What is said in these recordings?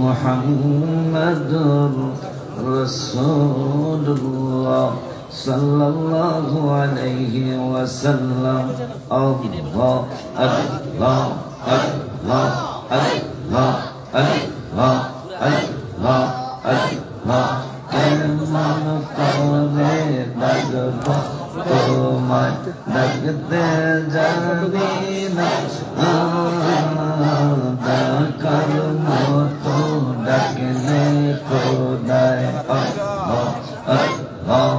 Muhammadur Rasulullah sallallahu alaihi wasallam. Allah Allah Allah Allah Allah Allah Allah keman kone dagba tomar dagte jabina dakar moto dakne kodai Allah Allah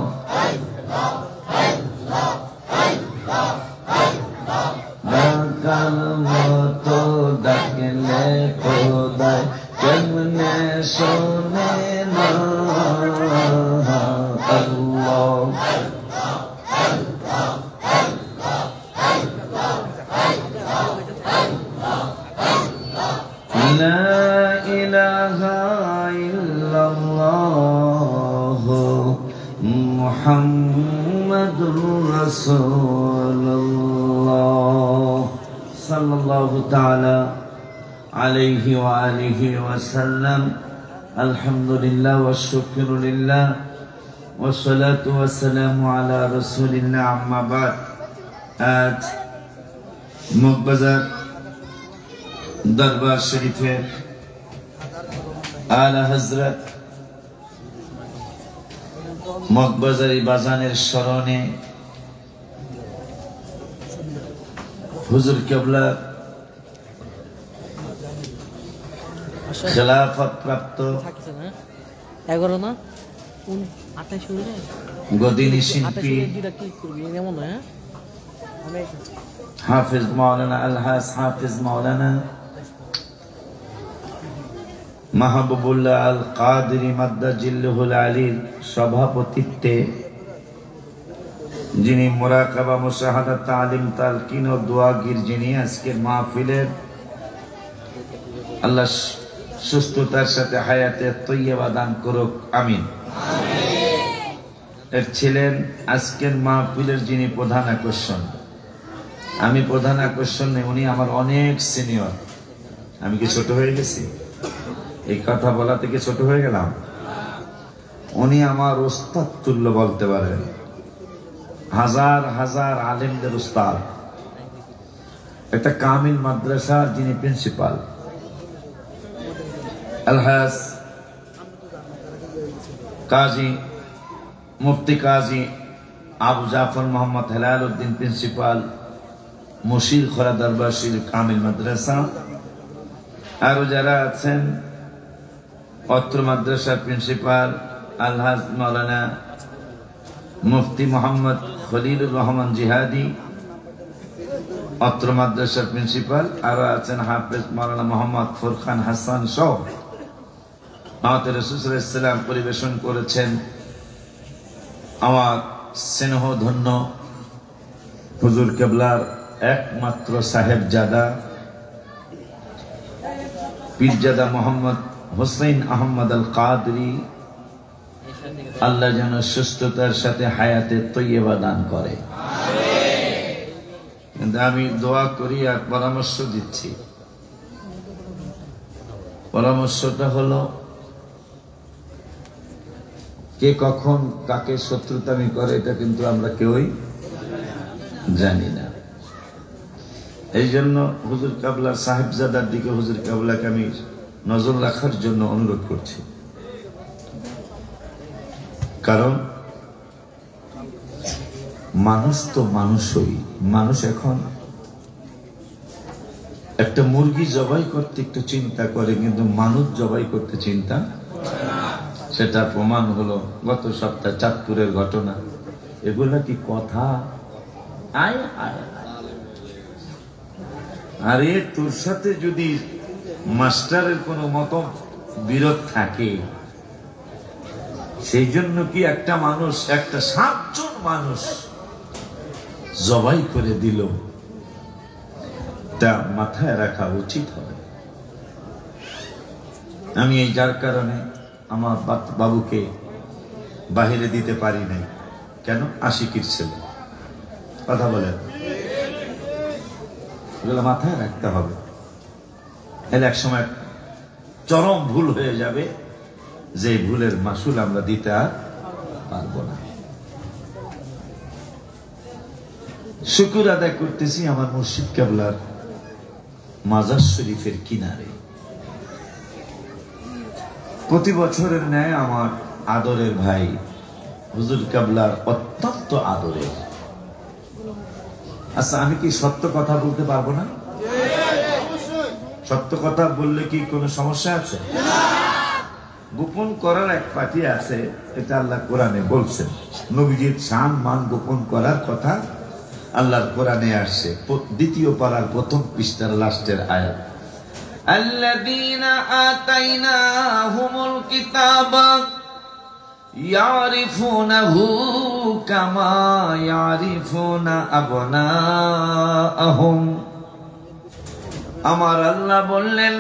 dakar moto dakne kodai kemne sone na Allah La ilaha illallah Muhammadur Rasulullah sallallahu ta'ala alayhi wa alihi wa sallam. Alhamdulillah wa syukru lillah wa salatu wa salamu ala rasulillah amma ba'd. Aaj Muqbazar दरबार शरीफे आला हजरत मकबजारी बाजानेर शरणे हुजूर केबला खिलाफत प्राप्त गदिनी शिल्पी हाफिज मौलाना अलहास हाफिज मौलाना মাহবুবুল্লাহ আল কাদরি মাদ্দাজিল্লুহুল আলীর সভাপতিত্বে যিনি মুরাকাবা মুশাহাদাত তালিম তালকিন ও দোয়াগির যিনি আজকের মাহফিলের আল্লাহ সুস্থতার সাথে হায়াতে তৈয়বা দান করুক আমিন। এর ছিলেন আজকের মাহফিলের যিনি প্রধান আকর্ষণ। আমি প্রধান আকর্ষণ নেই, উনি আমার অনেক সিনিয়র। আমি কি ছোট হয়ে গেছি? এই কথা বলা থেকে ছোট হয়ে গেলাম? উনি আমার উস্তাদ তুল্য বলতে পারেন, হাজার হাজার আলেমদের উস্তাদ। একটা কামিল মাদ্রাসার যিনি প্রিন্সিপাল আলহাজ কাজী মুফতি কাজী আবু জাফর মোহাম্মদ হেলাল উদ্দিন প্রিন্সিপাল মুশির খোলা দরবার শরীফ কামিল মাদ্রাসা, আরো যারা আছেন অত্র মাদ্রাসার প্রিন্সিপাল আলহাজ মাওলানা মুফতি মোহাম্মদ খলিলুর রহমান জিহাদি, অত্র মাদ্রাসার প্রিন্সিপাল, আরো আছেন হাফেজ মাওলানা মোহাম্মদ ফুরকান হাসান সহ আমাদের রাসূল সাল্লাল্লাহু আলাইহি ওয়াসাল্লাম পরিবেশন করেছেন। আমার স্নেহ ধন্য হুজুর কেবলার একমাত্র সাহেবজাদা পীরজাদা মোহাম্মদ হুসাইন আহমদ আল কাদরি আল্লাহ যেন সুস্থতার সাথে হায়াতে তৈয়বা দান করে। কিন্তু আমি দোয়া করি আর পরামর্শ দিচ্ছি। পরামর্শটা হলো, কে কখন কাকে শত্রুতামি করে এটা কিন্তু আমরা কেউই জানি না। এই জন্য হুজুর কাবলা সাহেবজাদার দিকে হুজুর কাবলাকে আমি নজর রাখার জন্য অনুরোধ করছি। কারণ মানুষ তো মানুষই, মানুষ এখন একটা মুরগি জবাই করতে একটু চিন্তা করে, কিন্তু মানুষ জবাই করতে চিন্তা, সেটা প্রমাণ হলো গত সপ্তাহে চাঁদপুরের ঘটনা। এগুলা কি কথা? আয় আয় আরে তোর সাথে যদি মাস্টারের কোনো মত বিরোধ থাকে, সেই জন্য কি একটা মানুষ, একটা 7 জন মানুষ জবাই করে দিল? তা মাথায় রাখা উচিত হবে। আমি এই যার কারণে আমার বাবুকে বাহিরে দিতে পারি নাই। কেন? আশিকির ছেলে, কথা বলেন, এগুলো মাথায় রাখতে হবে। এর এক সময় চরম ভুল হয়ে যাবে, যে ভুলের মাসুল আমরা দিতে আর পারবো না। শুকর আদায় করতেছি আমার মুর্শিদ কেবলার মাজার শরীফের কিনারে। প্রতি বছরের ন্যায় আমার আদরের ভাই হুজুর কেবলার অত্যন্ত আদরের। আচ্ছা, আমি কি সত্য কথা বলতে পারবো না? সত্য কথা বললে কি কোনো সমস্যা আছে? গোপন করার এক পার্টি আছে, এটা আল্লাহ কোরআনে বলছেন। নবীজির শান মান গোপন করার কথা আল্লাহর কোরআনে আসছে। 2য় পারার 1ম পৃষ্ঠার লাস্টের আয়াত, আল্লাযীনা আতাইনাহুমুল কিতাবা ইয়ারিফুনাহু কামা ইয়ারিফুনা আবনাআহুম। আমার আল্লাহ বললেন,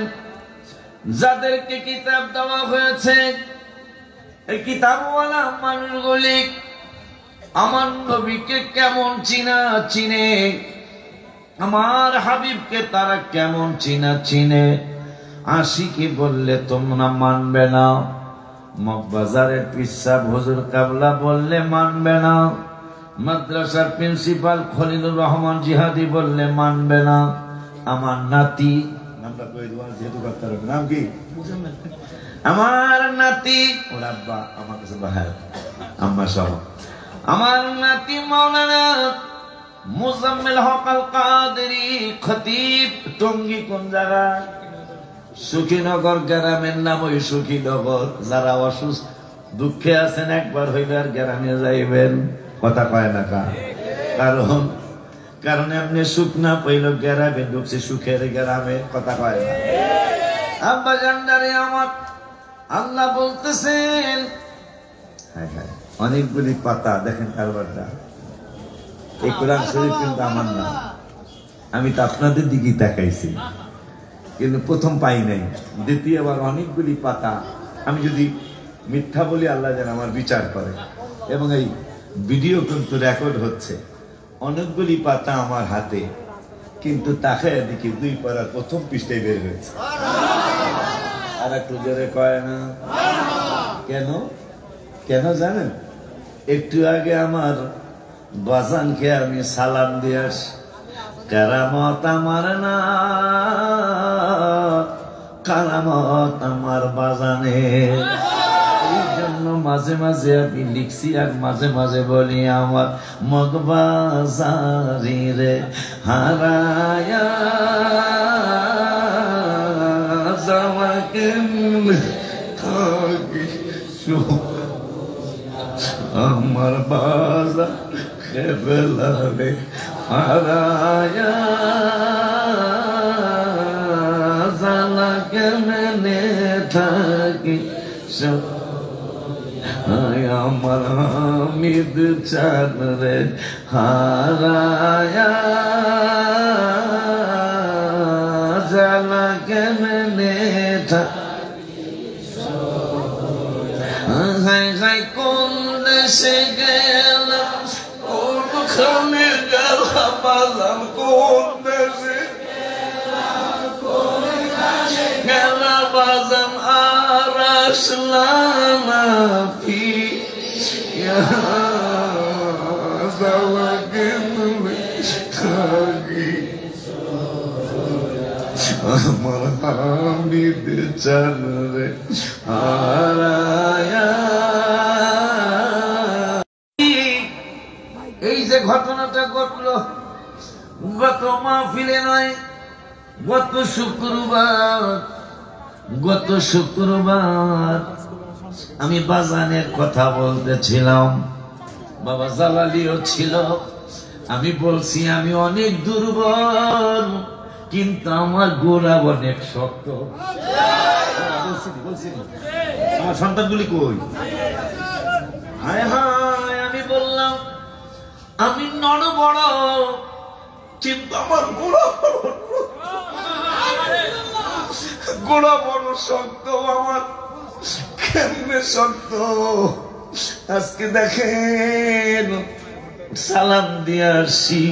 যাদেরকে কিতাব দেওয়া হয়েছে, এই কিতাবওয়ালা মানুষগুলি আমার নবীকে কেমন চিনে, আমার হাবিবকে তারা কেমন চিনে। আশিকি বললে তোমরা মানবে না, মগবাজারের পিসাব হুজুর কাবলা বললে মানবে না, মাদ্রাসার প্রিন্সিপাল খলিলুর রহমান জিহাদি বললে মানবে না, আমার নাতি, নামটা কই দেওয়া যেহেতু করতে হবে, নাম কি? আমার নাতি, ওর আব্বা আমার কাছে বাহার আম্মা সহ, আমার নাতি মাওলানা মুজাম্মিল হক আল কাদেরী খতিব, টঙ্গী কোন জায়গা? সুখীনগর গ্রামের নাম ওই সুখীনগর। যারা অসুস্থ দুঃখে আছেন একবার হইলে আর গ্রামে যাইবেন, কথা কয় না কা? কারণ এমনি সুখ না পাইল গ্রামে ঢুকছে, সুখের গ্রামে, কথা কয় না? আব্বা জান্নারে আমার আল্লাহ বলতেছেন, হ্যাঁ হ্যাঁ, অনেকগুলি পাতা দেখেন কারবারটা। এই কোরআন শরীফ কিন্তু আমার না, আমি তো আপনাদের দিকেই তাকাইছি, কিন্তু প্রথম পাই নাই, দ্বিতীয়বার অনেকগুলি পাতা। আমি যদি মিথ্যা বলি আল্লাহ যেন আমার বিচার করে। এবং এই ভিডিও কিন্তু রেকর্ড হচ্ছে। অনেকগুলি পাতা আমার হাতে, কিন্তু তাকায় দেখি 2 পারার 1ম পৃষ্ঠায় বের হয়েছে। আর একটু জোরে কয় না কেন? কেন জানেন? একটু আগে আমার বাজানকে আমি সালাম দিয়ে আসি, কারামত আমার না, কারামত আমার বাজানের। এই জন্য মাঝে মাঝে আমি লিখছি আর মাঝে মাঝে বলি, আমার মগবাজারি রে হারায়া যাওয়াকে আমার বাজার কেবলা রে হারায়া জালা কেমনে থাকি, আমার হামিদ চাঁদ রে হারায়া জালা কেমনে থাকি। কোন দেশে গেলাম কোনখানে গেলাম বাজান কোন দেশে গেলাম বাজান আর আসলাম না ফিরিয়া যাওয়াকে থাকি আমার হামিদ চান রে হারায়া। এই যে ঘটনাটা ঘটলো গত মাহফিলে নয়, গত শুক্রবার আমি বাজানের কথা বলতেছিলাম, বাবা জালালিও ছিল। আমি বলছি আমি অনেক দুর্বল, কিন্তু আমার গোড়া অনেক শক্ত। আমার সন্তানগুলি কই? হায় হায়, আমি বললাম আমি বড়, কিন্তু আমার গোড়া বড় শক্ত। আমার কেমনে শক্ত? আজকে দেখেন সালাম দিয়ে আসি,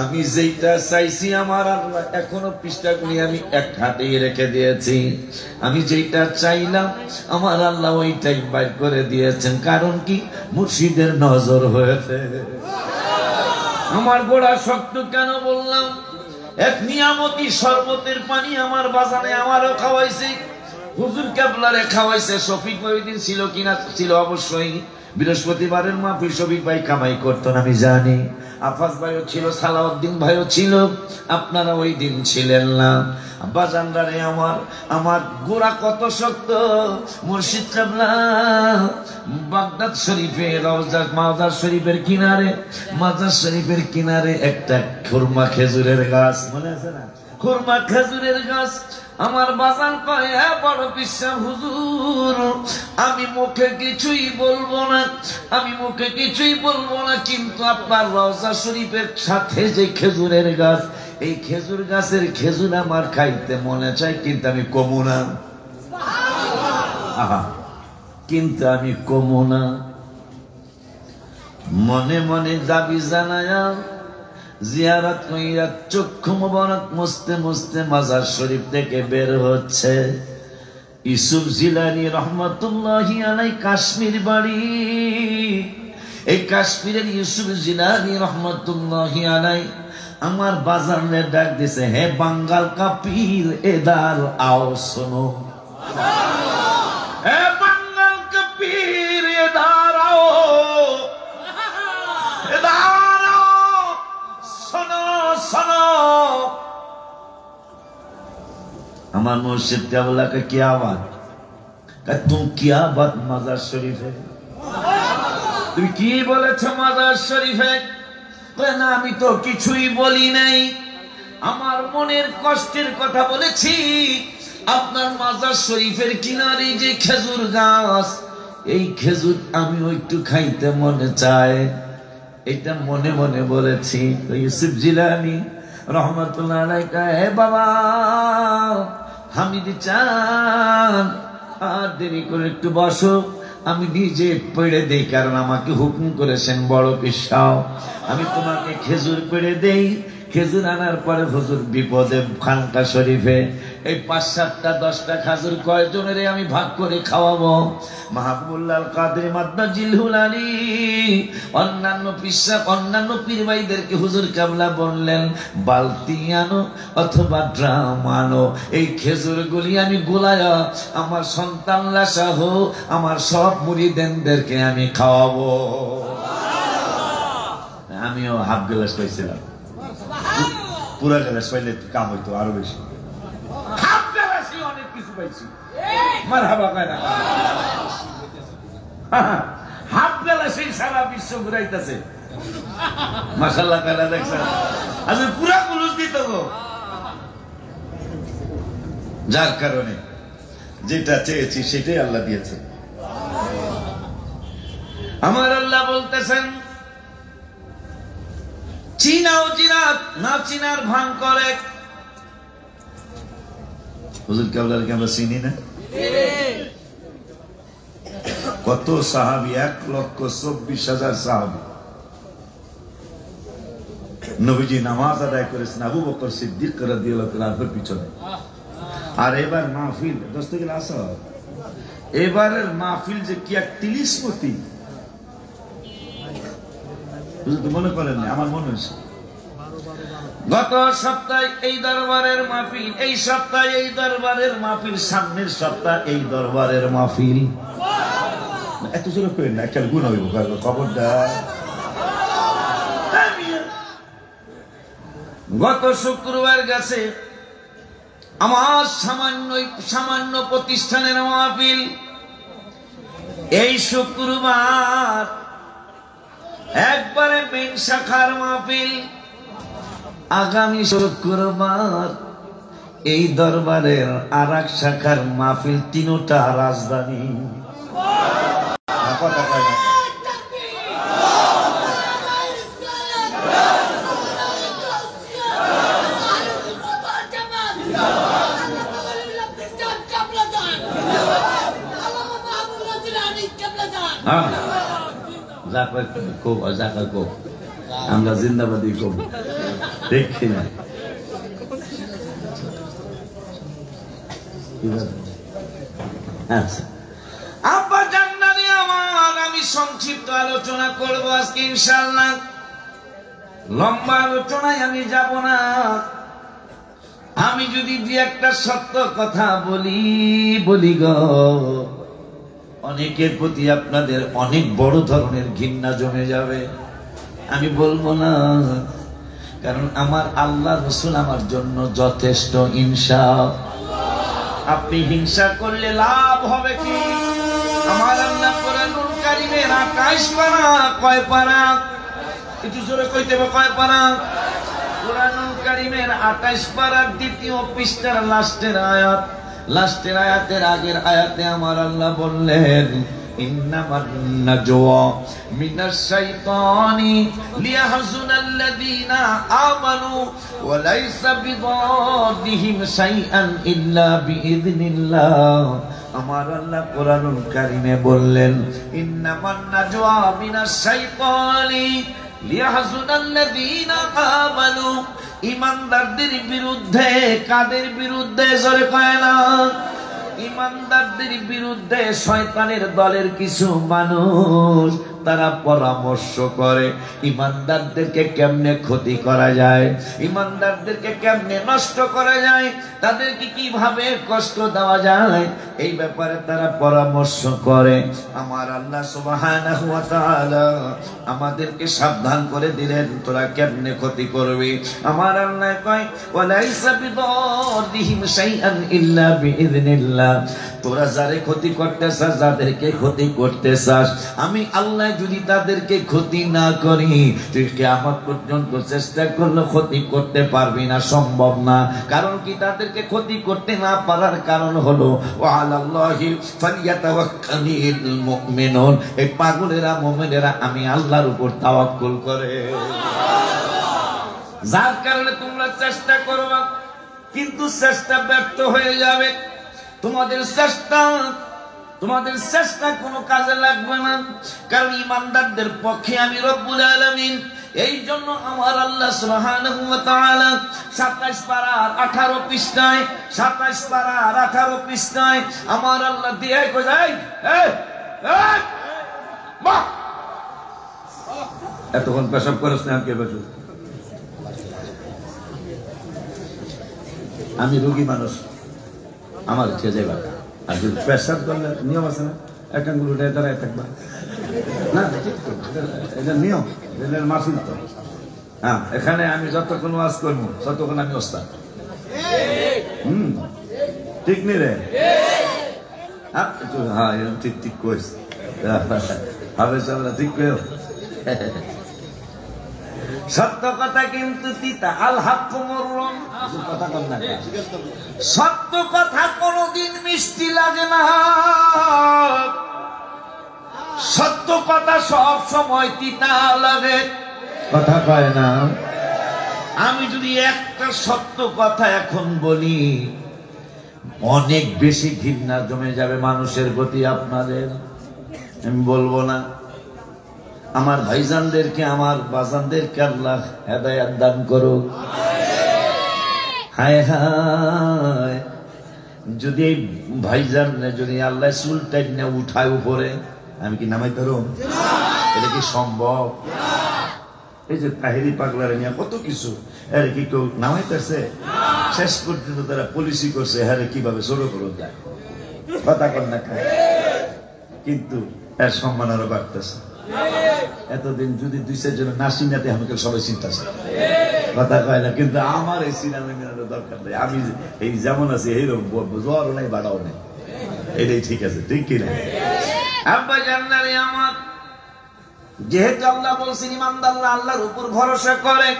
আমি যেটা চাইছি আমার আল্লাহ এখনো পৃষ্ঠা করে আমি এক হাতে রেখে দিয়েছি। আমি যেটা চাইলাম আমার আল্লাহ ওইটাই বাইর করে দিয়েছেন। কারণ কি? মুর্শিদের নজর হয়েছে। আমার গোড়া শক্ত কেন বললাম? এক নিয়ামতি শরবতের পানি আমার বাজানে আমারও খাওয়াইছে, হুজুর কেবলারে খাওয়াইছে। শফিক ভাই দিন ছিল কিনা? ছিল অবশ্যই। বৃহস্পতিবারের মাহফিল শফিক ভাই কামাই করতেন আমি জানি। আফাজ ভাইও ছিল, সালাউদ্দিন ভাইও ছিল, আপনারা ওই দিন ছিলেন না। বাজানদারে আমার গোড়া কত শক্ত। মুর্শিদ কেবলা বাগদাদ শরীফে মাজার শরীফের কিনারে, মাজার শরীফের কিনারে একটা খুরমা খেজুরের গাছ, মনে আছে না? খুরমা খেজুরের গাছ। আমার বাজান কয়, হ্যাঁ বড় বিশ্বাস হুজুর, আমি মুখে কিছুই বলবো না, আমি মুখে কিছুই বলবো না, কিন্তু আপনার রওজা শরীফের সাথে যে খেজুরের গাছ, এই খেজুর গাছের খেজুর আমার খাইতে মনে চায়, কিন্তু আমি কমু না। আহা, কিন্তু আমি কমু না। মনে মনে দাবি জানায়া জিয়ারত কইরা চক্ষু মোবারক মুছতে মুছতে মাজার শরীফ থেকে বের হচ্ছে। ইউসুফ জিলানী রহমাতুল্লাহি আলাইহি কাশ্মীর বাড়ি। এই কাশ্মীরের ইউসুফ জিলানী রহমাতুল্লাহি আলাইহি আমার বাজারে ডাক দিছে, হে বাঙ্গাল কা পীর এদার আও শোনো, হে বাঙ্গাল কা পীর এদার আও, এদার আও, শোনো শোনো। আমার মুর্শিদ কেবলা का क्या बात? तुम क्या बात মাজার শরীফে? তুমি কি বলেছো মাজার শরীফে? না আমি তো কিছুই বলি নাই, আমার মনের কষ্টের কথা বলেছি। আপনার মাজার শরীফের কিনারে যে খেজুর গাছ, এই খেজুর আমি একটু খাইতে মনে চায়, এটা মনে মনে বলেছি। ইউসুফ জিলানী রহমাতুল্লাহ আলাইহি কয়, হে বাবা হামিদ চান, আর দেরি করে একটু বসো, আমি নিজে পেড়ে দেই, কারণ আমাকে হুকুম করেছেন বড় পীর সাহেব, আমি তোমাকে খেজুর পেড়ে দেই। খেজুর আনার পরে হুজুর বিপদে খানকা শরীফে এই ৫-৭টা ১০টা খেজুর কয়জনের আমি ভাগ করে খাওয়াবো? মাহবুবুল্লাহ কাদের মাদনা জিলহুল আলী অন্যান্য পিসা অন্যান্য পীর ভাইদেরকে হুজুর কেবলা বললেন, বালতি আনো অথবা ড্রাম আনো, এই খেজুরগুলি আমি গোলায়া আমার সন্তান সহ আমার সব মুরিদেনদেরকে আমি খাওয়াবো। আমিও হাফ গ্লাস পাইছিলাম, পুরা গ্লাস পাইলে কাম হইতো আরো বেশি। হাফ গ্লাসই অনেক কিছু পাইছি। মারহাবা কয় না? হাফ গ্লাসই সারা বিশ্ব ঘুরাইতেছে। মাশাআল্লাহ তাআলা দেখছেন, আজ পুরা কুলুস দিত গো। যার কারণে যেটা চেয়েছি সেটাই আল্লাহ দিয়েছে। আমার আল্লাহ বলতেছেন, চিনাও জিনাত, না চিনার ভান করে। হুজুর কেবলাকে আমরা চিনি না, কত সাহাবী, 1,24,000 সাহাবী। নবীজি নামাজ আদায় করেছেন আবু বকর সিদ্দিক রাদিয়াল্লাহু তাআলার পিছনে। আর এবার মাহফিল দোস্তগিল আসো, এবারের মাহফিল যে কি এক তিলিসমতি, মনে করেন না? আমার মনে হয়েছে গত সপ্তাহে এই দরবারের মাহফিল, এই সপ্তাহে এই দরবারের মাহফিল, সামনের সপ্তাহ এই দরবারের মাহফিল। এত জোরে করেন না, একটা গুণ হইব খবরদার। গত শুক্রবার গেছে আমার সামান্য প্রতিষ্ঠানের মাহফিল, এই শুক্রবার একবারে মেন শাখার মাহফিল, আগামী শুক্রবার এই দরবারের আর এক শাখার মাহফিল, তিনটা রাজধানী। আমরা জিন্দাবাদী কব, দেখি না আব্বা জান্নাতি আমার। আমি সংক্ষিপ্ত আলোচনা করবো আজকে ইনশাআল্লাহ, লম্বা আলোচনায় আমি যাব না। আমি যদি যে একটা সত্য কথা বলি গো, অনেকের প্রতি আপনাদের অনেক বড় ধরনের ঘৃণা জমে যাবে। আমি বলবো না, কারণ আমার আল্লাহ রাসূল আমার জন্য যথেষ্ট। ইনশাআল্লাহ আপনি হিংসা করলে লাভ হবে কি? আমার আল্লাহ কোরআনুল কারীমের 28 পারা, কয় পারা? একটু জোরে কইতে হবে, কয় পারা? কোরআনুল কারীমের 28 পারার 2য় পৃষ্ঠার লাস্টের আয়াত, লাস্টের আয়াতের আগের আয়াতে আমার আল্লাহ বললেন, ইন্নামান নাজওয়া মিনাশ শাইতানি লিয়াহজুনাল্লাযীনা আমানু ওয়া লাইসা বিদাররিহিম শাইআন ইল্লা বিইذনিল্লাহ। আমার আল্লাহ কোরআনুল কারীমে বললেন, ইন্নামান নাজওয়া মিনাশ শাইতানি লিয়াহজুনাল্লাযীনা আমানু, ইমানদারদের বিরুদ্ধে। কাদের বিরুদ্ধে? জোরে কয় না। ইমানদারদের বিরুদ্ধে শয়তানের দলের কিছু মানুষ তারা পরামর্শ করে ইমানদারদেরকে কেমনে ক্ষতি করা যায়, ইমানদারদেরকে কেমনে নষ্ট করা যায়, তাদেরকে কিভাবে কষ্ট দেওয়া যায়, এই ব্যাপারে তারা পরামর্শ করে। আমার আল্লাহ সুবহানাহু ওয়া তাআলা আমাদেরকে সাবধান করে দিলেন, তোরা কেমনে ক্ষতি করবি। আমার আল্লাহ কয়, ওয়ালাইসা বিদাররিহিম শাইআন ইল্লা বিইذনিল্লাহ। তোরা যারে ক্ষতি করতে চাস, যাদেরকে ক্ষতি করতে চাস, আমি আল্লাহ যদি তাদেরকে ক্ষতি না করি, তুই কিয়ামত পর্যন্ত চেষ্টা করলে ক্ষতি করতে পারবি না, সম্ভব না। কারণ কি? তাদেরকে ক্ষতি করতে না পারার কারণ হলো ওয়া আলাল্লাহি ফালিয়াতাওয়াক্কালিল মুমিনুন। এই পাগলেরা, মুমিনেরা আমি আল্লাহর উপর তাওয়াক্কুল করে, যার কারণে তোমরা চেষ্টা করবা, কিন্তু চেষ্টা ব্যর্থ হয়ে যাবে। তোমাদের চেষ্টা কোনো কাজে লাগবে না, কারণ ইমানদারদের পক্ষে আমি রব্বুল আলামিন। এই জন্য আমার আল্লাহ সুবহানাহু ওয়া তাআলা 27 পারার 18 পৃষ্ঠায়, 27 পারার 18 পৃষ্ঠায় আমার আল্লাহ দিয়ে কয়, এতক্ষণ পেশাব করিস না, কে বসে? আমি রোগী মানুষ, আমার ইচ্ছে যাইবা। আর যদি পেশাব করলে নিয়ম আছে না, একটা গুলোটা দাঁড়ায় থাকবা না, এটা নিয়ম, মাহফিল তো। হ্যাঁ, এখানে আমি যতক্ষণ ওয়াজ করবো ততক্ষণ আমি ওস্তাদ। ঠিক নি রে? হ্যাঁ, ঠিক ঠিক কইস, হবে সব ঠিক কইও। সত্য কথা কিন্তু তিতা, আল হাক্কু মুররুন। সত্য কথা কোনদিন মিষ্টি লাগে না, সত্য কথা সব সময় তিতা লাগে, কথা কয় না। আমি যদি একটা সত্য কথা এখন বলি, অনেক বেশি ঘৃণা জমে যাবে মানুষের প্রতি আপনাদের। আমি বলবো না। আমার ভাইজানদেরকে, আমার বাজানদেরকে আল্লাহ হেদায়েত দান করুক। হায় হায়, যদি এই ভাইজান যদি আল্লাহ চুলটাই না উঠায় উপরে, আমি কি নামাই পারো? এটা কি সম্ভব? এই যে তাহেরি পাগলারে নিয়ে কত কিছু, এর কি কেউ নামাই পারছে? শেষ পর্যন্ত তারা পলিসি করছে, হ্যাঁ কিভাবে জোরো করে যায়, কথা কর না খায়, কিন্তু এর সম্মান আরো বাড়তেছে। এতদিন যদি 2-4 জন না চিনাতে আমাকে সবাই চিন্তাছে, কথা কয় না, কিন্তু আমার এই সিনেমা মিনানোর দরকার নেই। আমি এই যেমন আছি এইরকম জ্বরও নাই, বাড়াও নেই, এটাই ঠিক আছে, ঠিক কিনা? আব্বা জান্নারে আমার, যেহেতু আল্লাহ বলছেন ইমানদাররা আল্লাহর উপর ভরসা করে,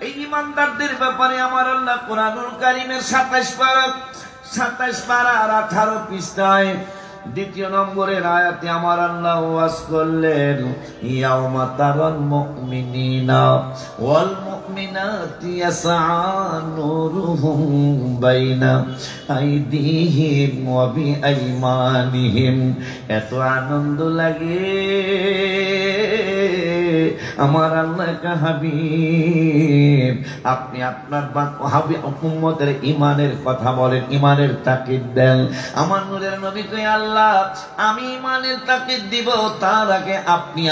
এই ইমানদারদের ব্যাপারে আমার আল্লাহ কোরআনুল কারীমের 27 পারা আর 18 পৃষ্ঠায় 2 নম্বরের আয়াতে আমার আল্লাহ ওয়াজ করলেন, ইয়াউমা তারাল মুমিনিনা ওয়াল মুমিনাতি ইয়াসআ নূরুহুম বাইনা আইদিহিম ওয়া বিআইমানিহিম। এত আনন্দ লাগে আমার আল্লাহ কা হাবিব, আপনি আপনার উম্মতের ঈমানের কথা বলেন, ঈমানের তাকিদ দেন। আমার নূরের নবী কই, আল্লাহ আমি ঈমানের তাকিদ দিব, তার আগে আপনি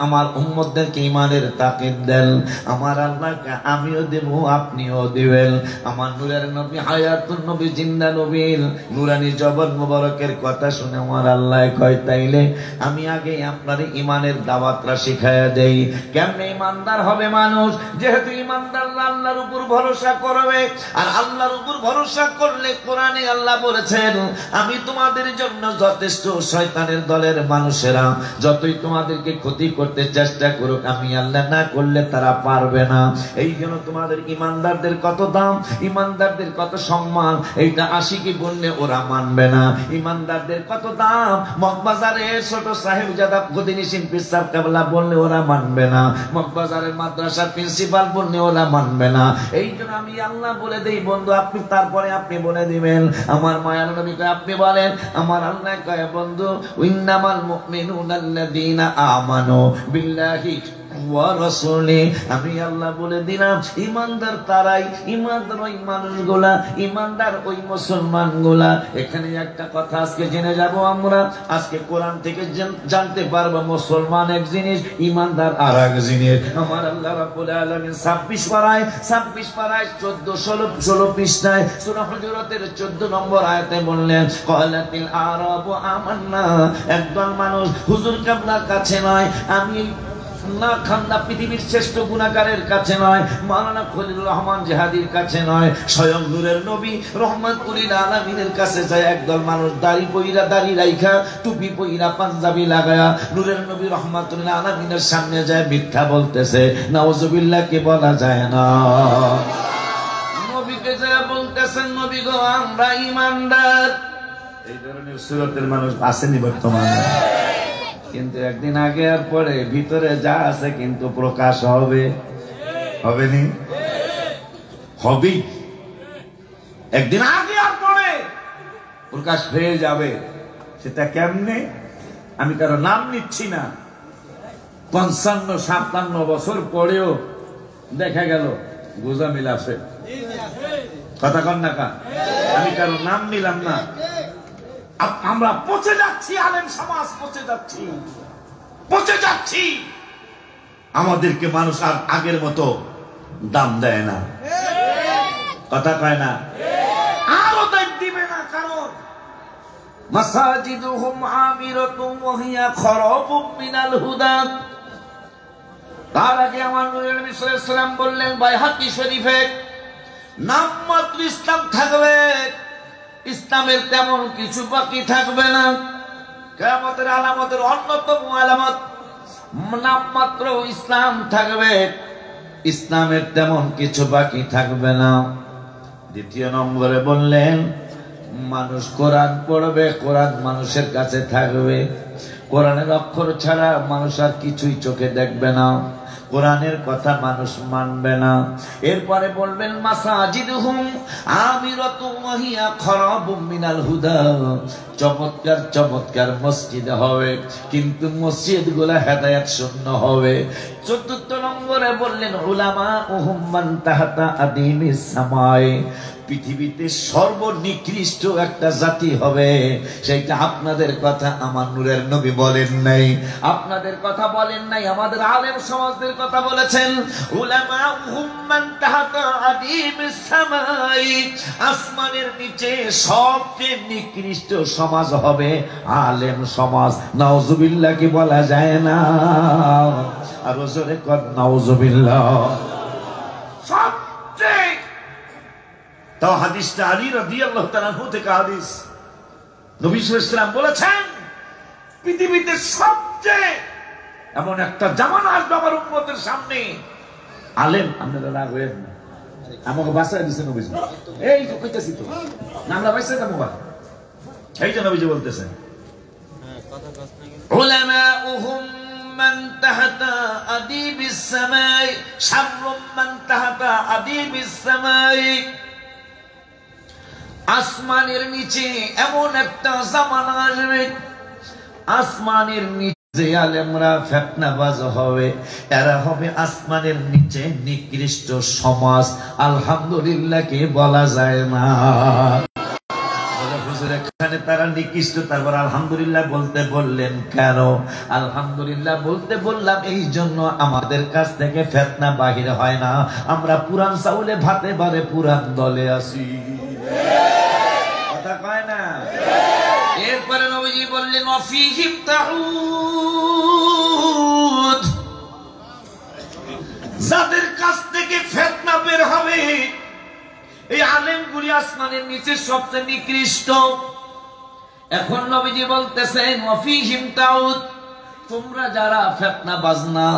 আমার উম্মতদেরকে ঈমানের তাকিদ দেন। আমার আল্লাহকে আমিও দেব, আপনিও দিবেন। আমার নূরের নবী হায়াতুন নবী, জিন্দা নবীর নূরানি জবান মুবারকের কথা শুনে আমার আল্লাহ কয়, তাইলে আমি আগে আপনার ঈমানের দাওয়াতটা শিখায়া দেই। কেমনে ঈমানদার হবে মানুষ? যেহেতু ঈমানদাররা আল্লাহর উপর ভরসা করবে, আর আল্লাহর উপর ভরসা করলে কোরআনে আল্লাহ বলেছেন, আমি তোমাদের জন্য যথেষ্ট। শয়তানের দলের মানুষেরা যতই তোমাদেরকে ক্ষতি করতে চেষ্টা করুক, আমি আল্লাহ না করলে তারা পারবে না। এই জন্য তোমাদের ঈমানদারদের কত দাম, ঈমানদারদের কত সম্মান, এইটা আশিকি বললে ওরা মানবে না। ঈমানদারদের কত দাম, মগবাজারে ছোট সাহেবজাদা গদিনিসিন পিসাব কাবলা বললে ওরা মানবে না, মগবাজারের মাদ্রাসার প্রিন্সিপাল বললে ওরা মানবে না। এই জন্য আমি আল্লাহ বলে দেই, বন্ধু আপনি, তারপরে আপনি বলে দিবেন। আমার মায়ার নবী কয়, আপনি বলেন। আমার আল্লাহ কয়, বন্ধু ইন্নামাল মুমিনুনা আল্লাযীনা আমানু বিল্লাহি ওয়া রাসূলি, আমি আল্লাহ বলে দিলাম ঈমানদার তারাই, ঈমানদার ওই মানুষগুলা, ঈমানদার ওই মুসলমানগুলা। এখানে একটা কথা আজকে জেনে যাব আমরা, আজকে কোরআন থেকে জানতে পারবো মুসলমান এক জিনিস, ঈমানদার আর এক জিনিস। আমার আল্লাহ রাব্বুল আলামিন 26 পারায় 14, 16 পৃষ্ঠায় সূরা হুজুরাতের 14 নম্বর আয়াতে বললেন, ক্বালাতিল আরাবু আমান্না, একদল মানুষ হুজুর কাবলার কাছে নয়, আমি না খান্দা পৃথিবীর শ্রেষ্ঠ গুনাহগারের কাছে নয়, মাওলানা খলিলুর রহমান জিহাদির কাছে নয়, স্বয়ং নূরের নবী রহমাতুল লিল আলামিনের কাছে যায় একদল মানুষ, দাড়ি পইরা, দাড়ি রাইখা, টুপি পইরা, পাঞ্জাবি লাগায়া নূরের নবী রহমাতুল লিল আলামিনের সামনে যায় মিথ্যা বলতেছে। নাউজুবিল্লাহ, কি বলা যায় না? নবীকে যায় বলতেছেন, নবী গো আমরা ঈমানদার। এই ধরনের সুরতের মানুষ আসেনি বর্তমানে, কিন্তু একদিন আগে আর পরে ভিতরে যা আছে কিন্তু প্রকাশ হবে, হবে নি? হবে, একদিন আগে আর পরে প্রকাশ হয়ে যাবে। সেটা কেমনে? আমি কারো নাম নিচ্ছি না, 55-57 বছর পরেও দেখা গেল গোজামিল আছে, কথা কন না কা? আমি কারো নাম নিলাম না। আমরা পচে যাচ্ছি, আলেম সমাজ পচে যাচ্ছি। আমাদেরকে মানুষ আর আগের মতো দাম দেয় না, কথা কয় না, আরো দাম দিবে না। কারণ মাসাজিদুহুম আমিরাতুম ওয়া হিয়া খারাবুম মিনাল হুদা। তার আগে আমার নবী সাল্লাল্লাহু আলাইহি ওয়াসাল্লাম বললেন বাইহাকি শরীফে, নামমাত্র ইসলাম থাকবে, ইসলামের তেমন কিছু বাকি থাকবে না। কিয়ামতের আলামতের অন্যতম আলামত নামমাত্র ইসলাম থাকবে, ইসলামের তেমন কিছু বাকি থাকবে না। 2 নম্বরে বললেন মানুষ কোরআন পড়বে, কোরআন মানুষের কাছে থাকবে। কোরআনের অক্ষর ছাড়া মানুষ আর কিছুই চোখে দেখবে না, কোরআনের কথা মানুষ মানবে না। এরপরে বলবেন মাসাজিদুহুম আমিরাতুন ওয়া হিয়া খারাবুম মিনাল হুদা, চমৎকার চমৎকার মসজিদ হবে কিন্তু মসজিদগুলো হেদায়েত শূন্য হবে। চতুর্থ নম্বরে বললেন উলামাউহুম মান তাহাতা আদিমিস সামাই, পৃথিবীতে সর্বনিকৃষ্ট একটা জাতি হবে, সেইটা আপনাদের কথা আমার নূরের নবী বলেন নাই, আপনাদের কথা বলেন নাই, আমাদের আলেম সমাজদের কথা বলেছেন। উলামাউহুম মান তাহাতা আদিমিস সামাই, আসমানের নিচে সবচেয়ে নিকৃষ্ট সমাজ হবে আলেম সমাজ। নাউজুবিল্লাহ কি বলা যায় না? আর জোরে কর নাউজুবিল্লাহ। সবচেয়ে তাও হাদিসটা আলী রাদিয়াল্লাহু তাআলা আনহু থেকে হাদিস, নবী সাল্লাল্লাহু আলাইহি ওয়াসাল্লাম বলেছেন পৃথিবীতে সবচেয়ে এমন একটা জামানা আসবে আমার উম্মতের সামনে, আলেম আপনারা রাগ হয়েন না, আমাকে বাঁচায় দিয়েছেন নবীজি, এই তো কইতাছি তো না, আমরা বাঁচাই যাবো বা, এই যে নবীজি বলতেছেন উলামাউহুম মান তাহাতা আদিবিস সামাই শাররুম মান তাহাতা আদিবিস সামাই, আসমানের নিচে এমন একটা জামানা আসবে, আসমানের নিচে আলেমরা ফিতনাবাজ হবে, এরা হবে আসমানের নিচে নিকৃষ্ট সমাজ। আলহামদুলিল্লাহ কি বলা যায় না? হুজুর এখানে তারা নিকৃষ্ট, তারপর আলহামদুলিল্লাহ বলতে বললেন কেন? আলহামদুলিল্লাহ বলতে বললাম এই জন্য আমাদের কাছ থেকে ফিতনা বাহির হয় না, আমরা পুরান চাউলে ভাতে বারে পুরান দলে আসি, কথা কয় না? এরপরে নবীজি বললেন ওয়াফিহিম তাউদ, যাদের কাছ থেকে ফিতনা বের হবে এই আলেমগুলি আসমানের নিচে সবচেয়ে নিকৃষ্ট। এখন নবীজি বলতেছেন ওয়াফিহিম তাউদ, তোমরা যারা ফিতনা বাজনা,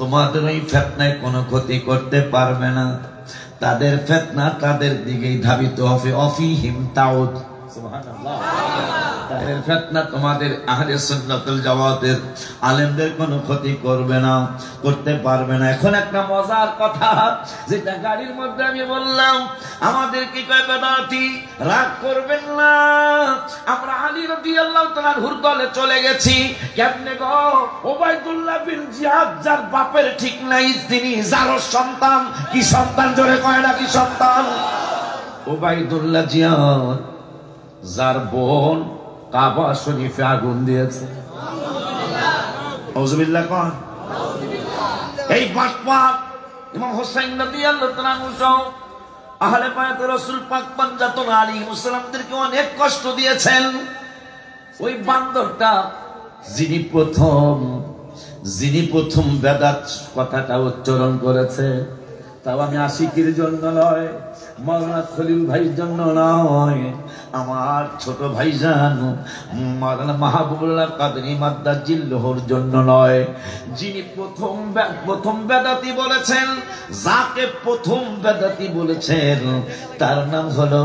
তোমাদের এই ফিতনায় কোনো ক্ষতি করতে পারবে না, তাদের ফিতনা তাদের দিকেই ধাবিত হবে। অফিহিম তাউদ, সুবহানাল্লাহ, তাদের ফিতনা তোমাদের আহলে সুন্নাতুল জামাতের আলেমদের কোনো ক্ষতি করবে না, করতে পারবে না। এখন একটা মজার কথা, যেটা গাড়ির মধ্যে আমি বললাম, আমাদের কি কয় বেদাতি, রাগ করবেন না, আমরা আলী রাদিয়াল্লাহু তাআলা আনহুর দলে চলে গেছি। কেমনে গো? উবাইদুল্লাহ বিন জিয়াদ, যার বাপের ঠিক নাই, তিনি যারও সন্তান, কি সন্তান জোরে কয় না কি সন্তান? উবাইদুল্লাহ জিয়াদ, যার বোন কাবা শরীফে আগুন দিয়েছে। আউযুবিল্লাহ কোন? এই বাটপার ইমাম হোসেন রাদিয়াল্লাহু তাআলা আনহু আহলে বায়াত রাসূল পাক পাঞ্জাতন আলাইহিস সালামদেরকে অনেক কষ্ট দিয়েছেন। ওই বান্দরটা যিনি প্রথম বেদাত কথাটা উচ্চারণ করেছে, তাও আমি আশিকির জন্য নয়, মাওলানা খলিল ভাইয়ের জন্য নয়, আমার ছোট ভাইজান মাওলানা মাহবুবুল্লাহ কাদরী মাদ্দাজিল্লাহর জন্য নয়, যিনি প্রথম বেদাতি বলেছেন, যাকে প্রথম বেদাতি বলেছেন তার নাম হলো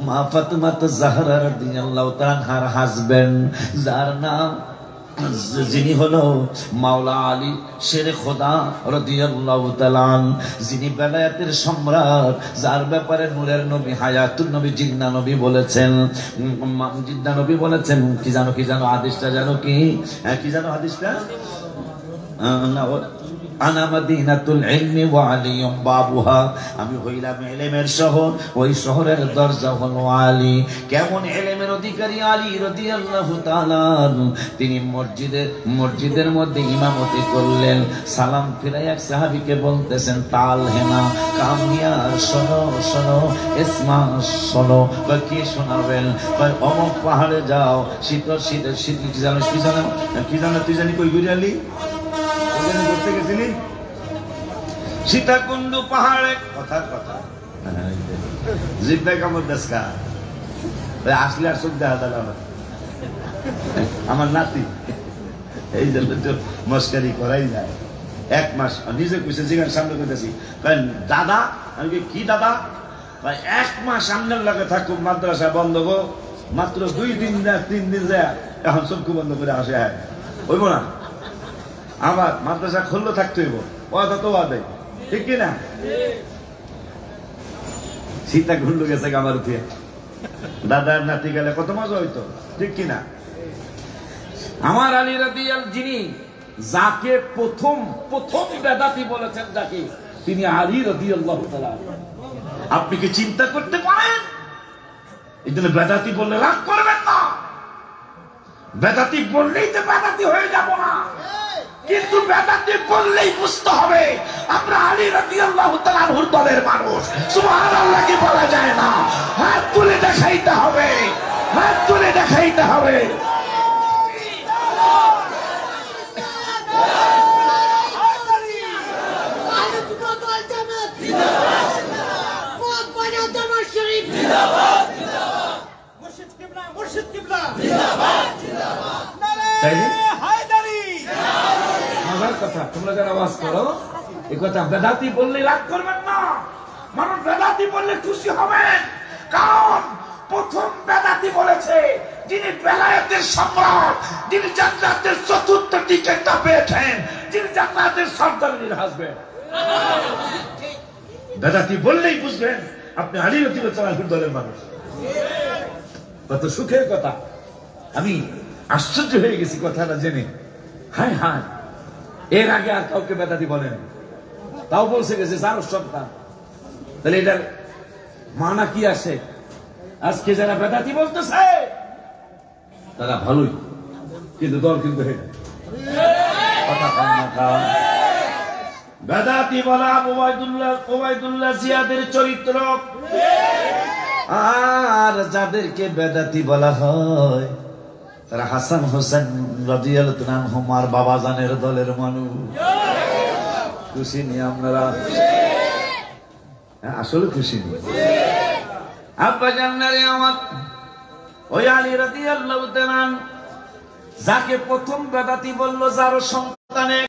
মা ফাতেমা জাহরা রাদিয়াল্লাহু তাআলা আনহার হাজবেন্ড, যার নাম যিনি হলো মাওলা আলী শেরে খোদা রাদিয়াল্লাহু তাআলা, যিনি বেলায়েতের সম্রাট, যার ব্যাপারে নূরের নবী হায়াতুন নবী জিন্না নবী বলেছেন, কি জানো হাদিসটা জানো কি? কি জানো হাদিসটা? আনা মাদিনাতুল ইলমি ওয়া আলিয়ুম বাবুহা, আমি হইলাম ইলমের শহর, ওই শহরের দরজা হলো আলী। কেমন ইলমের অধিকারী আলী রাদিয়াল্লাহু তাআলা, তিনি মসজিদের মধ্যে ইমামতি করলেন, সালাম ফিরাই এক সাহাবীকে বলতেছেন তাল হেনা কাম হিয়ার, শোনো ইসমা, শোনো। কি শোনাবেন? অমুক পাহাড়ে যাও, শীত কি জানো তুই জানি কই গিয়ালি করতে গেছিলি সীতাকুণ্ড পাহাড়ে, কথার কথা জিব্বাই কামড় দেশকা আসলে আর চোখ দেখা দাদা আমার নাতি, এই জন্য তো মস্কারি করাই যায়। এক মাস নিজে কইছে, জিগার সামনে কইতেছি, দাদা, আমি কি দাদা, এক মাস সামনের লাগে থাকুক, মাদ্রাসা বন্ধ গো, মাত্র 2 দিন না 3 দিন যায় এখন চক্ষু বন্ধ করে আসে হইব না আবার মাদ্রাসা খুললো থাকতে হইব ওয়াদা তো ওয়াদা ঠিক কিনা সীতা ঘুরলো গেছে আমার উঠে দাদার নাতি গেলে কত মজা হইতো ঠিক কিনা আমার আলী রাদিয়াল যিনি যাকে প্রথম বেদাতি বলেছেন যাকে তিনি আলী রাদিয়াল্লাহু তাআলা আপনি কি চিন্তা করতে পারেন এই জন্য বেদাতি বললে রাগ করবেন না বেদাতি বললেই তো বেদাতি হয়ে যাব না কিন্তু বেদাতি বললেই বুঝতে হবে আমরা আলী রাদিয়াল্লাহু তাআলার দলের মানুষ সুবহানাল্লাহ কি বলা যায় না হাত তুলে দেখাইতে হবে হাত তুলে দেখাইতে হবে তোমরা যারা আওয়াজ করো এই কথা বেদাতি বললে রাগ করবেন না মানুষ বেদাতি বললে খুশি হবেন কারণ প্রথম বেদাতি বলেছে যিনি বেলায়েতের সম্রাট যিনি জান্নাতের চতুর্থ টিকেটটা পেয়েছেন যিনি জান্নাতের সর্দারের হাসবেন বেদাতি বললেই বুঝবেন আপনি আলী রাদিয়াল্লাহু তাআলার দলের মানুষ কত সুখের কথা আমি আশ্চর্য হয়ে গেছি কথাটা জেনে হায় হায় এর আগে আর কাউকে বেদাতি বলেন তাও বলছে গেছে যার সন্তান তাহলে এটার মানা কি আসে আজকে যারা বেদাতি বলতেছে তারা ভালোই কিন্তু দল কিন্তু বেদাতি বলা ওবায়দুল্লাহ জিয়াদের চরিত্র আর যাদেরকে বেদাতি বলা হয় তারা হাসান হোসেন রাদিয়াল্লাহু তাআলা আনহুমার বাবাজানের দলের মানুষ খুশি নি আপনারা আসলে খুশি নি আব্বা জান্নারে আমার ওই আলী রাদিয়াল্লাহু তাআলা যাকে প্রথম বেদাতি বলল যার সন্তানে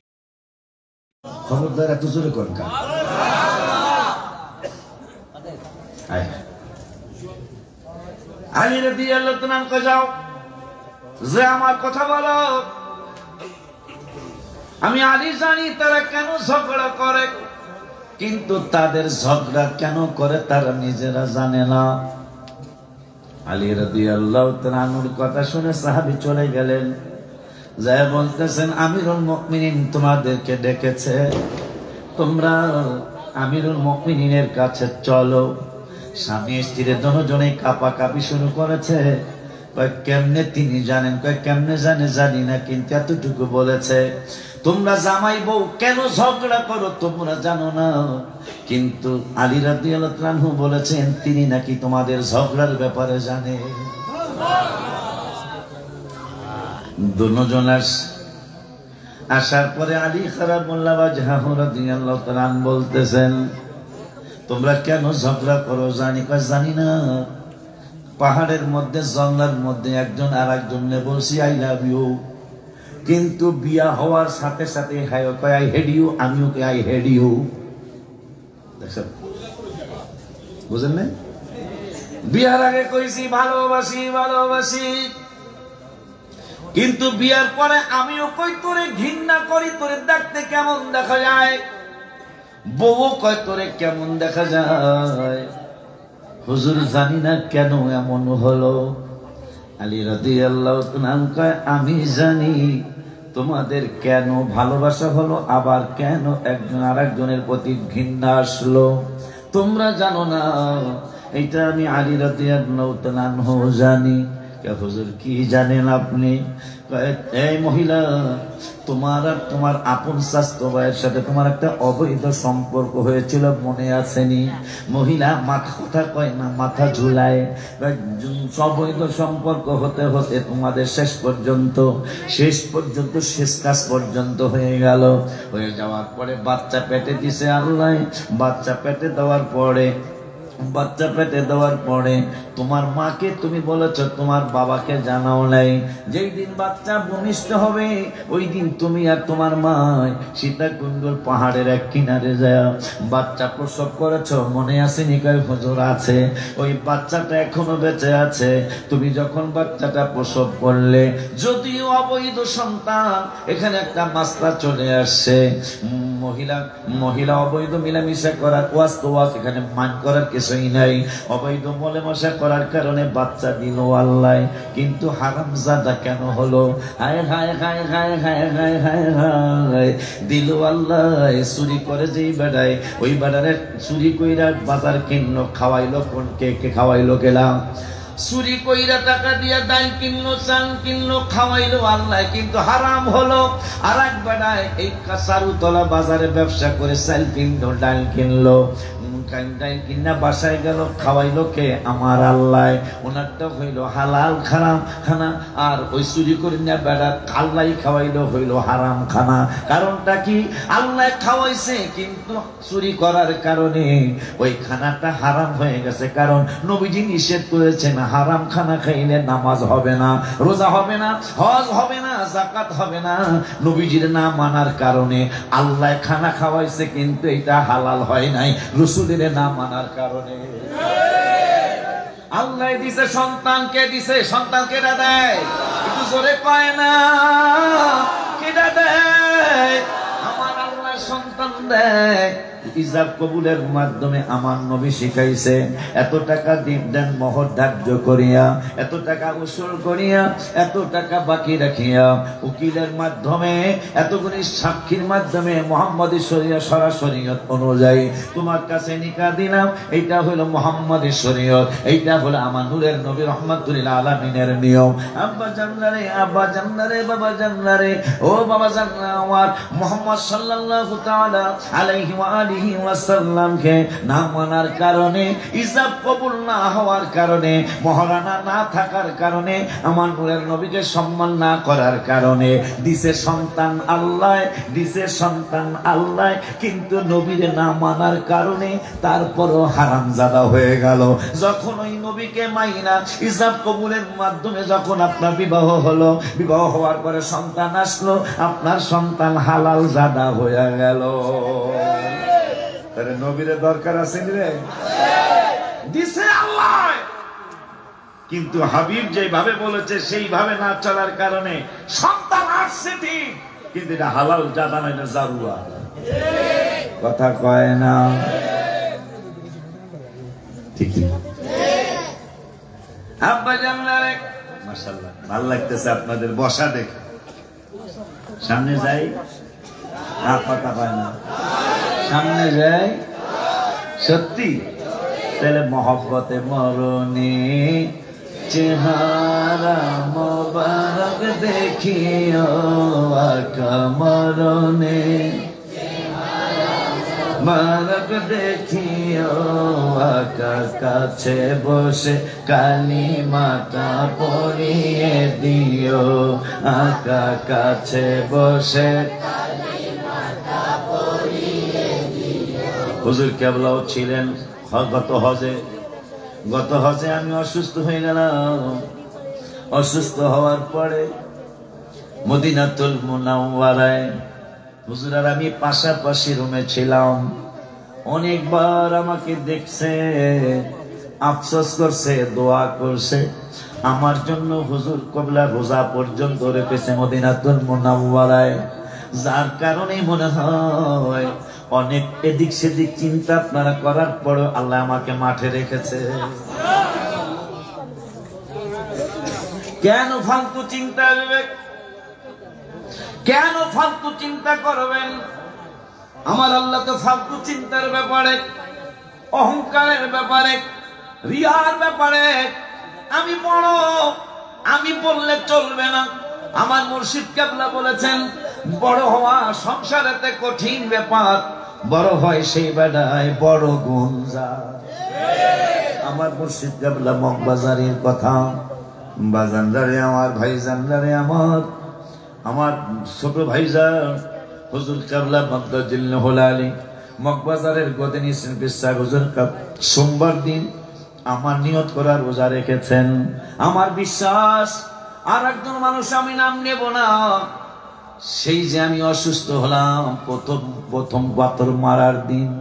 খবরদার এত জোরে কোন কা আলী রাদিয়াল্লাহু তাআলা কে যাও যে আমার কথা বলো আমি আলী জানি তারা কেন ঝগড়া করে কিন্তু তাদের ঝগড়া কেন করে তারা নিজেরা জানে না আলী রাদিয়াল্লাহু তাআলার কথা শুনে সাহাবী চলে গেলেন যায় বলতেছেন আমিরুল মুমিনিন তোমাদেরকে ডেকেছে তোমরা আমিরুল মুমিনিনের কাছে চলো স্বামী স্ত্রী দুজনে কাঁপাকাঁপি শুরু করেছে কেমনে তিনি জানেন কেমনে জানি না কিন্তু এতটুকু বলেছে তোমরা জামাই বউ কেন ঝগড়া করো তোমরা জানো না কিন্তু আলী রাদিয়াল্লাহু তাআলা বলেছেন তিনি নাকি তোমাদের ঝগড়ার ব্যাপারে জানে দুজন আসার পরে আলী খারামুল্লাহ ওয়াজহাহু রাদিয়াল্লাহু তাআলা বলতেছেন তোমরা কেন ঝগড়া করো জানি না পাহাড়ের মধ্যে জঙ্গলের মধ্যে একজন আর একজনে বলছি আই লাভ ইউ কিন্তু বিয়া হওয়ার সাথে সাথে হায় কয় আই হেড ইউ আমিও কে আই হেড ইউ দেখছেন বুঝেন না বিয়ার আগে কইছি ভালোবাসি কিন্তু বিয়ার পরে আমিও কই তোরে ঘৃণা করি তোরে দেখতে কেমন দেখা যায় বউ কয় তোরে কেমন দেখা যায় হুজুর জানি না কেন এমন হলো আলী রাদিয়াল্লাহু তাআলা কয় আমি জানি তোমাদের কেন ভালোবাসা হলো আবার কেন একজন আরেকজনের প্রতি ঘৃণা আসলো তোমরা জানো না এটা আমি আলী রাদিয়াল্লাহু তাআলা জানি হুজুর কি জানেন আপনি এই মহিলা তোমার আর তোমার আপন স্বাস্থ্য ভাইয়ের সাথে তোমার একটা অবৈধ সম্পর্ক হয়েছিল মনে আসেনি মহিলা কথা কয় না মাথা ঝুলায় অবৈধ সম্পর্ক হতে হতে তোমাদের শেষ কাজ পর্যন্ত হয়ে গেল হয়ে যাওয়ার পরে বাচ্চা পেটে দিছে আল্লাহ বাচ্চা পেটে দেওয়ার পরে তোমার মাকে তুমি বলেছো তোমার বাবাকে জানাও নাই। যেই দিন বাচ্চা ভূমিষ্ঠ হবে ওই দিন তুমি আর তোমার মা সীতাকুণ্ডল পাহাড়ের এক কিনারে যায় বাচ্চা প্রসব করেছো, মনে আছে নিকায় হুজুর? আছে। ওই বাচ্চাটা এখনো বেঁচে আছে। তুমি যখন বাচ্চাটা প্রসব করলে, যদিও অবৈধ সন্তান, এখানে একটা মাসলা চলে আসছে, মহিলা অবৈধ মিলামিশা করার ওয়াজ তো ওয়াজ, এখানে মান করার কিছুই নাই। অবৈধ মিলামিশা করার কারণে বাচ্চা দিল আল্লাহ, কিন্তু হারামজাদা কেন হলো? হায় হায় হায় হায় হায় হায় হায় হায়, দিল আল্লাহ চুরি করে যেই বেড়ায়, ওই বেড়ারে চুরি কইরা বাজার কিনলো, খাওয়াইলো কোনকে, কে খাওয়াইলো? গেলাম চুরি কইরা টাকা দিয়া ডাল কিনলো, চাল কিনলো, খাওয়াইলো আল্লাহ, কিন্তু হারাম হলো। আর এক বেড়ায় এই চারুতলা বাজারে ব্যবসা করে চাল কিনলো, ডাল কিনলো, ডাল কিনা বাসায় গেল, খাওয়াইলো কে? আমার আল্লাহ। ওনারটা হইল হালাল খারাম খানা, আর ওই চুরি করে না বেড়া আল্লাহ খাওয়াইলো হইল হারাম খানা। কারণটা কি? আল্লাহ খাওয়াইছে কিন্তু চুরি করার কারণে ওই খানাটা হারাম হয়ে গেছে। কারণ নবীজি নিষেধ করেছেন হারাম খানা খাইলে নামাজ হবে না, রোজা হবে না, হজ হবে না, যাকাত হবে না। নবীজির না মানার কারণে আল্লাহ খানা খাওয়াইছে কিন্তু এটা হালাল হয় নাই, রাসূলের না মানার কারণে। আল্লাহ দিছে সন্তান, কে দিছে? সন্তান কেডা দেয়? একটু জোরে কয় না, কেডা দেয়? আমার আল্লাহ সন্তান দেয়। ইজাব কবুলের মাধ্যমে আমার নবী শিখাইছে, এত টাকা দেন মোহর ধার্য করিয়া, এত টাকা উসুল করিয়া, এত টাকা বাকি রাখিয়া, উকিলের মাধ্যমে, এতগুলি সাক্ষীর মাধ্যমে মুহাম্মাদি শরীয়ত শরীয়ত অনুযায়ী তোমার কাছে নিকাহ দিলাম। এইটা হলো মুহাম্মাদি শরীয়ত, এইটা হলো আমার নূরের নবী রাহমাতুল আলামিনের নিয়ম। আব্বা জান্নারে, আব্বা জান্নারে, বাবা জান্নারে, ও বাবা জান্নারে, আমার মুহাম্মদ সাল্লাল্লাহু তাআলা আলাইহি ওয়া আলিহি ওয়াসাল্লামকে না মানার কারণে, ইজাব কবুল না হওয়ার কারণে, মহারানা না থাকার কারণে, আমার নূরের নবীকে সম্মান না করার কারণে দিছে সন্তান আল্লাহ, দিছে সন্তান আল্লাহ, কিন্তু নবীরে না মানার কারণে তারপরও হারামজাদা হয়ে গেল। যখন ওই নবীকে মাইনা ইজাব কবুলের মাধ্যমে যখন আপনার বিবাহ হলো, বিবাহ হওয়ার পরে সন্তান আসলো, আপনার সন্তান হালাল জাদা হয়ে গেল। তাহলে নবীরে দরকার আছে রে? দিছে আল্লাহ, কিন্তু হাবিব যেভাবে বলেছে সেইভাবে না চলার কারণে সন্তান আসছে ঠিক, কিন্তু এটা হালাল জাদা না, এটা জারুয়া। কথা কয় না? ঠিকই। আব্বা জানলারে মাশাআল্লাহ, ভালো লাগতেছে আপনাদের বসা দেখে। সামনে যাই, কথা পায় না, সামনে যাই। সত্যি? তাহলে মহব্বতে মরণে চেহারা মোবারক দেখিও, আকা মরণে মোবারক দেখিও, আকা কাছে বসে কালিমাটা পড়িয়ে দিও, আকা কাছে বসে। হুজুর কেবলাও ছিলেন গত হজে আমি অসুস্থ হয়ে গেলাম। অসুস্থ হওয়ার পরে মদিনাতুল মুনাওয়ারায় হুজুর আর আমি পাশাপাশি রুমে ছিলাম। অনেকবার আমাকে দেখছে, আফসোস করছে, দোয়া করছে আমার জন্য। হুজুর কবলা রোজা পর্যন্ত রেখেছে মদিনাতুল মুনাওয়ারায়, যার কারণে মনে হয় অনেক এদিক সেদিক চিন্তা আপনারা করার পরও আল্লাহ আমাকে মাঠে রেখেছে। কেন ফালতু চিন্তা বিবেক, কেন ফালতু চিন্তা করবেন? আমার আল্লাহ তো ফালতু চিন্তার ব্যাপারে, অহংকারের ব্যাপারে, রিয়ার ব্যাপারে আমি বড়, আমি বললে চলবে না। আমার মুর্শিদ কেবলা বলেছেন, বড় হওয়া সংসারেতে কঠিন ব্যাপার, বড় হয় সেই বেলায় বড় গুণ যায়। আমার মুর্শিদ কেবলা মগবাজারের কথা। বাজানদারে আমার, ভাইজানদারে আমার ছোট ভাইজান হুজুর কেবলা মগদাজিল্লাহুল আলী মগবাজারের গদিনী বিশ্বাস হুজুর কাপ সোমবার দিন আমার নিয়ত করার রোজা রেখেছেন। আমার বিশ্বাস আর একজন মানুষ আমি নাম নেব না, সেই যে আমি অসুস্থ হলাম প্রথম পাথর মারার দিন,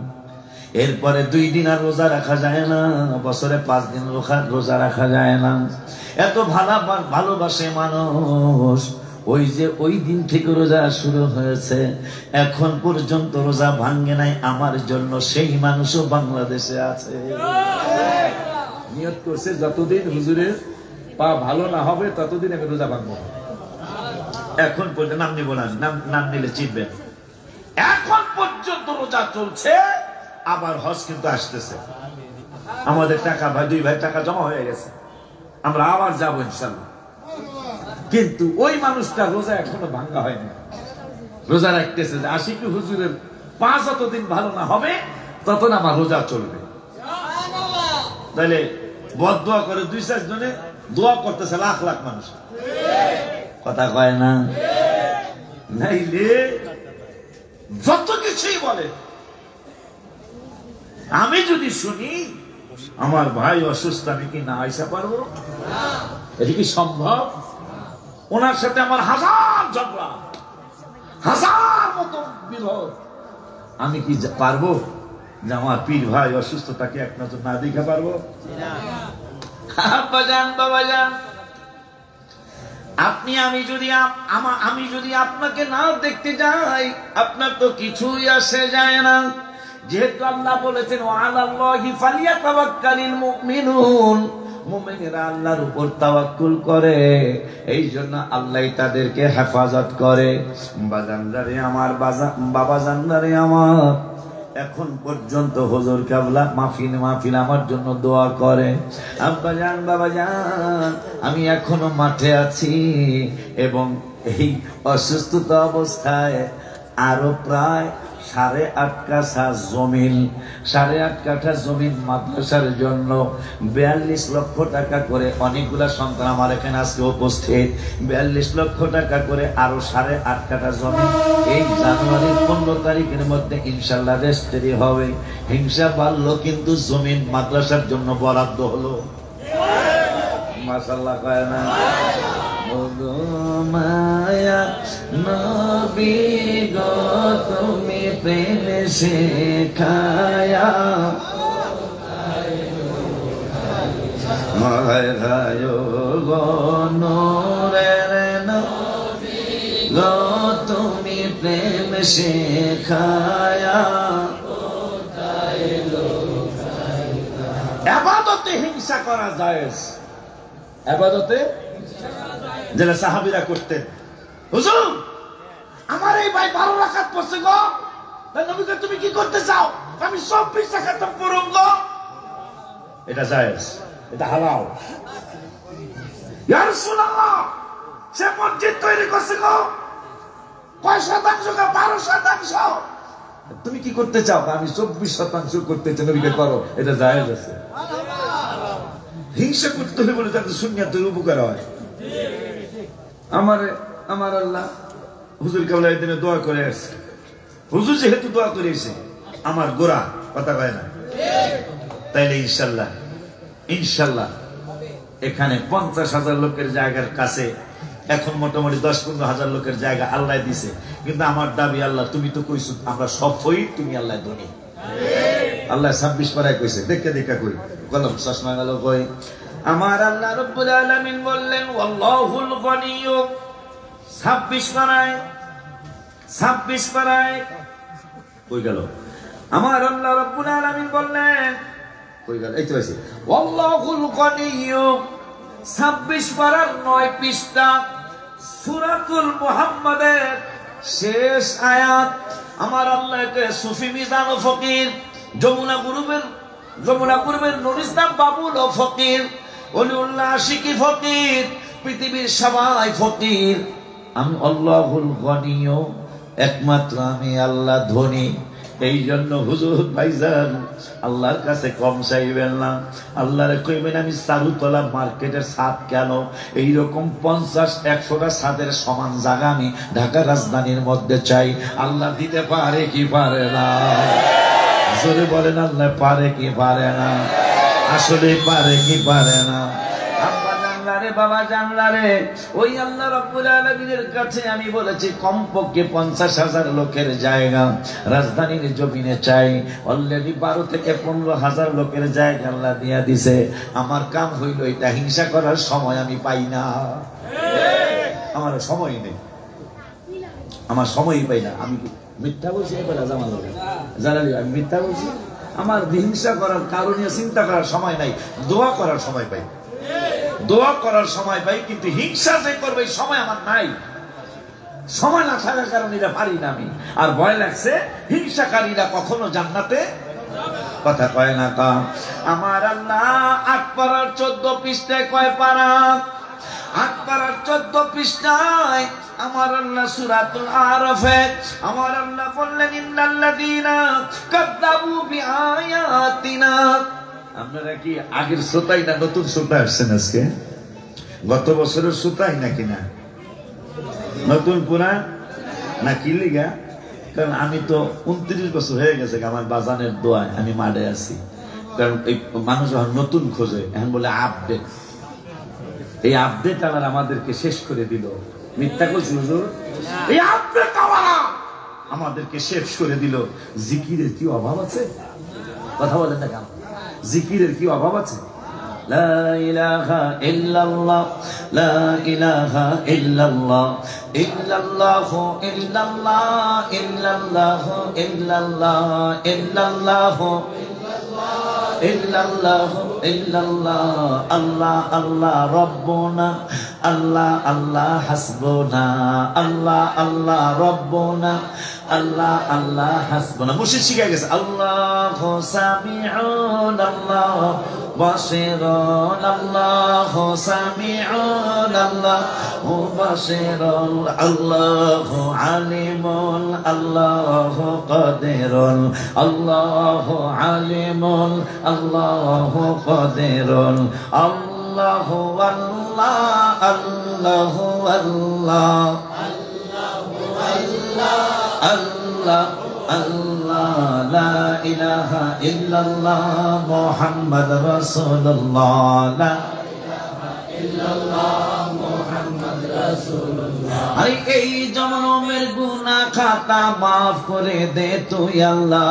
এরপরে 2 দিন আর রোজা রাখা যায় না, বছরে 5 দিন রোজা রাখা যায় না। এত ভালোবাসে মানুষ, ওই দিন থেকে রোজা শুরু হয়েছে, এখন পর্যন্ত রোজা ভাঙ্গে নাই আমার জন্য। সেই মানুষও বাংলাদেশে আছে। নিয়ত করছে যতদিন হুজুরের পা ভালো না হবে ততদিন আমি রোজা ভাঙবো। এখন পর্যন্ত নাম নিব না, নাম নিলে চিনবেন। এখন পর্যন্ত রোজা চলছে, আবার হজ কিন্তু আসতেছে। আমাদের টাকা 2 ভাই টাকা জমা হয়ে গেছে, আমরা আবার যাবো ইনশাল্লাহ। কিন্তু ওই মানুষটা রোজা এখনো ভাঙ্গা হয়নি, রোজা রাখতেছে যে আশিকি হুজুরের পা যতদিন ভালো না হবে ততদিন আমার রোজা চলবে। তাহলে বদদোয়া করে 2-4 জনে দোয়া করতেছে লাখ লাখ মানুষ, কথা কয় না? নাইলে যত কিছুই বলে, আমি যদি শুনি আমার ভাই অসুস্থ, আমি কি না আইসা পারবো? এটা কি সম্ভব? ওনার সাথে আমার 1000 ঝগড়া, 1000 মতো বিরোধ, আমি কি পারবো যে আমার পীর ভাই অসুস্থ, তাকে এক নজর না দেখে পারবো? আব্বাজান বাবাজান, আমি যদি আপনাকে না দেখতে যাই, আপনার তো কিছুই আসে যায় না। যেহেতু আল্লাহ বলেছেন ওয়ালাল্লাহি ফালিয়াতাওয়াক্কালিল মুমিনুন, মুমিনেরা আল্লাহর উপর তাওয়াক্কুল করে, এই জন্য আল্লাহ তাদেরকে হেফাজত করে। বাজানদারে আমার, বাবা জানদারে আমার, এখন পর্যন্ত হুজুর কেবলা মাহফিল আমার জন্য দোয়া করে। আব্বা জান বাবা জান, আমি এখনো মাঠে আছি এবং এই অসুস্থতা অবস্থায় আরো প্রায় 8.5 কাঠা জমিন, 8.5 কাঠা জমিন মাদ্রাসার জন্য 42 লক্ষ টাকা করে, অনেকগুলা সন্তান আমার এখানে আজকে উপস্থিত, 42 লক্ষ টাকা করে আরো 8.5 কাঠা জমিন এই জানুয়ারির 15 তারিখের মধ্যে ইনশাল্লাহ রেজিস্ট্রি হবে। হিংসা বাড়লো কিন্তু জমিন মাদ্রাসার জন্য বরাদ্দ হলো। মাশাআল্লাহ কয় না? মায়া নবী গো তুমি প্রেম শেখায়া, মায় গো নূরের নবী গো তুমি প্রেম শেখায়া। ইবাদতে হিংসা করা জায়েজ, ইবাদতে যেটা সাহাবীরা করতেন। হুজুর আমার এই ভাই 12 রাকাত পড়ছে গো, নবীকে তুমি কি করতে চাও? আমি 24 রাকাত পড়ব গো। এটা জায়েজ, এটা হালাল। ইয়া রাসূলুল্লাহ, সে মসজিদ তৈরি করছে গো, কয় শতাংশ? 12%। তুমি কি করতে চাও? আমি 24% করতে চাই, নবীকে করো। এটা জায়েজ আছে। হিংসা করতে হলে বলে যাতে সুন্নাতের উপকার হয়। আমার আল্লাহ হুজুর কেবলা দিনে দোয়া করে আসছে। হুজুর যেহেতু দোয়া করে এসে আমার গোড়া, কথা কয় না? তাইলে ইনশাল্লাহ এখানে 50,000 লোকের জায়গার কাছে এখন মোটামুটি 10-15 হাজার লোকের জায়গা আল্লাহ দিছে। কিন্তু আমার দাবি, আল্লাহ তুমি তো কইছো আমরা সব হই, তুমি আল্লাহ ধনী। আল্লাহ 26 পারায় কইছে, দেখে কই কলম চশমা গেল কই। আমার আল্লাহ রব্বুল আলামিন বললেন ওয়াল্লাহুল গনিয়্যু, 26 পারায় কই গেল? আমার আল্লাহ রব্বুল আলামিন বললেন কই গেল? এই তো আছে ওয়াল্লাহুল গনিয়্যু, 26 পারার 9 পৃষ্ঠা সূরাতুল মুহাম্মাদের শেষ আয়াত। আমার আল্লাহকে সুফি মিজান ও ফকির, যমুনা গ্রুপের নুর ইসলাম বাবুল ও ফকির, ওলিউল্লাহ আশিকি ফকির, পৃথিবীর সবাই ফকির। আমি আল্লাহুল গনিয়্যু, একমাত্র আমি আল্লাহ ধনী। এই জন্য হুজুর ভাইজান আল্লাহর কাছে কম চাইবেন না। আল্লাহরে কইবেন আমি চারুতলা মার্কেটের ছাদ কেন, এইরকম 50-100টা ছাদের সমান জায়গা আমি ঢাকা রাজধানীর মধ্যে চাই। আল্লাহ দিতে পারে কি পারে না? জোরে বলেন আল্লাহ পারে কি পারে না? আসলে পারে কি পারে না? আব্বা জানলা রে, বাবা জানলা রে, ওই আল্লাহ রাব্বুল আলামিনের কাছে আমি বলেছি কমপক্ষে 50,000 লোকের জায়গা রাজধানীর জমিনে চাই। অলরেডি 12 থেকে 15,000 লোকের জায়গা আল্লাহ দিয়া দিছে। আমার কাম হইল এটা, হিংসা করার সময় আমি পাই না। আমার সময় নেই, আমার সময়ই পাই না। আমি মিথ্যা বলছি এবার জানালি আমি মিথ্যা বলছি? আমার হিংসা করার কারণে চিন্তা করার সময় নাই, দোয়া করার সময় পাই, দোয়া করার সময় পাই, কিন্তু হিংসা যে করবে সময় আমার নাই। সময় না থাকার কারণে এটা পারি না আমি। আর ভয় লাগছে হিংসাকারীরা কখনো জান্নাতে কথা কয় না। কা আমার আল্লাহ 8 পারার 14 পৃষ্ঠায় কয় পারা? 8 পারার 14 পৃষ্ঠায় আমার আল্লাহ সূরাতুল আরাফে আমার আল্লাহ বললেন ইন্নাল্লাযীনা কাযযাবু বিআয়াতিনা। আপনারা কি আগের শ্রোতাই না নতুন শ্রোতা আসছেন আজকে? গত বছরের শ্রোতাই নাকি না নতুন পুরান না কি লিগা? কারণ আমি তো 29 বছর হয়ে গেছে আমার বাজানের দোয়ায় আমি মাঠে আছি। কারণ এই মানুষ যখন নতুন খোঁজে এখন বলে আপডেট, এই আপডেট আবার আমাদেরকে শেষ করে দিল। মিথ্যা কইছি হুজুর? এই আপডেট আমাদেরকে শেষ করে দিল। জিকিরের কি অভাব আছে? কথা বলেন না কেন? জিকিরের কি অভাব আছে? লা ইলাহা ইল্লাল্লাহ, লা ইলাহা ইল্লাল্লাহ, ইল্লাল্লাহু ইল্লাল্লাহ, ইল্লাল্লাহু ইল্লাল্লাহ, ইল্লাল্লাহু ইল্লাল্লাহু ইল্লাল্লাহ, আল্লাহ আল্লাহ রব্বুনা, আল্লাহ আল্লাহ হাসবুনা, আল্লাহ আল্লাহ রব্বুনা, আল্লাহ আল্লাহ হাসবুনা। মুর্শিদ শিখে গেছে আল্লাহু সামিউন, আল্লাহ বাসিরুন, আল্লাহু সামিউন, আল্লাহু বাসিরুন, আল্লাহু আলিমুন, আল্লাহু কাদিরুন, আল্লাহু আলিমুন, আল্লাহু কাদিরুন, আল্লাহু আল্লাহ, আল্লাহু আল্লাহ, আল্লাহ আল্লাহ, লা ইলাহা ইল্লাল্লাহ মুহাম্মদ রাসূলুল্লাহ, লা ইলাহা ইল্লাল্লাহ মুহাম্মদ রাসূলুল্লাহ। আরে এই জনমের গুনাহ খাতা মাফ করে দে তুই আল্লাহ,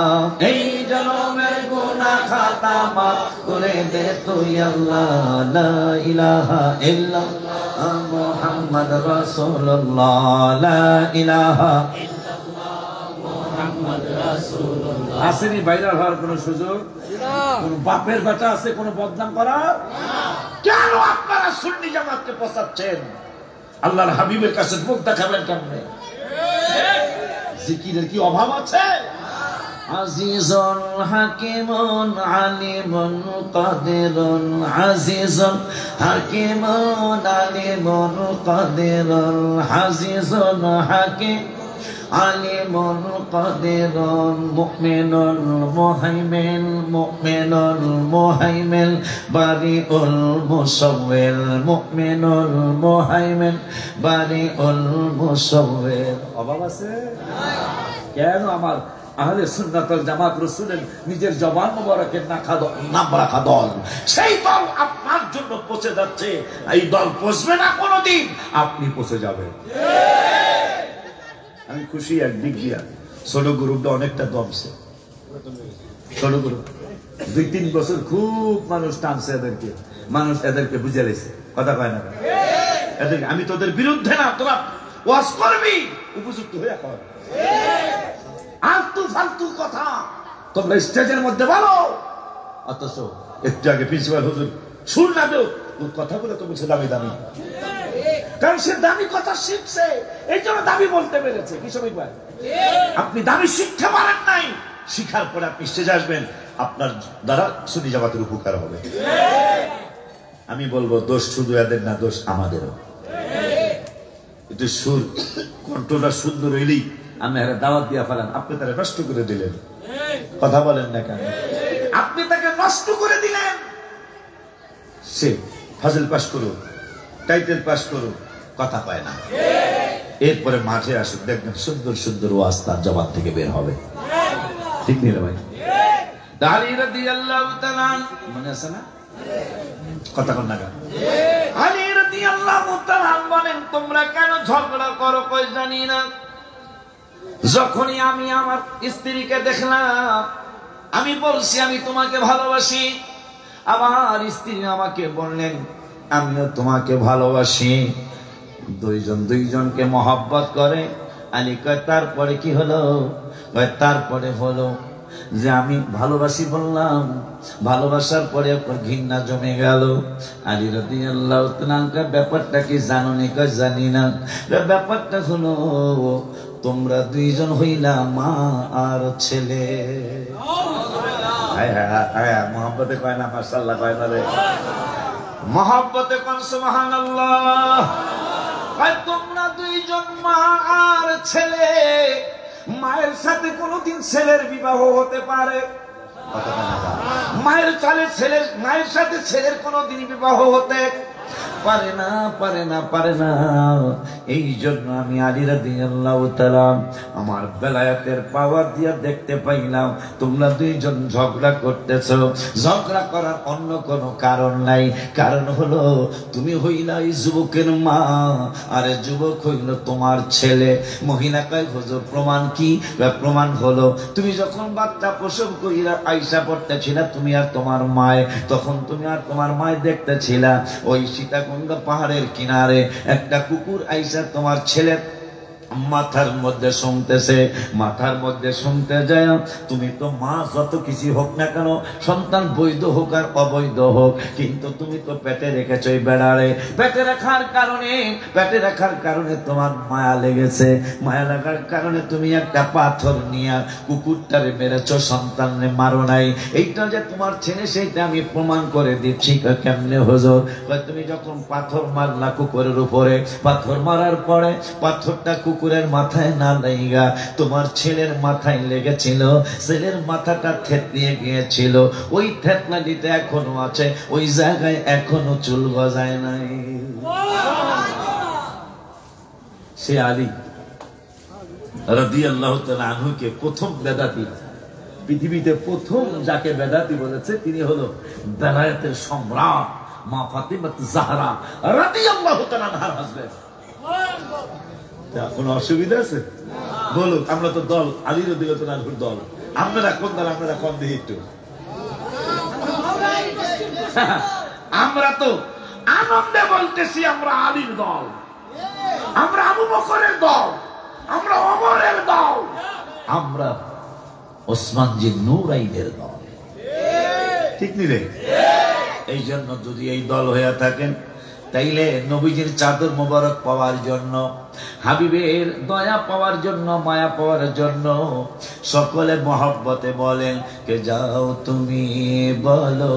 এই জনমের গুনাহ খাতা মাফ করে দে তুই আল্লাহ, লা ইলাহা ইল্লাল্লাহ মুহাম্মদ রাসূলুল্লাহ, লা ইলাহা আসেনি ভাইরাল হওয়ার কোন সুযোগ? কোন বাপের বেটা আছে কোন বদনাম করার? কেন আপনারা সুন্নি জামাতকে পচাচ্ছেন? আল্লাহর হাবিবের কাছে মুখ দেখাবেন কেমনে? জিকিরের কি অভাব আছে? আজিজুন হাকিমুন আলিমুন কাদিরুন, আজিজুন হাকিমুন আলিমুন কাদিরুন, আজিজুন হাকিম আলিমুন কাদিরুন, মুমিনুন মুহাইমিন, মুমিনুন মুহাইমিন, বারিউল মুসাওয়ির, মুমিনুল মুহাইমিন, বারিউল মুসাওয়ির। অভাব আছে? কেন? আমার আহলে সুন্নাত ওয়াল জামাত রাসূলের নিজের জবান মোবারকের নাম রাখা দল, সেই দল আপনার জন্য পচে যাচ্ছে। এই দল পচবে না কোনোদিন, আপনি পচে যাবেন। আমি খুশি একদিক দিয়া ছোট গ্রুপটা অনেকটা দমছে। ছোট গ্রুপ 2-3 বছর খুব মানুষ টানছে এদেরকে, মানুষ এদেরকে বুঝে রেছে। কথা কয় না? এদেরকে আমি তোদের বিরুদ্ধে না, তোরা ওয়াজ করবি উপযুক্ত হয়ে কর। আলতু ফালতু কথা তোমরা স্টেজের মধ্যে বলো, অথচ একটু আগে প্রিন্সিপাল হুজুর শুন না দেও ওর কথাগুলো তো বলছে দামি দামি, কারণ সে দামি কথা শিখছে, এই জন্য দামি বলতে পেরেছে। কি সবাই ভাই, আপনি দামি শিখতে পারেন নাই, শিখার পরে আপনি স্টেজে আসবেন, আপনার দ্বারা সুন্নি জামাতের উপকার হবে। আমি বলবো দোষ শুধু এদের না, দোষ আমাদেরও। কিন্তু সুর কণ্ঠটা সুন্দর হইলেই আমি দাওয়াত দিয়া ফেলেন, আপনি তারা নষ্ট করে দিলেন। কথা বলেন না কেন? আপনি তাকে নষ্ট করে দিলেন। সে ফাজিল পাস করুক, টাইটেল পাস করুক, কথা পায় না। এরপরে মাঠে আসুক, দেখবেন সুন্দর সুন্দর ওয়াজ তার জবান থেকে বের হবে। ঠিক নেই ভাই? আলী রাদিয়াল্লাহু তাআলা মনে আছে না? কথা কোন নাগা? আলী রাদিয়াল্লাহু তাআলা বলেন, তোমরা কেন ঝগড়া করো কই জানি না। যখনই আমি আমার স্ত্রীকে দেখলাম, আমি বলছি আমি তোমাকে ভালোবাসি, আমার স্ত্রী আমাকে বললেন আমিও তোমাকে ভালোবাসি। দুইজন দুইজনকে মহব্বত করে। আলী কয় তারপরে কি হলো? তারপরে হলো যে আমি ভালোবাসি বললাম, ভালোবাসার পরে ঘৃণা জমে গেল। আলী রাদিয়াল্লাহু তাআলা ব্যাপারটা কি জানো নি? কয় জানি না। ব্যাপারটা হলো তোমরা দুইজন হইলা মা আর ছেলে। মহব্বতে কয় না মাশাআল্লাহ, কয় না রে? মহব্বতে কোন সুবহানাল্লাহ। তোমরা দুইজন মা আর ছেলে। মায়ের সাথে কোনদিন ছেলের বিবাহ হতে পারে? মায়ের সাথে ছেলের কোনদিন বিবাহ হতে পারে না, পারে না, পারে না। এই জন্য আমি আলী রাদিয়াল্লাহু তাআলা আমার বেলায়েতের পাওয়ার দিয়া দেখতে পাইলাম তোমরা দুইজন ঝগড়া করতেছো। ঝগড়া করার অন্য কোনো কারণ নাই। কারণ হলো তুমি হইলা এই যুবকের মা, আরে যুবক হইল তোমার ছেলে। মহিলা কয় হুজুর প্রমাণ কি? প্রমাণ হলো তুমি যখন বাচ্চা প্রসব কইরা আয়েশা পড়তেছিলা, তুমি আর তোমার মায়, তখন তুমি আর তোমার মায় দেখতেছিলা ওই সীতাকুণ্ড পাহাড়ের কিনারে একটা কুকুর আইসা তোমার ছেলের মাথার মধ্যে শুনতেছে। মাথার মধ্যে শুনতে যায় তুমি তো মা, যত কিছু হোক না কেন, সন্তান বৈধ হোক আর অবৈধ হোক, কিন্তু তুমি তো পেটে রেখেছ এই বেড়ারে। পেটে রাখার কারণে তোমার মায়া লেগেছে। মায়া লাগার কারণে তুমি একটা পাথর নিয়ে কুকুরটারে মেরেছ, সন্তানরে মারো নাই। এইটা যে তোমার ছেলে সেইটা আমি প্রমাণ করে দিচ্ছি। কেমনে হুজুর? তুমি যখন পাথর মারলা কুকুরের উপরে, পাথর মারার পরে পাথরটা কুকুরের মাথায় না লাগা তোমার ছেলের মাথায় লেগেছিল। ছেলের মাথাটা থেতলিয়ে গিয়েছিল। ওই থেতলানিতে এখনো আছে, ওই জায়গায় এখনো চুল গজায় নাই। সে আলী রাদিয়াল্লাহু তাআলা আনহুকে প্রথম বেদাতি, পৃথিবীতে প্রথম যাকে বেদাতি বলেছে তিনি হলো বেলায়েতের সম্রাট মা ফাতিমা জাহরা রাদিয়াল্লাহু তাআলা আনহার হাজবেন্ড। কোন অসুবিধা আছে? বলুক। আমরা তো দল আলী রাদিয়াল্লাহু তাআলা আনহুর দল। আপনারা কোন দল? আপনারা কম দেখি একটু। আমরা তো আনন্দে বলতেছি আমরা আলীর দল, আমরা আবু বকরের দল, আমরা ওমরের দল, আমরা ওসমান জিন নুরাইনের দল। ঠিক নি রে? এই জন্য যদি এই দল হয়ে থাকেন তাইলে নবীজির চাদর মোবারক পাওয়ার জন্য, হাবিবের দয়া পাওয়ার জন্য, মায়া পাওয়ার জন্য সকলে মহব্বতে বলেন কে যাও তুমি বলো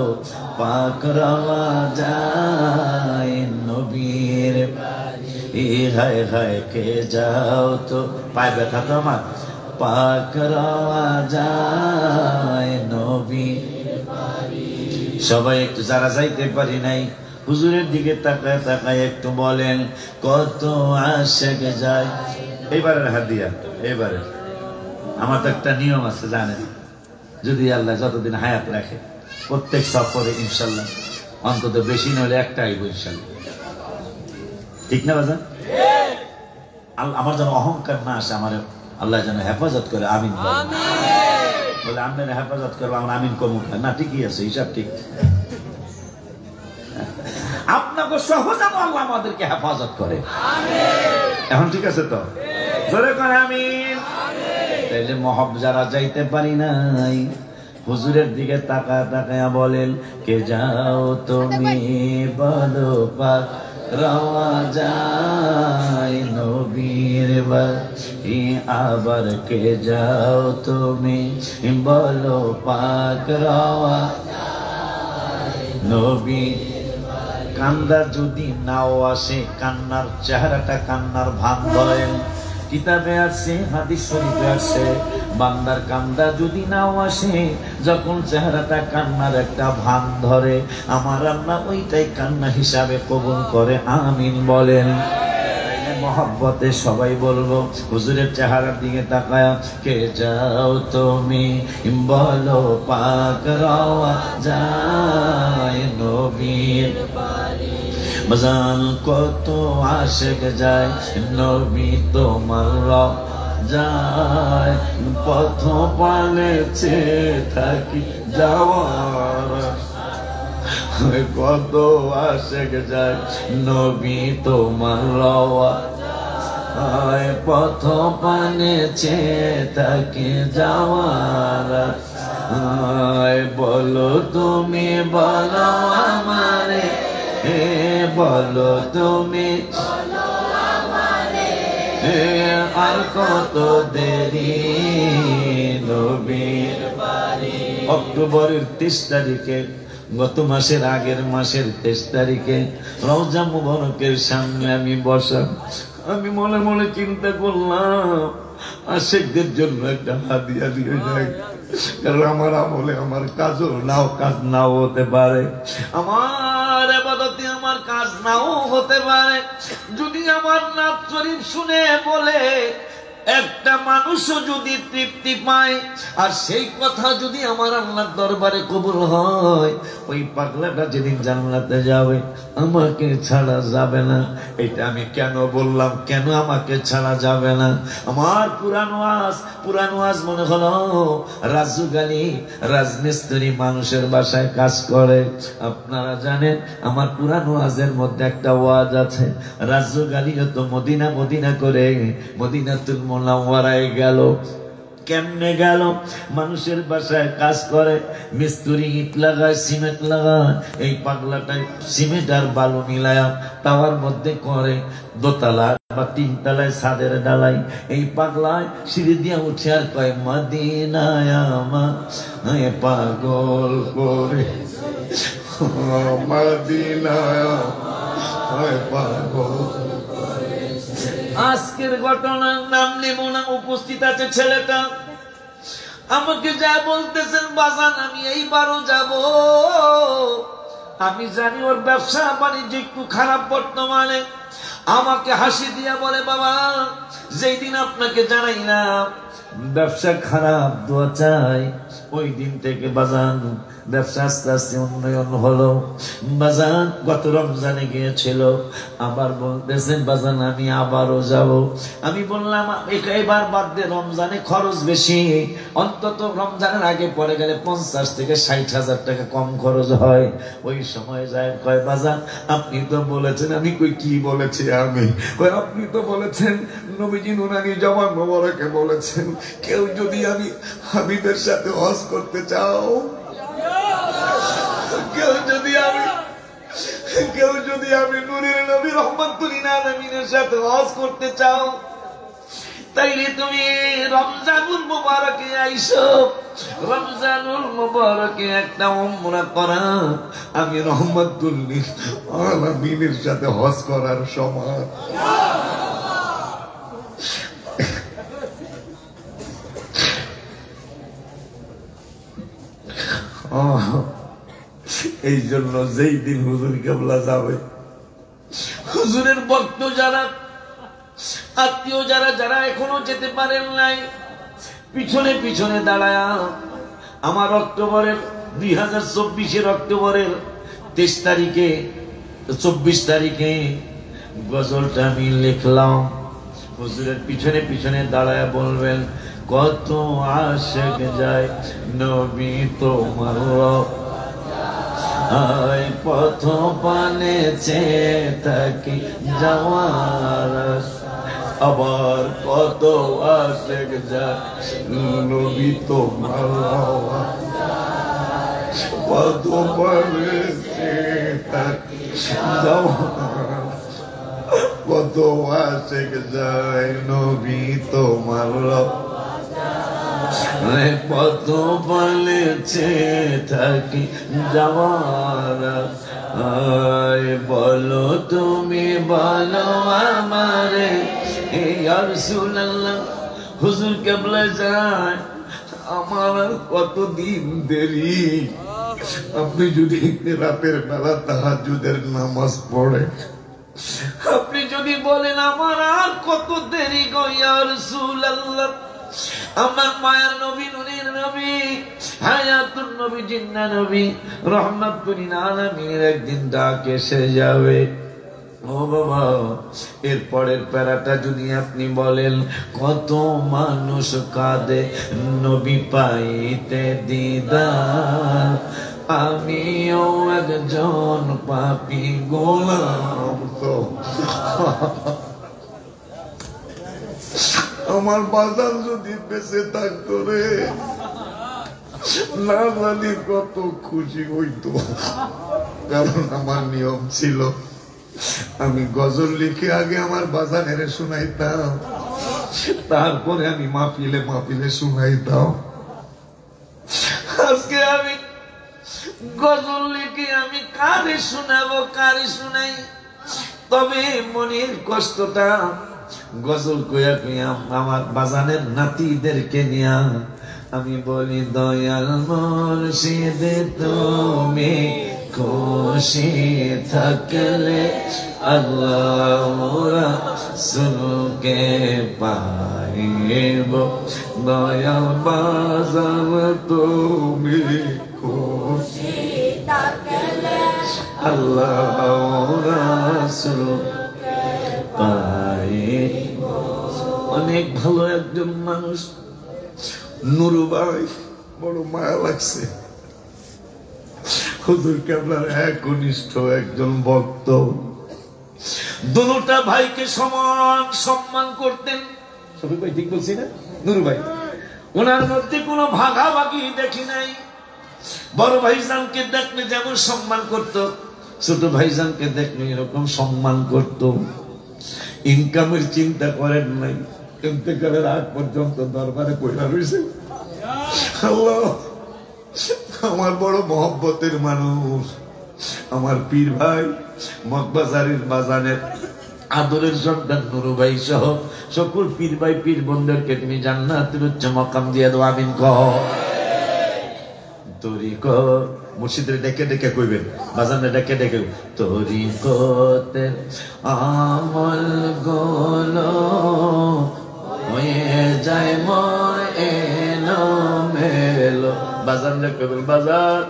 পাক রাওয়া যায় নবীর বাড়ি। হায় হায় কে যাও তো, পায় ব্যথা তো আমার, পাক রাওয়া যায় নবীর বাড়ি। সবাই একটু যারা যাইতে পারি নাই হুজুরের দিকে তাকায় তাকায় একটু বলেন কত আশেক যায়। এইবারের হাদিয়া, এবারে আমার তো একটা নিয়ম আছে জানেন, যদি আল্লাহ যতদিন হায়াত রাখে প্রত্যেক সফরে ইনশাল্লাহ অন্তত বেশি নইলে একটা আইব ইনশাল্লাহ। ঠিক না বাজান? আমার যেন অহংকার না আসে, আমার আল্লাহ যেন হেফাজত করে। আমিন বলে আপনার হেফাজত করবো, আমরা আমিন কমুক না। ঠিকই আছে, হিসাব ঠিক। আপনাকে সহজ আল্লাহ আমাদেরকে হেফাজত করে। এখন ঠিক আছে তো? জোরে করে আমিন। তাইলে যারা যাইতে পারি নাই হুজুরের দিকে তাকায় তাকায়া বলেন কে যাও তুমি বলো পাক রাওয়া যায় নবীর বাড়ি। আবার কে যাও তুমি বলো পাক রাওয়া নবী। কান্দা যদি নাও আসে, কান্নার চেহারাটা কান্নার ভান ধরেন। কিতাবে আছে, হাদিস শরীফে আছে, বান্দার কান্দা যদি নাও আসে, যখন চেহারাটা কান্নার একটা ভান ধরে, আমার আল্লাহ ওইটাই কান্না হিসাবে কবুল করে। আমিন বলেন। মহব্বতে সবাই বলবো হুজুরের চেহারার দিকে তাকায়া, কে যাও তুমি বলো পাক রওয়া যায় নবীর বাজান, কত আশেক যায় নবী তোমার যায়, পথ পালেছে থাকি যাওয়ার, কত আশেক যায় নবী তোমার রওয়া, পথ পানেছে থাকি যাওয়ার, বলো তুমি বলো আমারে, বলো তুমি আর কত দেরি নবীর বাড়ি। অক্টোবরের 30 তারিখে, গত মাসের আগের মাসের 23 তারিখে রওজা মুবারকের সামনে আমি বসা, আমি মনে মনে চিন্তা করলাম আশেকদের জন্য একটা হাদিয়া দিয়ে যাই, কারণ আমার আমলে আমার কাজও নাও কাজ নাও হতে পারে, আমার ইবাদতে আমার কাজ নাও হতে পারে। যদি আমার নাত শরীফ শুনে বলে একটা মানুষও যদি তৃপ্তি পায়, আর সেই কথা যদি আমার আল্লাহর দরবারে কবুল হয়, ওই পাগলাটা যেদিন জান্নাতে যাবে আমাকে ছাড়া যাবে না। এটা আমি কেন বললাম, কেন আমাকে ছাড়া যাবে না? আমার পুরানো ওয়াজ মনে হলো রাজু গালি রাজমিস্ত্রি মানুষের বাসায় কাজ করে। আপনারা জানেন আমার পুরানো ওয়াজের মধ্যে একটা ওয়াজ আছে, রাজু গালিও তো মদিনা মদিনা করে মদিনাতুল মুনাওয়ারায় গেল। কেমনে গেল? মানুষের বাসায় কাজ করে, মিস্ত্রি ইট লাগায় সিমেন্ট লাগায়, এই পাগলাটাই সিমেন্ট আর বালু মিলায়া তাওয়ার মধ্যে করে দোতলা বা 3 তলায় ছাদের ডালাই। এই পাগলায় সিঁড়ি দিয়া উঠে আর কয় মদিনায় আমায় পাগল করে, মদিনায় আমায় পাগল। আজকের ঘটনার নাম নেব না, উপস্থিত আছে ছেলেটা। আমাকে যা বলতেছেন বাজান আমি এইবারও যাব। আমি জানি ওর ব্যবসা বাণিজ্য একটু খারাপ বর্তমানে। আমাকে হাসি দিয়া বলে বাবা যেই দিন আপনাকে জানাইলাম ব্যবসা খারাপ দোয়া চাই, ওই দিন থেকে বাজান ব্যবসা আস্তে আস্তে উন্নয়ন হলো। বাজান গত রমজানে গিয়েছিল, আবার বলতেছেন বাজান আমি আবারও যাব। আমি বললাম এবার বাদ দে, রমজানে খরচ বেশি, অন্তত রমজানের আগে পরে গেলে 50 থেকে 60,000 টাকা কম খরচ হয়। ওই সময় যায় কয় বাজান আপনি তো বলেছেন। আমি কই কি বলেছি আমি? কয় আপনি তো বলেছেন নবীজি নুরানি জবান মোবারকে বলেছেন কেউ যদি আমি হাবিবের সাথে হজ করতে চাও, কেউ যদি আমি নূরের নবী রহমাতুল লিল আলামিনের সাথে হজ করতে চাও, তাইলে তুমি রমজানুল মুবারকে আইসো। রমজানুল মুবারকে একটা উমরা করা আমি রহমাতুল লিল আলামিনের সাথে হজ করার সমান। এই জন্য যেই দিন হুজুর কেবলা যাবে, হুজুরের ভক্ত যারা, আত্মীয় যারা যারা এখনো যেতে পারেন নাই, পিছনে পিছনে দাঁড়ায় আমার অক্টোবরের 2024 অক্টোবরের 23 তারিখে 24 তারিখে গজলটা আমি লিখলাম। হুজুরের পিছনে পিছনে দাঁড়ায় বলবেন কত আশেক যায় নবী তোমার আয়, পথ পানেছে থাকি যাওয়ার, আবার কত আশেক যায় নবী তোমার পথ পানেছে থাকি যাওয়ার, কত আশেক যায় নবী তোমার পথ বলেছে থাকি যাওয়ার। বলো তুমি বলো আমারে ইয়া রাসূলুল্লাহ, হুজুর কেবলা যায় আমার কতদিন দেরি। আপনি যদি রাতের বেলা তাহাজ্জুদের নামাজ পড়ে, আপনি যদি নবী বলেন আমার আর কত দেরি গো ইয়া রাসূলুল্লাহ। আমার মায়ের নবী, নূরের নবী, হায়াতুন নবী, জিন্নাহ নবী, রহমাতুল লিল আলামিনের একদিন ডাক এসে যাবে। ও বাবা, এর পরের প্যারাটা যদি আপনি বলেন, কত মানুষ কাঁদে নবী পাইতে দিদার, আমিও একজন পাপী গোলাম। আমার বাজার যদি বেঁচে থাকতো রে, না জানি কত খুশি হইতো। কারণ আমার নিয়ম ছিল, আমি গজল লিখে আগে আমার বাজানের শুনাইতাম, তারপরে আমি মাহফিলে মাহফিলে শুনাইতাম। আজকে আমি গজল লিখে আমি কারে শোনাবো, কারে শুনাই? তবে মনের কষ্টটা গজল কইয়া কইয়া আমার বাজানের নাতিদেরকে নিয়া আমি বলি, দয়াল মুর্শিদ তুমি খুশি থাকলে আল্লাহ রাসূলকে পাইব, দয়াল বাজান তুমি খুশি থাকলে আল্লাহ রাসূলকে পাইব। অনেক ভালো একজন মানুষ নুরু ভাই, বড় মায়া লাগছে। হুজুর কেবলার একনিষ্ঠ একজন ভক্ত, দুটা ভাইকে সমান সম্মান করতেন। সবই ভাই ঠিক বলছি না? নুরু ভাই, ওনার মধ্যে কোনো ভাগাভাগি দেখি নাই। বড় ভাইজানকে দেখলে যেমন সম্মান করত, ছোট ভাইজানকে দেখলে এরকম সম্মান করত। ইনকামের চিন্তা করেন নাই, ইন্তেকালের আগ পর্যন্ত দরবারে পয়লা রয়েছে। আল্লাহ, আমার বড় মহব্বতের মানুষ, আমার পীর ভাই মগবাজারের বাজানের আদরের সন্তান নুরু ভাই সহ সকল পীর ভাই পীর বোনদেরকে তুমি জান্নাতের উচ্চ মাকাম দিয়ে দাও, আমিন কহ। তরিকত মুর্শিদের ডেকে ডেকে কইবেন, বাজানে ডেকে ডেকে, তরিকতের আমল গুলো হয়ে যায় মোর এলোমেলো। বাজান কইবেন, বাজার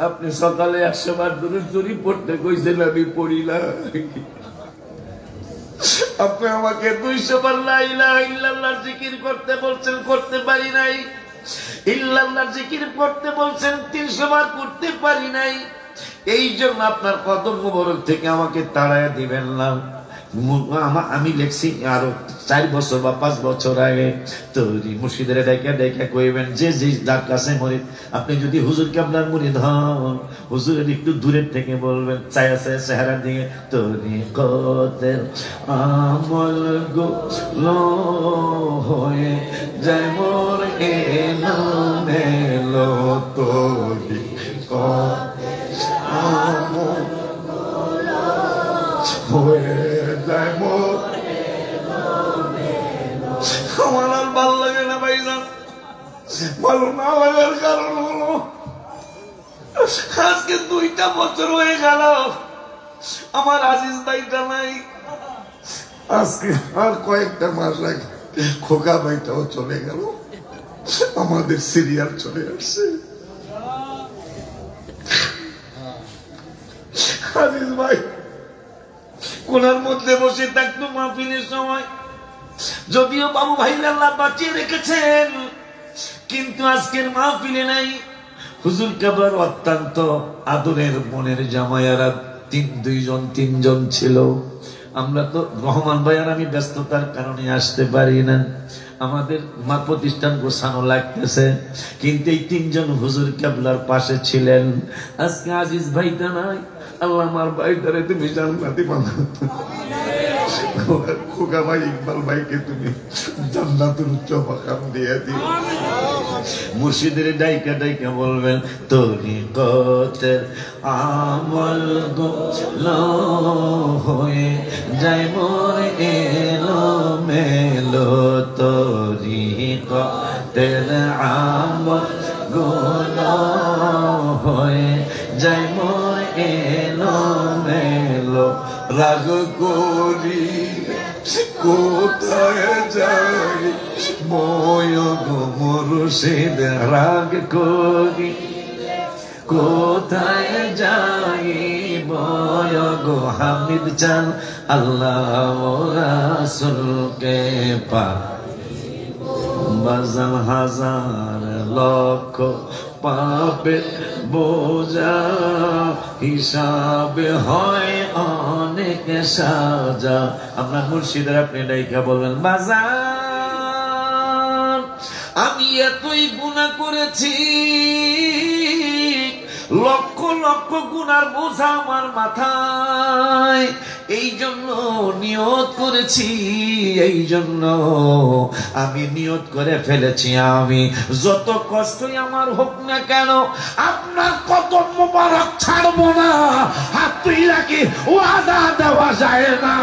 আপনি সকালে 100 বার দুরূদ শরীফ পড়তে কইছেন, আমি পড়ি না। আপনি আমাকে 200 বার লা ইলাহা ইল্লাল্লাহ জিকির করতে বলছেন, করতে পারি নাই। ইল্লাল্লাহ জিকির করতে বলছেন, 300 বার করতে পারি নাই। এই জন্য আপনার কদম মোবারক থেকে আমাকে তাড়াইয়া দিবেন না। আমি লেখছি আরো 4 বছর বা 5 বছর আগে, তৈরি মুর্শিদের ডেকে ডেকে কইবেন, যে যে যার কাছে মরিদ, আপনি যদি হুজুরকে আপনার মুরিদ হন, হুজুরের একটু দূরের থেকে বলবেন, চায়া চায়া চেহারার দিকে, তরিকতের আমল গুলো হয়ে যায় মোর এলোমেলো, তরিকতের আমল গুলো হয়ে যায় মোর এলোমেলো। আমার আর ভালো লাগে না ভাইজান। ভালো না লাগার কারণ হলো, আজকে 2টা বছর হয়ে গেল আমার আজিজ ভাইটা নাই। আজকে আর কয়েকটা মাস আগে খোকা ভাইটাও চলে গেল, আমাদের সিরিয়াল চলে আসছে। আজিজ ভাই কোনার মধ্যে বসে থাকতো মাহফিলের সময়, যদিও বাবু ভাই আল্লাহ বাঁচিয়ে রেখেছেন, কিন্তু আজকের মাহফিলে নাই। হুজুর কেবলার অত্যন্ত আদরের মনের জামাইয়ারা 3জন ছিল। আমরা তো রহমান ভাই আর আমি ব্যস্ততার কারণে আসতে পারি না, আমাদের মা প্রতিষ্ঠান গোছানো লাগতেছে, কিন্তু এই 3জন হুজুর কেবলার পাশে ছিলেন। আজকে আজিজ ভাইটা নাই, আল্লাহ আমার ভাইটারে তুমি জান্নাতি বানাও, খোকা ভাই ইকবাল ভাইকে তুমি জান্নাতুল উচ্চ মাকাম দিয়ে দিও। মুর্শিদের ডাইকা ডাইকা বলবেন, তরিকতের আমল গুলো হয়ে যায় মোর এলোমেলো, তরিকতের আমল গুলো হয়ে যায় মোর এলোমেলো, রাগ করি কোথায় যাই বয়গ মুর্শিদ রাগ করি কোথায় যাই বয়গ হামিদ চান আল্লাহ রাসূলকে পাক বাজার হাজার লক্ষ পাপের বোঝা হিসাবে হয় অনেক সাজা। আপনার মুর্শিদের আপনি ডাইকা বলবেন বাজার আমি এতই গুনাহ করেছি, লক্ষ লক্ষ গুনার বোঝা আমার মাথায়, এই জন্য নিয়ত করেছি, এই জন্য আমি নিয়ত করে ফেলেছি আমি যত কষ্টই আমার হোক না কেন আপনার কদম মোবারক ছাড়বো না। হাত তুই রাখি ওয়াদা দেওয়া যায় না।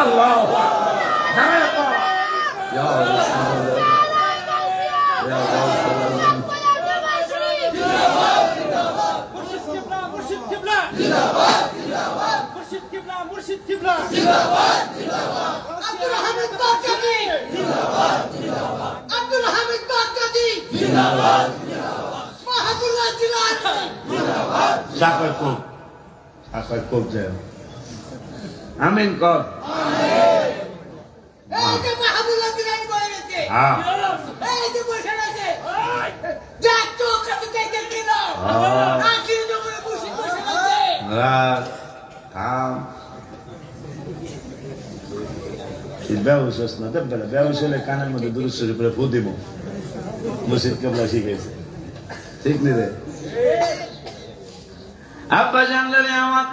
আল্লাহু আকবার। মুর্শিদ কিবলা জিন্দাবাদ জিন্দাবাদ আব্দুল হামিদ বাগদাদি জিন্দাবাদ জিন্দাবাদ আব্দুল হামিদ বাগদাদি জিন্দাবাদ জিন্দাবাদ মাহবুবুল্লাহ জিলানী জিন্দাবাদ সাকর কোপ যায় আমিন কর আমিন। এই যে মাহবুবুল্লাহ জিলানী বলে গেছে, হ্যাঁ এই যে বসে আছে যা তো কাছে দেখে দিল আখির জমে মুর্শিদ বসে আছে রাত থাম ব্যবস্থা না দেব ব্যবস্থা হলে কানের মধ্যে দুরূদ শরীফ পড়ে ফু দিব মুর্শিদ কেবলা শিখাইছে ঠিক নি রে আব্বা জানলে রে আমার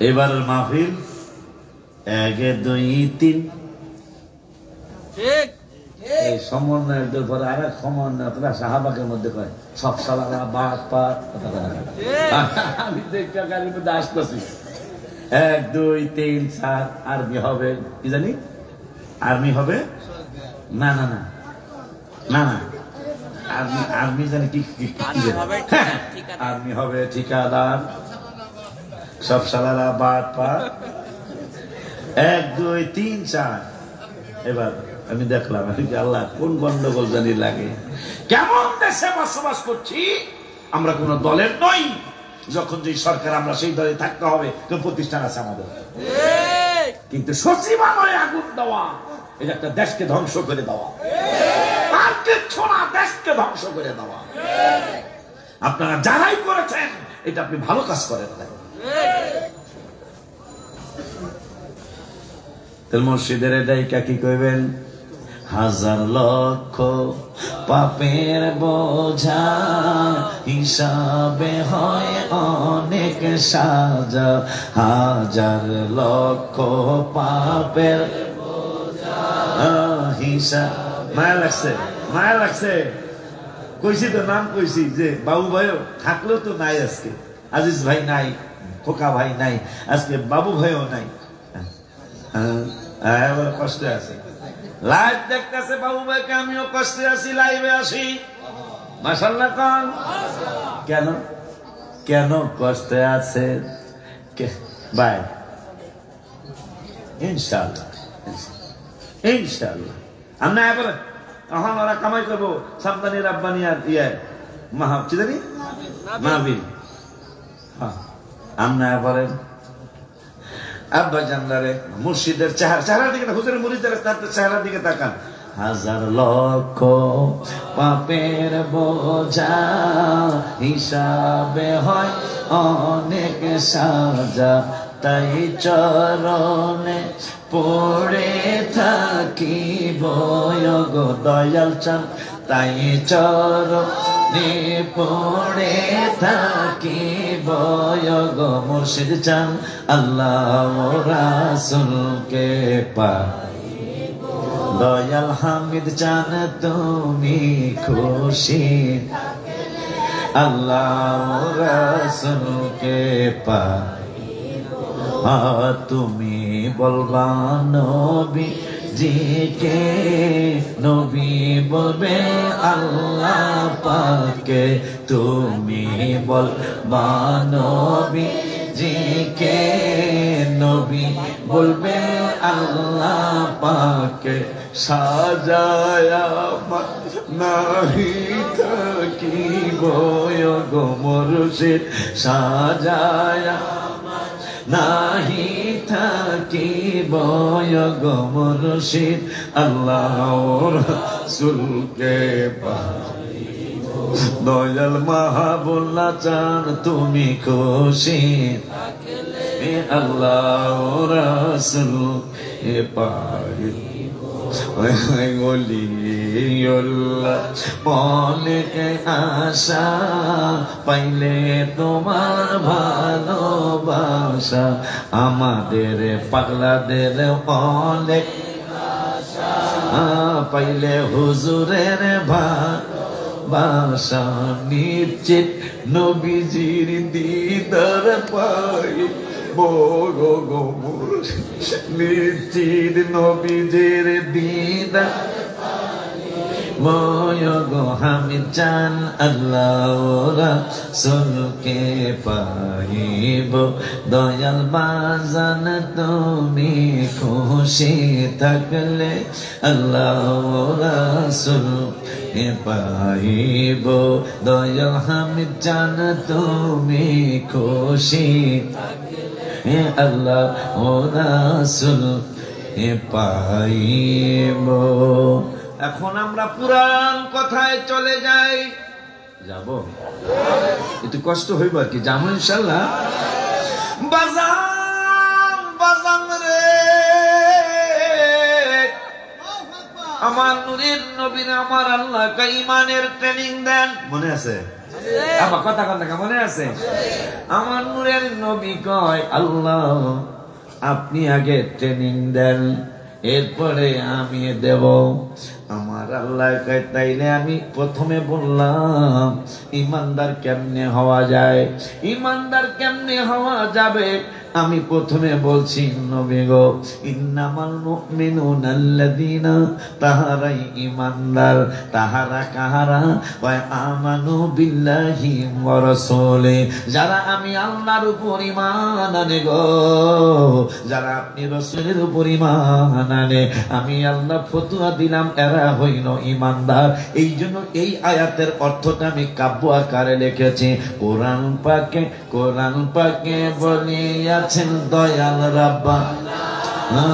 এবারের মাহফিল 1 2 3 ঠিক এই সমন্বয়ের পরে আরেক সমন্বয় তোরা সাহাবাকের মধ্যে কয় সব সালারা বাদ পাত আমি দেখতে গাড়ির মধ্যে আসতেছি 1 2 3 4 আর্মি হবে কি জানি আর্মি হবে না না না না না আর্মি জানি কি আর্মি হবে ঠিকাদার সব সালারা বাদ পাত 1 2 3 4 এবার আমি দেখলাম আল্লাহ কোন গন্ডগোল জানি লাগে, কেমন দেশে বসবাস করছি আমরা কোন দলের নই, যখন যে সরকার আমরা সেই দলে থাকতে হবে, কোন প্রতিষ্ঠান আছে আমাদের, কিন্তু সচিবালয়ে আগুন দেওয়া এটা একটা দেশকে ধ্বংস করে দেওয়া, আর কিচ্ছু না, দেশকে ধ্বংস করে দেওয়া। আপনারা যারাই করেছেন এটা আপনি ভালো কাজ করেন না। মুর্শিদের ডাইকা কি কইবেন হাজার লক্ষ পাপের বোঝা হিসাবে হয় অনেক সাজা, হাজার লক্ষ পাপের বোঝা হিসাব। মায়া লাগছে মায়া লাগছে, কইছি তো নাম কইছি যে বাবু ভাইও থাকলেও তো নাই, আজকে আজিজ ভাই নাই, খোকা ভাই নাই, আজকে বাবু ভাইও নাই, কষ্টে আছে। লাইভ দেখতেছে বাবু ভাইকে, আমিও কষ্টে আছি, লাইভে আসি মাশাআল্লাহ কোন কেন কেন কষ্টে আছে ভাই? ইনশাআল্লাহ ইনশাআল্লাহ আমরা এবার এখন ওরা কামাই করবো সাবধানি রাব্বানি আর ইয়ে চিনি মাহবিল, হ্যাঁ আমরা এবারে আব্বা জানলারে মুর্শিদের চেহারার দিকে, হুজুরের মুরিদের চেহারার দিকে তাকান। হাজার লক্ষ পাপের বোঝা হিসাবে হয় অনেক সাজা, তাই চরণে পড়ে থাকি বয়গ দয়াল চান, তাই চরণে পড়ে থাকি বয়গ মুর্শিদ চান আল্লাহ রাসূলকে পাই, দয়াল হামিদ চান তুমি খুশি আল্লাহ রাসূলকে পাই, তুমি বলবা নবী জিকে নবী বলবে আল্লাহ পাকে তুমি বলবা নবী জিকে নবী বলবে আল্লাহ পাকে সাজায়া নাহি থাকিব গো মুর্শিদ সাজায়া নাহি থাকিব গো মুর্শিদ আল্লাহর রাসূলকে পাইব দয়াল মাহবুল্লাহ চান তুমি খুশি থাকলে আল্লাহর রাসূলকে পাইব অনেকে আশা পাইলে তোমার ভালোবাসা আমাদের পাগলাদের অনেক আশা পাইলে হুজুরের ভালোবাসা নিশ্চিত নবীজির দিদার পাই বড় গো নিশ্চিত নবীজির দিদার ময় গো আমি চান আল্লাহ রাসূলকে পাইব দয়াল বাজান তুমি খুশি থাকলে আল্লাহ রাসূলকে পাইব দয়াল আমি চান তুমি খুশি থাকলে আল্লাহ রাসূলকে পাইব। এখন আমরা পুরাণ কথায় চলে যাই। যাব একটু কষ্ট হইব আর কি, যাবো ইনশাল্লাহ। বাজান বাজান রে আমার নূরের নবীর আমার আল্লাহ কা ইমানের ট্রেনিং দেন, মনে আছে? আমার কথা কথা মনে আছে? আমার নূরের নবী কয় আল্লাহ আপনি আগে ট্রেনিং দেন এরপরে আমি দেব। আমার আল্লাহ কয় তাইলে আমি প্রথমে বললাম ইমানদার কেমনে হওয়া যায়, ইমানদার কেমনে হওয়া যাবে। আমি প্রথমে বলছি নবী গো ইন্নামাল মুমিনুনা আল্লাযীনা তাহারাই ইমানদার তাহারা কাহারা ওয়া আমানু বিল্লাহি ওয়া রাসূলি যারা আমি আল্লাহর উপর ঈমান আনে গো, যারা আপনি রাসূলের উপর ঈমান আনে আমি আল্লাহ ফতোয়া দিলাম এরা হইল ইমানদার। এই জন্য এই আয়াতের অর্থটা আমি কাব্য আকারে লিখেছি। কোরআন পাকে বলিয়া দয়াল রাব্বানা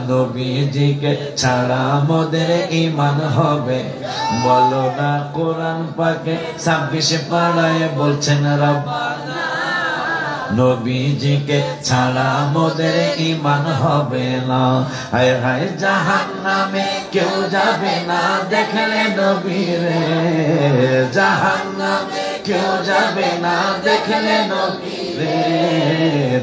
নবীজিকে ছাড়া মোদের ঈমান হবে বলো না। কোরআন পাকে 26 পারায় বলছেন রাব্বানা নবীজিকে ছাড়া মোদের ঈমান হবে না। হায় হায় জাহান্নামে কেউ যাবে না দেখলে নবীরে, জাহান্নামে কেউ যাবে না দেখলে নবীরে।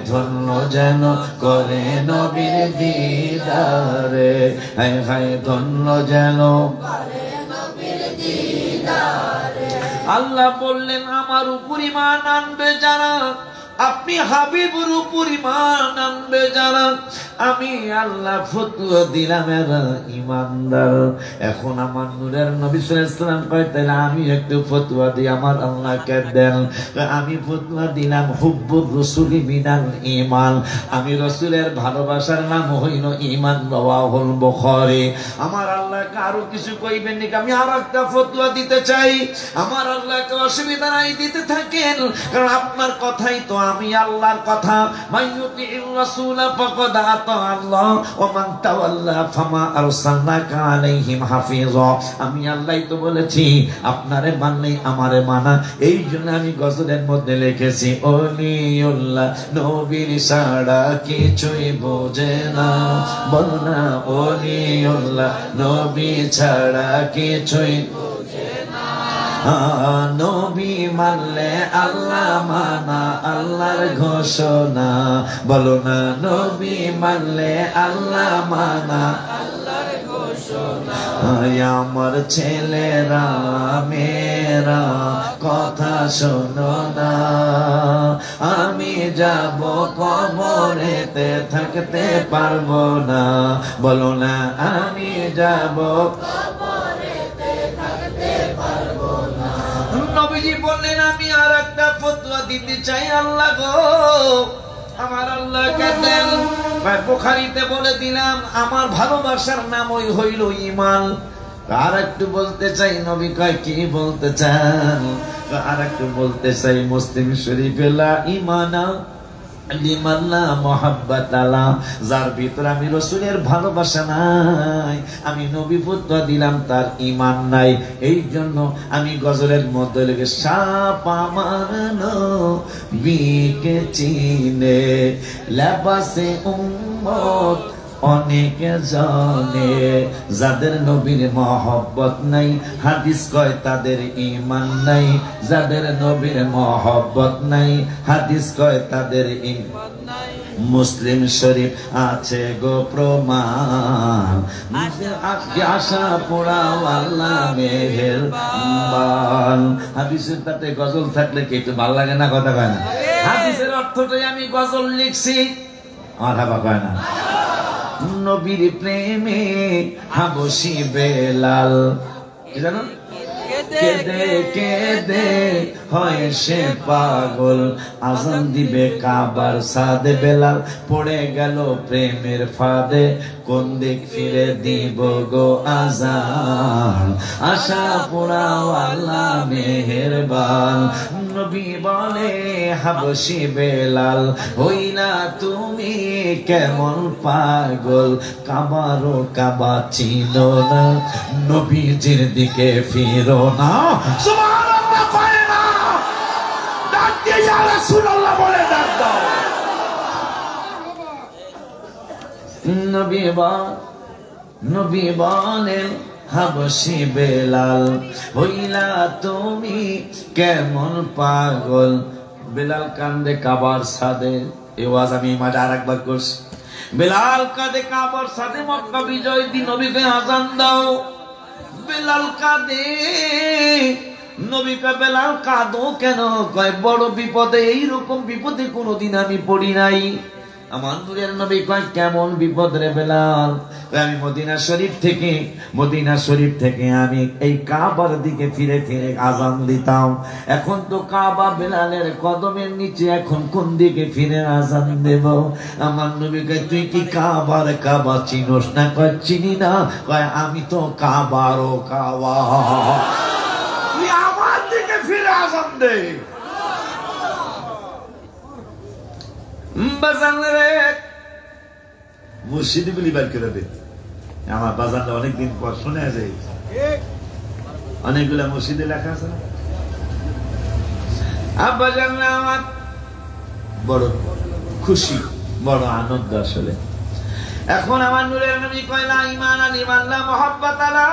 ধন্য যেন করে নবীর দিদারে, হায় হায় ধন্য যেন করে নবীর দিদারে। আল্লাহ বললেন আমার উপর ঈমান আনবে যারা, আপনি হাবিবুর উপর ঈমান আনবে যারা, আমি আল্লাহ ফতোয়া দিলাম এরা ইমানদার। এখন আমার নূরের নবী সাল্লাল্লাহু আলাইহি ওয়াসাল্লাম কয় তাহলে আমি একটু ফতোয়া দিই আমার আল্লাহকে দেন। আমি ফতোয়া দিলাম হুব্বুর রাসূলি মিনাল ঈমান, আমি রাসূলের ভালোবাসার নাম হইল ঈমান। রাওয়াহুল বুখারী। আমার আল্লাহকে আরো কিছু কইবেন নাকি? আমি আর একটা ফতোয়া দিতে চাই। আমার আল্লাহকে অসুবিধা নাই দিতে থাকেন, কারণ আপনার কথাই তো আমি আল্লাহর কথা। মাইয়ুতির রাসূলা ফাকাদ আতা আল্লাহ ওয়া মান তাওয়াল্লা ফামা আরসালনাকা আলাইহিম হাফিজা। আমি আল্লাহই তো বলেছি আপনারে মানলেই আমারে মানা। এই জন্য আমি গজলের মধ্যে লিখেছি ওলিউল্লাহ নবীর ছাড়া কিছুই বোঝে না, বল না ওলিউল্লাহ নবী ছাড়া কিছুই বোঝে না। নবী মানলে আল্লাহ মানা আল্লাহর ঘোষণা, বলো না নবী মানলে আল্লাহ মানা আল্লাহর ঘোষণা। আমার ছেলেরা মেয়েরা কথা শোনো না, আমি যাব কবরেতে থাকতে পারবো না, বলো না আমি যাব কবরেতে থাকতে পারবো না। নবীজি বললেন আমি আর একটা ফতোয়া দিতে চাই আল্লাহ গো, আমার আল্লাহ কেন বুখারীতে বলে দিলাম আমার ভালোবাসার নাম ওই হইল ঈমান। আর একটু বলতে চাই নবী কয় কি বলতে চান, আর একটু বলতে চাই মুসলিম শরীফে লা ঈমানা লিমান লা মুহাব্বাতা লা, যার ভিতরে আমি রাসূলের ভালোবাসা নাই, আমি নবী ফতোয়া দিলাম তার ঈমান নাই। এই জন্য আমি গজলের মধ্যে লেগে সাপ আমার নবীকে চিনে লেবাসে উম্মত অনেক জানে, যাদের নবীর মহব্বত নাই হাদিস কয় তাদের ঈমান নাই, যাদের নবীর মহব্বত নাই হাদিস কয় তাদের ঈমান নাই। মুসলিম শরীফ আছে গো প্রমাণ, আশা পোড়াও আল্লাহ মেহেরবান। হাদিসের তাতে গজল থাকলে কি একটু ভালো লাগে না? কথা কয় না? হাদিসের অর্থটাই আমি গজল লিখছি, আমার হাবা কয় না। নবীর প্রেমে হাবশি বেলাল, কি জানো, কেঁদে কেঁদে হয় সে পাগল, আজান দিবে কাবার সাদে বেলাল পড়ে গেল প্রেমের ফাঁদে, কোন দিক ফিরে দিব গো আজান, আশা পোড়াও আল্লাহ মেহেরবান। নবী বলে হাবশি বেলাল হইলা তুমি কেমন পাগল, কাবারও কাবা চিনো না, নবীজির দিকে ফিরো না। সুবহানাল্লাহ কয় না, ডাক দিয়ে ইয়া রাসূলুল্লাহ বলে ডাক দাও। নবী বলেন হাবশি বেলাল হইলা তুমি কেমন পাগল, বেলাল কান্দে কাবার সাদে। এই ওয়াজ আমি মাঝে আর একবার করছি। বেলাল কাঁদে কাবার সাদে, মক্কা বিজয় দিন নবীকে আজান দাও। বেলাল কাঁদে, নবীকে বেলাল কাঁদো কেন? কয় বড় বিপদে, এইরকম বিপদে কোনোদিন আমি পড়ি নাই। আমার নূরের নবী কয় কেমন বিপদ রে বেলাল? আমি মদিনা শরীফ থেকে আমি এই কাবার দিকে ফিরে ফিরে আজান দিতাম, এখন তো কাবা বেলালের কদমের নিচে, এখন কোন দিকে ফিরে আজান দেব? আমার নবী কয় তুই কি কাবা চিনোস না? কয় চিনি না। কয় আমি তো কাবারও কাবা, তুই আমার দিকে ফিরে আজান দে। মুর্শিদি গুলি বার করে দে। আমার বাজানটা অনেকদিন পর শুনে যায়, অনেকগুলা মুর্শিদে লেখা আছে না। আব্বাজান আমার বড় খুশি, বড় আনন্দ আসলে। এখন আমার নূরের নবী কয় লা ঈমান লিমান লা মুহাব্বাত লা,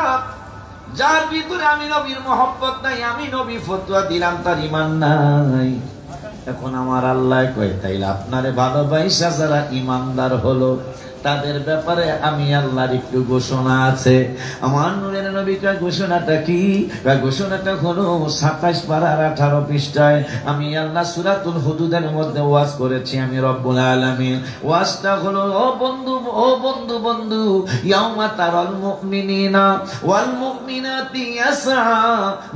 যার ভিতরে আমি নবীর মহব্বত নাই, আমি নবী ফতোয়া দিলাম তার ঈমান নাই। এখন আমার আল্লাহ কয় তাইলে আপনারে ভালোবাসা যারা ইমানদার হলো তাদের ব্যাপারে আমি আল্লাহর একটু ঘোষণা আছে। আমার নূরের নবী কয় ঘোষণাটা কি? ঘোষণাটা হলো 27 পারার 18 পৃষ্ঠায় আমি আল্লাহ সূরাতুল হুদুদের মধ্যে ওয়াজ করেছি আমি রব্বুল আলামিন। ওয়াজটা হলো ও বন্ধু ইয়াউমা তারাল মুমিনিনা ওয়াল মুমিনাতি ইয়াসআ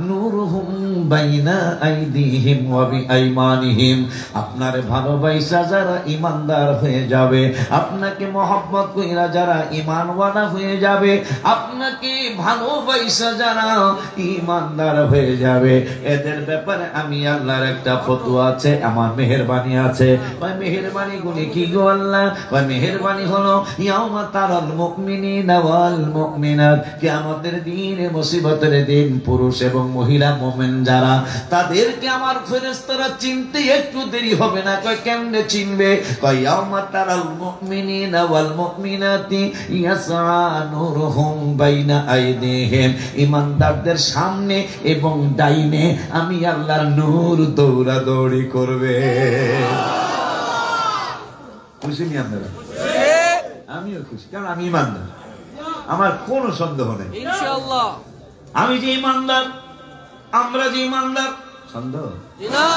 নূরুহুম বাইনা আইদিহিম ওয়া বিআইমানিহিম। আপনার ভালোবাসা যারা ঈমানদার হয়ে যাবে, আপনাকে মহব্বত কইরা যারা ঈমানওয়ালা হয়ে যাবে, আপনাকে ভালোবাসা যারা ঈমানদার হয়ে যাবে, এদের ব্যাপারে আমি আল্লাহর একটা ফতোয়া আছে, আমার মেহেরবানি আছে। ওই মেহেরবানি গুলি কি গো আল্লাহ? ওই মেহেরবানি হলো ইয়াউমা তারাল মুমিনিনা ওয়াল মুমিনাত, কিয়ামতের দিনে, মুসিবতের দিন পুরুষ এবং মহিলা মুমিন যারা, তাদেরকে আমার ফেরেশতারা চিনতে একটু দেরি হবে না। কয় কেমনে চিনবে? কয় ইয়াউমা তারাল মুমিনিনা ওয়াল মুমিনাতি ইয়াসআ নূরুহুম বাইনা আইদিহিম, ঈমানদারদের সামনে এবং ডাইনে আমি আল্লাহর নূর দৌড়াদৌড়ি করবে। খুশি নি আপনারা? আমিও খুশি, কারণ আমি ঈমানদার, আমার কোনো সন্দেহ নেই ইনশাআল্লাহ। আমি যে ঈমানদার, আমরা যে ঈমানদার, সন্দেহ না।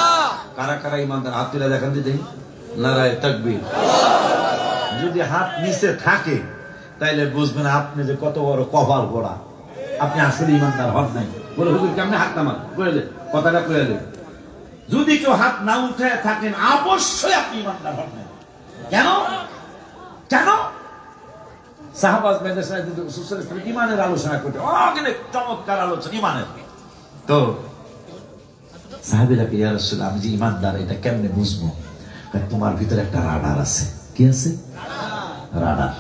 কারা কারা ঈমানদার হাত তুলে দেখান দিতে। নারায়ে তাকবীর। যদি হাত নিচে থাকে তাইলে বুঝবেন আপনি যে কত বড় কপাল পোড়া, আপনি আসলে ঈমানদার হন নাই। বলে হুজুর কেমনে হাত নামান, করে দে কথাটা করে দে। যদি কেউ হাত না উঠায় থাকেন অবশ্যই আপনি ঈমানদার হন নাই। কেন কেন? সাহাবাজ মেদেশা ঈমানের আলোচনা করতে, চমৎকার আলোচনা ঈমানের। তো সাহাবীরা কি, ইয়া রাসূলুল্লাহ আমি যে ঈমানদার এটা কেমনে বুঝবো? তোমার ভিতরে একটা রাডার আছে। কি আছে? রাডার।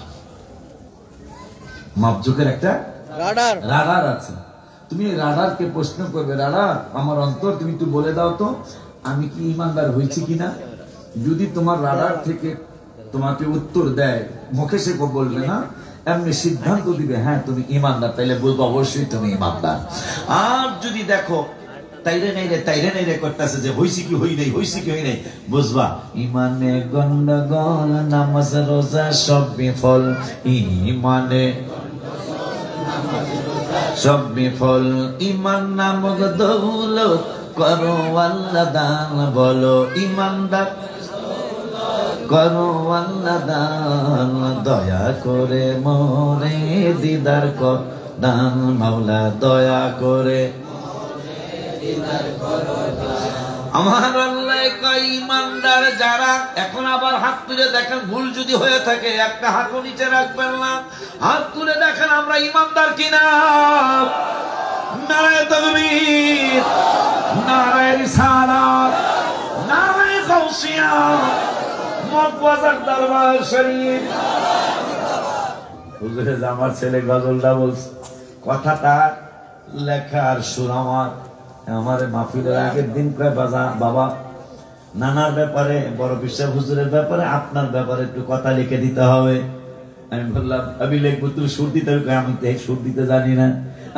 মাপজোকের একটা রাডার আছে। তুমি রাডারকে প্রশ্ন করবে, রাডার আমার অন্তর তুমি একটু বলে দাও তো আমি কি ঈমানদার হয়েছি কিনা। যদি তোমার রাডার থেকে তোমাকে উত্তর দেয়, মুখে সে বলবে না, এমনি সিদ্ধান্ত দিবে হ্যাঁ তুমি ঈমানদার, তাইলে বলবো অবশ্যই তুমি ঈমানদার। আর যদি দেখো তাইরে নাই রে করতেছে যে হইছি কি হই নাই, বুঝবা ইমানে গন্ডগোল, নামাজ রোজা সব বিফল, ইমানে সব বিফল, ইমান নামক দৌলত করো আল্লাহ দান, বলো ইমানদার করো আল্লাহ দান, দয়া করে মোরে দিদার কর দান, মাওলা দয়া করে আমার আল্লাহ কয় ঈমানদার যারা। এখন আবার হাত তুলে দেখেন, ভুল যদি হয়ে থাকে একটা হাতও নিচে রাখবেন না, হাত তুলে দেখেন আমরা ঈমানদার কিনা। নারায়ে তাকবীর, নারায়ে রিসালাত, নারায়ে গাউসিয়া, মকবাজার দরবার শরীফ। হুজুরে আমার ছেলে গজলটা বলছে, কথাটা লেখার সুর আমার মাহফিলের আগের দিন কয় বাবা নানার ব্যাপারে, বড় বিশ্বাস হুজুরের ব্যাপারে, আপনার ব্যাপারে একটু কথা লিখে দিতে হবে। আমি বললাম আমি লিখবো, তুমি সুর দিতে হবে। আমি তো সুর দিতে জানি না,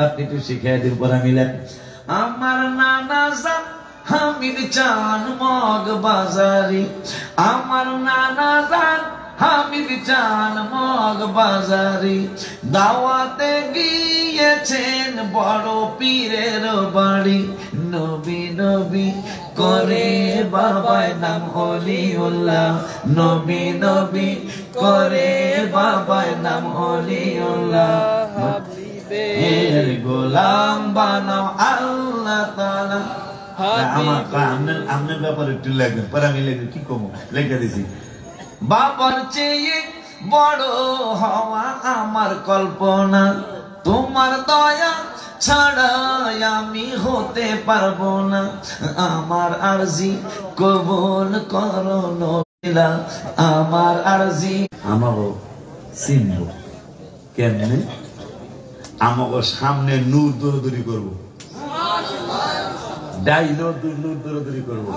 আপনি একটু শিখিয়ে দিন। পরে আমি লেখ, আমার নানা জান হামিদ চান মগ বাজারি, আমার নানা জান হামিদ চান মগ বাজারি, দাওয়াতে গিয়েছেন বড় পীরের বাড়ি, নবী নবী করে বাবায় নাম অলিউল্লাহ, নবী নবী করে বাবায় নাম অলিউল্লাহ, হাবিবের গোলাম বানাও আল্লাহ তাআলা। আমার আপনার ব্যাপারে একটু লেখবেন, পরে আমি লেখে কি কমো লেখে দিছি। বাবার চেয়ে বড় হওয়া আমার কল্পনা, তোমার দয়া ছাড়া আমি হতে পারবো না, আমার আরজি কবুল করো নবিলা, আমার আরজি। আমাগো চিনব কেমনে? আমাগো সামনে নূর দৌড়দৌড়ি করবো, ডাইনো নূর দৌড়দৌড়ি করবো।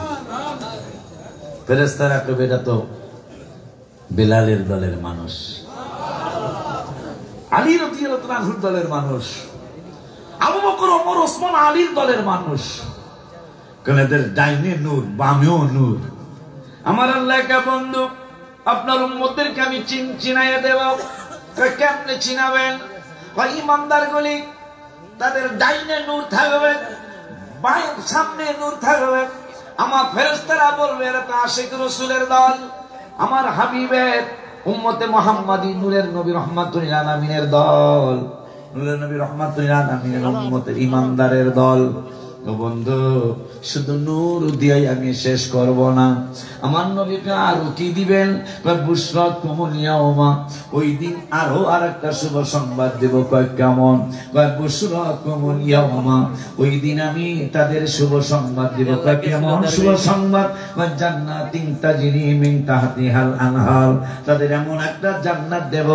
ফেরেশতারা কবে এটা তো বেলালের দলের মানুষ, আলী রাদিয়াল্লাহু আনহুর দলের মানুষ, আবু বকর ওমর ওসমান আলীর দলের মানুষ। কারণ এদের ডাইনে নূর, বামেও নূর। আমার আল্লাহ কে বন্ধু আপনার উম্মতদেরকে আমি চিনাইয়ে দেব। কেমনে চিনাবেন? ঈমানদার গুলি তাদের ডাইনে নূর থাকবে, বাম সামনে নূর থাকবে। আমার ফেরেশতারা বলবে এরা তো আশিক রাসূলের দল, আমার হাবিবের উম্মতে মুহাম্মাদী নূরের নবী রাহমাতুল লিল আলামিনের দল, নূরের নবী রাহমাতুল লিল আলামিনের উম্মতের ঈমানদারের দল। তো বন্ধু শুধু নূর দিয়েই আমি শেষ করব না, আমার নবীকে আরো কি দিবেন? বুশরাকুমুল ইয়াওমা, ওই দিন আরো আরেকটা শুভ সংবাদ দেব। কয় কেমন? কয় বুশরাকুমুল ইয়াওমা, ওই দিন আমি তাদের শুভ সংবাদ দেব। কয় কেমন শুভ সংবাদ? কয় জান্নাতিন তাজরি মিন তাহতিহাল আনহার, তাদের এমন একটা জান্নাত দেব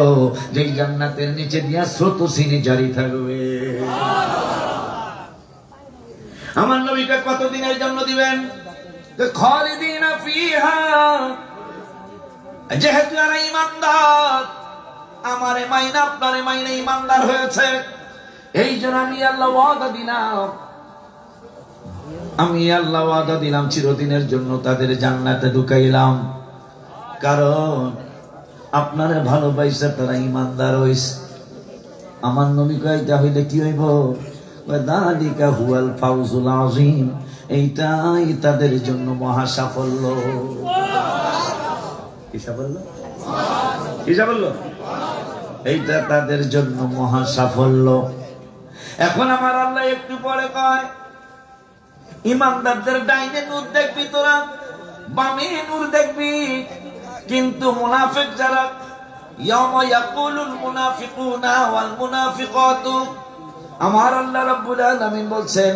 যেই জান্নাতের নিচে দিয়া স্রোতস্বিনী জারি থাকবে। আমার নবীকে কতদিনের জন্য দিবেন? খালিদিনা ফিহা, যেহেতু এরা ঈমানদার আমারে মাইনা আপনারে মাইনা ইমানদার হয়েছে। এই জন্য আমি আল্লাহ ওয়াদা দিলাম চিরদিনের জন্য তাদের জান্নাতে ঢুকাইলাম। কারণ আপনারে ভালোবাসা তারা ইমানদার হইছে। আমার নবী কইতা হইলে কি হইব? যালিকা হুয়াল ফাউজুল আযীম, এইটাই তাদের জন্য মহা সাফল্য। কি সাফল্য? কি সাফল্য? এইটা তাদের জন্য মহা সাফল্য। এখন আমার আল্লাহ একটু পরে কয়, ইমানদারদের ডাইনে নূর দেখবি তোরা, বামে নূর দেখবি, কিন্তু মুনাফিক যারা, ইয়াউমা ইয়াকুলুল মুনাফিকুনা ওয়াল মুনাফিকাতু, আমার আল্লাহ রাব্বুল আলামিন বলছেন,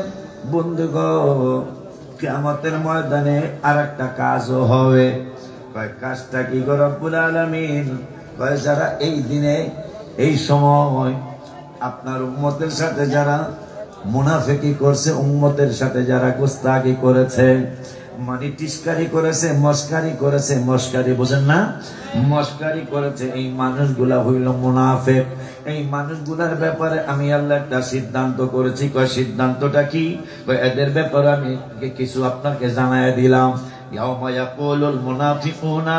বন্ধুগণ কিয়ামতের ময়দানে আরেকটা কাজও হবে। কয় কাজটা কি গো রব্বুল আলামিন? কয় যারা এই দিনে এই সময় আপনার উম্মতের সাথে যারা মুনাফিকি করছে, উম্মতের সাথে যারা গুস্তাখি করেছে, মানে টিস্কারি করেছে, মস্কারি করেছে, মস্কারি বোঝেন না, মস্কারি করেছে, এই মানুষগুলা হইল মুনাফিক। এই মানুষগুলার ব্যাপারে আমি আল্লাহ একটা সিদ্ধান্ত করেছি। কয় সিদ্ধান্তটা কি? কয় এদের ব্যাপারে আমি কিছু আপনাকে জানায় দিলাম। ইয়াউমা ইয়াকুলুল মুনাফিকুনা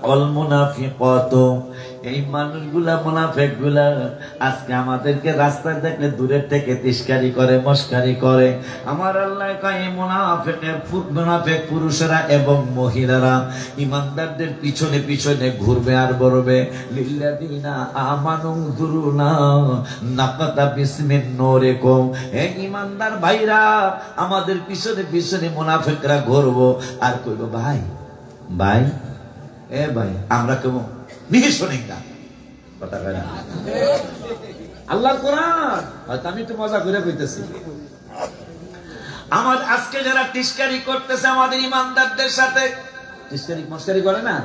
ওয়াল মুনাফিকাতু, এই মানুষগুলা মুনাফিকগুলা আজকে আমাদেরকে রাস্তায় দেখলে দূরের থেকে তিরস্কারি করে, মস্কারি করে। আমার আল্লাহ কয় এই মুনাফিক পুরুষেরা এবং মহিলারা ইমানদারদের পিছনে পিছনে ঘুরবে আর বলবে, লিল্লাযিনা আমানু যুরুনা নাকাতাবিস মিন নূরিকুম, হে ইমানদার ভাইরা আমাদের পিছনে পিছনে মুনাফিকরা ঘুরবো আর কইব, ভাই ভাই এ ভাই আমরা কেমন নিহি শোনেন না কথা কয় না। আল্লাহর কোরআন হয়তো আমি একটু মজা করে কইতেছি। আমার আজকে যারা টিস্কারি করতেছে আমাদের ইমানদারদের সাথে, টিস্কারি মস্কারি করে না,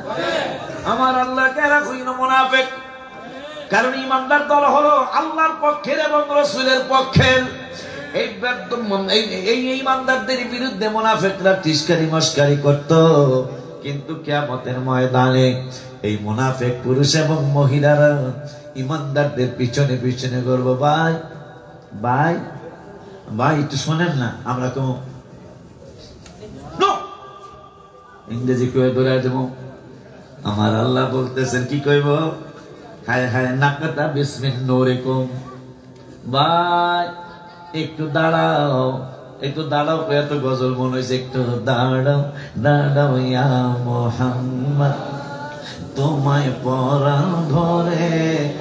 আমার আল্লাহকে এরা হইল মুনাফিক। কারণ ইমানদার দল হলো আল্লাহর পক্ষের এবং রাসূলের পক্ষের। এই ইমানদারদের বিরুদ্ধে মুনাফিকরা টিস্কারি মস্কারি করত। কিন্তু কিয়ামতের ময়দানে এই মুনাফিক পুরুষ এবং মহিলারা ইমানদারদের পিছনে পিছনে করবো, ভাই ভাই ভাই একটু শোনেন না, আমরা তো ইংরেজি কয়ে দৌড়ায় দেবো। আমার আল্লাহ বলতেছেন কি কইব? হায় হায় নাকাতা বিসমিন নূরিকুম, ভাই একটু দাঁড়াও, একটু দাঁড়াও। এত গজল মনে হয়েছে, একটু দাঁড়াও দাঁড়াও ইয়া মুহাম্মদ, তোমায় পরাণ ধরে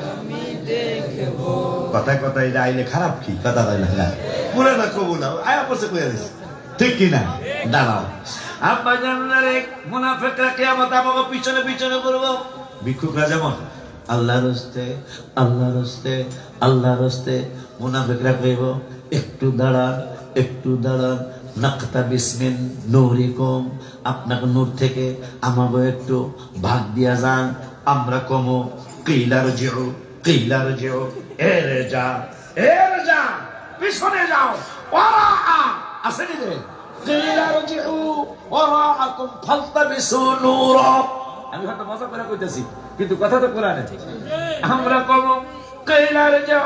আমি দেখবো। কথায় কথায় আইলে খারাপ কি কথা তাইলে পুরো না কবু না আয়া পড়ছে কইয়া দিছে, ঠিক কি না? দাঁড়াও। আব্বা জানলে মুনাফিকরা কিয়ামত আমাকে পিছনে পিছনে করবো। ভিক্ষুকরা যেমন আল্লাহর রাস্তে আল্লাহর রাস্তে আল্লাহর রাস্তে, মুনাফিকরা কইব একটু দাঁড়ান একটু দাঁড়ান, নাকতাবিস মিন নূরিকুম, আপনাকে নূর থেকে আমাকে একটু ভাগ দিয়া যান। আমরা কমো কিলা রজিউ কিলা রজিউ, এরে যা এরে যা, পিছনে যাও, ওরা আসেনি রে, কিলা রজিউ ওরাআকুম ফালতাবিসু নূরা। আমি হয়তো মজা করে কইতেছি কিন্তু কথা তো কোরআনে। আমরা কমো কিলা রজিউ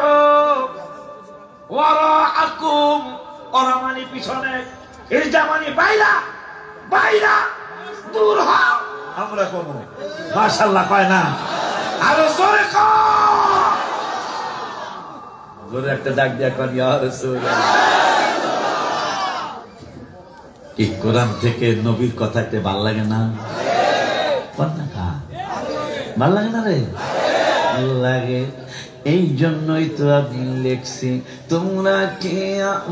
ওরাআকুম, ওরা মানে পিছনে, এর জামানি বাইরা বাইরা দূর হও। আমরা কোন মাশাআল্লাহ কয় না, আরো জোরে কর, জোরে একটা ডাক দিয়া কর, ইয়া রাসূলুল্লাহ। এই কোরআন থেকে নবীর কথা একটা ভালো লাগে না? ভালো লাগে না রে? ভালো লাগে। এই জন্যই তো আমি লিখছি, তোমরা কে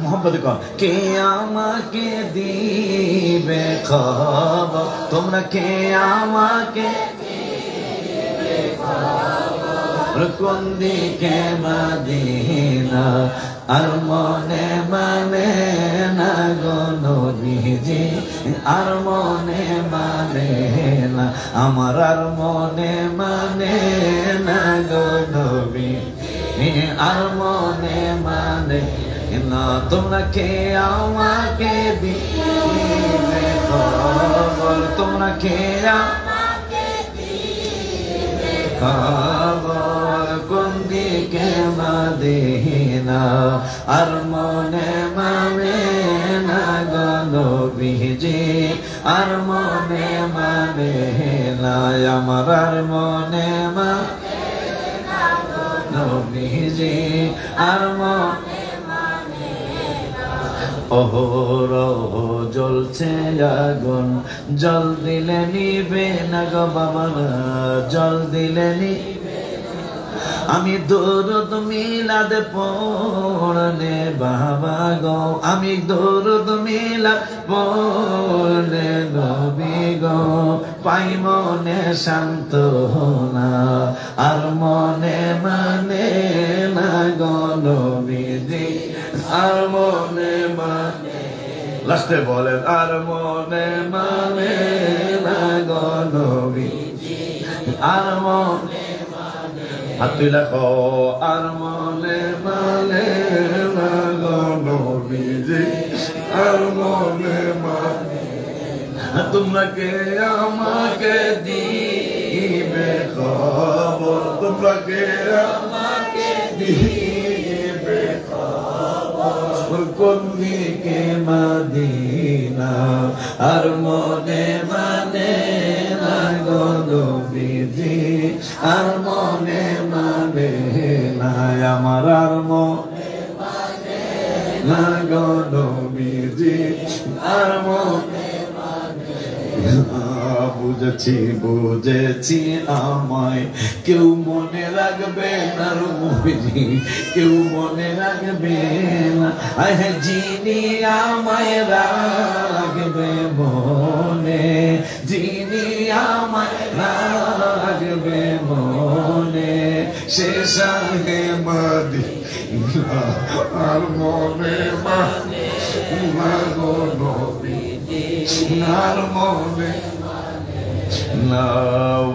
মোহাম্মদ কে আমাকে দিবে খবর, তোমরা কে আমাকে দিবে খবর, কোন দিকে মদিনা আর মনে মানে না গো নবীজি, আর মনে মানে না আমার, আর মনে মানে না গো নবী, আর মনে মানে না। তোমরা কে আমাকে দিবে খবর, তোমরা কে আমাকে দিবে খবর, কে মদিনা আর মনে মানে না গো নবীজি আর মনে মানে না আমার আর মনে মানে না গো নবীজি আর মনে অহরহ জ্বলছে আগুন জল দিলে নিবে না গো বাবা জল দিলে নিবে আমি দরুদ মিলাদ পড়লে বাবা গো আমি দরুদ মিলাদ পড়লে নবী গো পাই মনে শান্তনা আর মনে মানে না গো নবীজি আর মনে মানে লাস্টে বলেন আর মনে মানে না গো নবীজি আর মনে হাত তুলে কো আর মনে মানে না গো নবীজি আর মনে মানে তোমরা কে আমাকে দিবে খবর তোমরা কে আমাকে দিবে খবর কোন দিকে মদিনা আর মনে মানে না গো নবীজি আর মনে মানে না আমার আর মনে মানে না গো নবীজি আর মনে বুঝেছি বুঝেছি আমায় কেউ মনে রাখবে না নবীজি কেউ মনে রাখবে না আহে যিনি আমায় রাখবে মনে যিনি আমায় রাখবে মনে সে সাহে মদিনা আর মনে মানে না গো নবীজি আর মনে না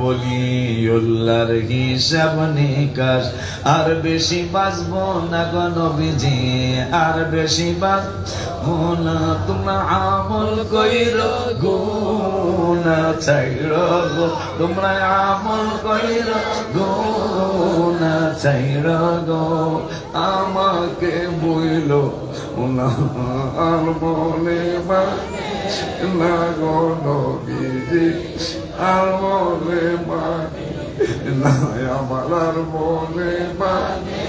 ওলিউল্লাহর হিসাব নিকাশ আর বেশি বাঁচবো না গো নবীজি আর বেশি বাঁচবো না তোমরা আমল কইরো গুনাহ ছাইরো গো তোমরা আমল কইরো গুনাহ ছাইরো গো আমাকে বইলো না আর মনে মানে না গো নবীজি আর মনে মানে না আমার আর মনে মানে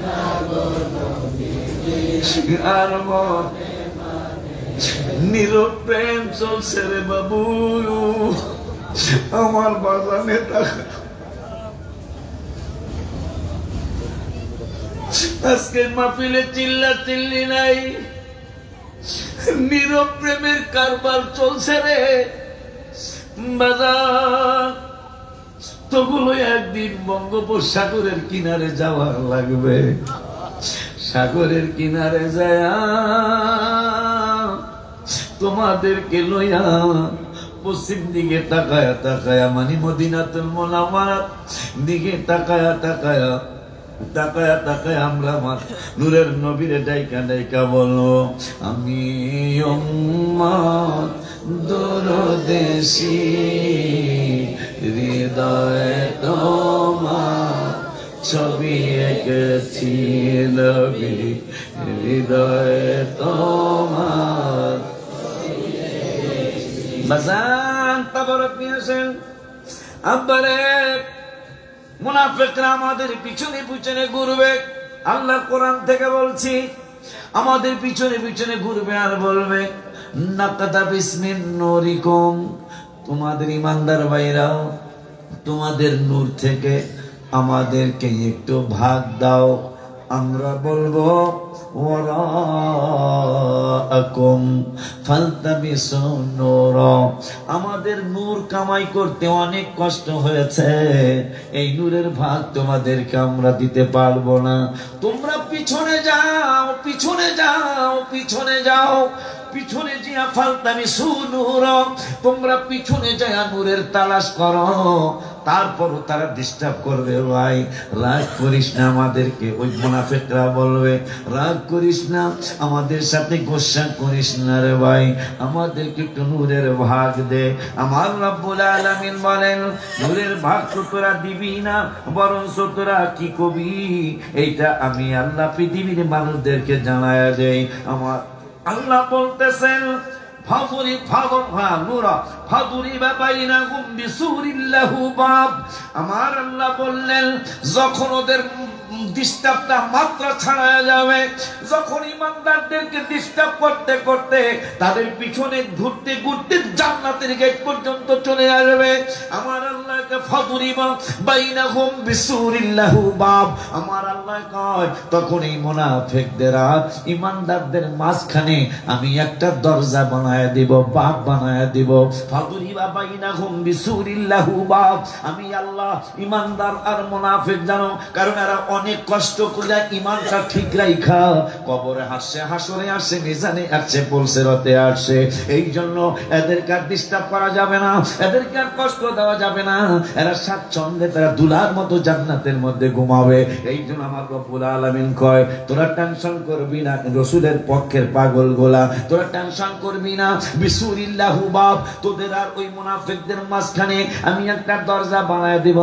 না গো নবীজি আর মনে নীরব প্রেম চলছে রে বাবু আমার বাজানে টাকা আজকের মাহফিলে চিল্লা চিল্লি নাই নীরব প্রেমের কারবার চলছে রে বাজার তোগুলো একদিন বঙ্গোপসাগরের কিনারে যাওয়া লাগবে সাগরের কিনারে যায় তোমাদেরকে লইয়া পশ্চিম দিকে তাকায়া তাকায়া মানে মদিনাতুল মুনাওয়ারা দিকে তাকায়া তাকায়া তাকায়া তাকায়া আমরা নূরের নবীরে ডাইকা ডাইকা বলো আমি উম্মত দরদেশি হৃদয়ে তোমার ছবি এঁকেছি নবী হৃদয়ে তোমার বাজান তাবারক নিয়েছেন আব্বারে মুনাফিকরা আমাদের পিছনে পিছনে ঘুরবে আল্লাহ কোরআন থেকে বলছি আমাদের পিছনে পিছনে ঘুরবে আর বলবে নাকাতা বিসমিন নূরিকুম তোমাদের ইমানদার ভাইরাও তোমাদের নূর থেকে আমাদেরকে একটু ভাগ দাও আমরা বলবো ওয়ারাকুম ফালতামিসু নূর আমাদের নূর কামাই করতে অনেক কষ্ট হয়েছে এই নূরের ভাগ তোমাদেরকে আমরা দিতে পারবো না তোমরা পিছনে যাও পিছনে যাও পিছনে যাও পিছনে জিয়া ফালতামিসু নূর, তোমরা পিছনে যায় নূরের তালাশ করো। তারপরও তারা ডিস্টার্ব করবে। ভাই রাগ করিস না আমাদেরকে, ওই মুনাফিকরা বলবে রাগ করিস না আমাদের সাথে, গোসা করিস না রে ভাই, আমাদেরকে একটু নূরের ভাগ দে। আমার রব্বুল আলামিন বলেন নূরের ভাগ তো তোরা দিবি না, বরং তোরা কি কবি, এইটা আমি আল্লাহ পৃথিবীর মানুষদেরকে জানায়া দেই। আমার আল্লাহ বলতেছেন আমার আল্লাহ বললেন যখন ওদের ডিস্টার্বটা মাত্রা ছাড়া যাবে, যখন ইমানদারদেরকে ডিস্টার্ব করতে করতে তাদের পিছনে ঘুরতে ঘুরতে জান্নাতের গেট পর্যন্ত চলে আসবে, আমার আল্লাহকে ফাদুরিবা বাইনাহুম বিসুরিল্লাহু বাব, আমার আল্লাহ কয় তখন এই মুনাফিকদের ইমানদারদের মাঝখানে আমি একটা দরজা বানায় দিব, বাব বানায় দিব। ফাদুরিবা বাইনাহুম বিসুরিল্লাহু বাব, আমি আল্লাহ ইমানদার আর মুনাফিক জানো, কারণ এরা অনেক কষ্ট করে ইমানটা ঠিক রাখা কবরে আসছে, হাসরে আসছে, মিজানে আসছে, পুলসিরাতে আসছে। এই জন্য এদেরকে আর ডিস্টার্ব করা যাবে না, এদেরকে আর কষ্ট দেওয়া যাবে না, এরা স্বাচ্ছন্দ্যে তারা দুলার মতো জান্নাতের মধ্যে ঘুমাবে। এই জন্য আমার রব্বুল আলামিন কয় তোরা টেনশন করবি না, রাসূলের পক্ষের পাগল গোলা, তোরা টেনশন করবি না। বিসুরিল্লাহু বাব, তোদের আর ওই মুনাফিকদের মাঝখানে আমি একটা দরজা বানায় দিব।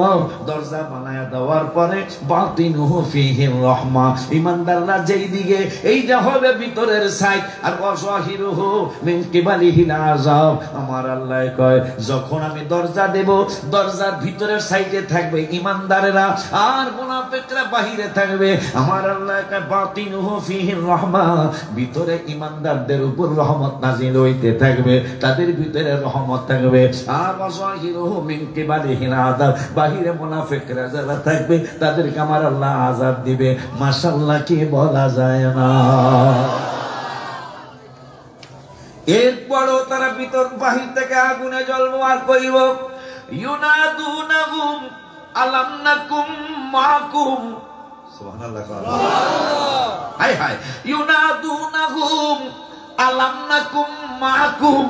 দরজা বানায় দেওয়ার পরে বাতিনুহু ফিহির রাহমা, ইমানদাররা যেই দিকে এইটা হবে ভিতরের সাইড, আর ওয়াজাহিরুহু মিন কিবালিহিল আযাব, আমার আল্লাহ কয় যখন আমি দরজা দেব দরজার ভিতরের সাইডে থাকবে ইমানদারেরা, আর মুনাফিকরা বাহিরে থাকবে। আমার আল্লাহ কয় বাতিনুহু ফিহির রাহমা, ভিতরে ইমানদারদের উপর রহমত নাযিল হইতে থাকবে, তাদের ভিতরে রহমত থাকবে। আর ওয়াজাহিরুহু মিন কিবালিহিল আযাব, বাহিরে মুনাফিকরা যারা থাকবে তাদেরকে আমার আল্লাহ আযাব দিবে। মাশাআল্লাহ কি বলা যায় না। এরপরও তারা ভিতর বাহির থেকে আগুনে জ্বলবো আর কইব ইউনাদুনাহুম আলাম নাকুম মাকুম, সুবহানাল্লাহ, হায় হায়, ইউনাদুনাহুম আলাম নাকুম মাকুম,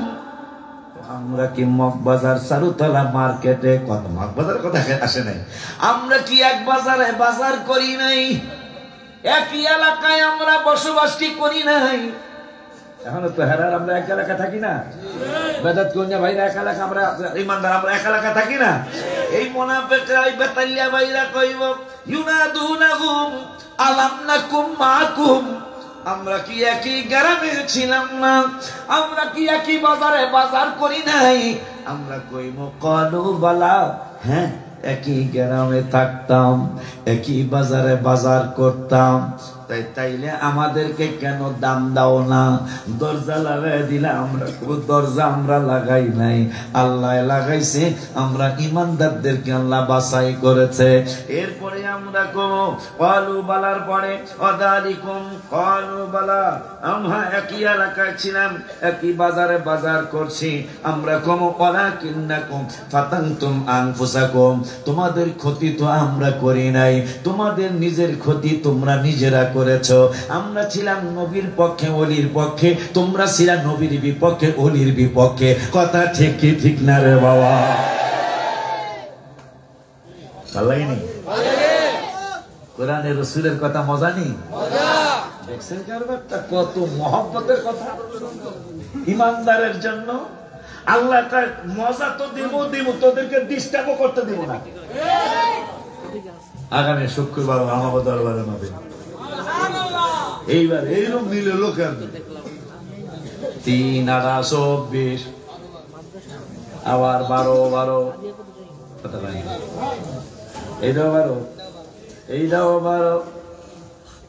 আমরা কি মগবাজার চারুতলা মার্কেটে, কত মগবাজারের কথা আসে নাই, আমরা কি এক বাজারে বাজার করি নাই, একই এলাকায় আমরা বসবাস কি করি নাই? এখনো তো হেরার আমরা এক এলাকা থাকি না, বেদাত কন্যা ভাইরা এক এলাকা, আমরা ইমানদার আমরা এক এলাকা থাকি না। এই মুনাফিকরা এই বেতালিয়া ভাইরা কইব ইউনাদুনাহুম আলাম নাকুম মাকুম, আমরা কি একই গ্রামে ছিলাম না, আমরা কি একই বাজারে বাজার করি নাই? আমরা কইব কালু বালা, হ্যাঁ একই গ্রামে থাকতাম, একই বাজারে বাজার করতাম, তাইলে আমাদেরকে কেন দাম দাও না? দরজা লাগাই দিলে আমরা দরজা আমরা লাগাই নাই, আল্লাহ লাগাইছে, আমরা ইমানদারদেরকে আল্লাহ বাছাই করেছে। এরপরে আমরা কব কালু বালার পরে অদালিকুম কালু বালা, আমরা একই এলাকায় ছিলাম, একই বাজারে বাজার করছি, আমরা কম ওয়ালাকিন্নাকুম ফাতানতুম আনফুসাকুম, তোমাদের ক্ষতি তো আমরা করি নাই, তোমাদের নিজের ক্ষতি তোমরা নিজেরা করেছো। আমরা ছিলাম নবীর পক্ষে ওলির পক্ষে, তোমরা ছিলা নবীর বিপক্ষে ওলির বিপক্ষে। কথা ঠিক কি ঠিক না রে বাবা? ভালো লাগেনি? কোরআনের রাসূলের কথা মজা নেই? দেখছেন কারবারটা কত মহব্বতের কথা ইমানদারের জন্য। আল্লাহ মজা তো দিব, তোদেরকে ডিস্টার্বও করতে দিব না। আগামী শুক্রবার আমার দরবারে হবে, এইবার এইরকম নিলে লোকের 3 আর 24 আবার 12 কথা লাগে, এইটাও 12, এইটাও 12,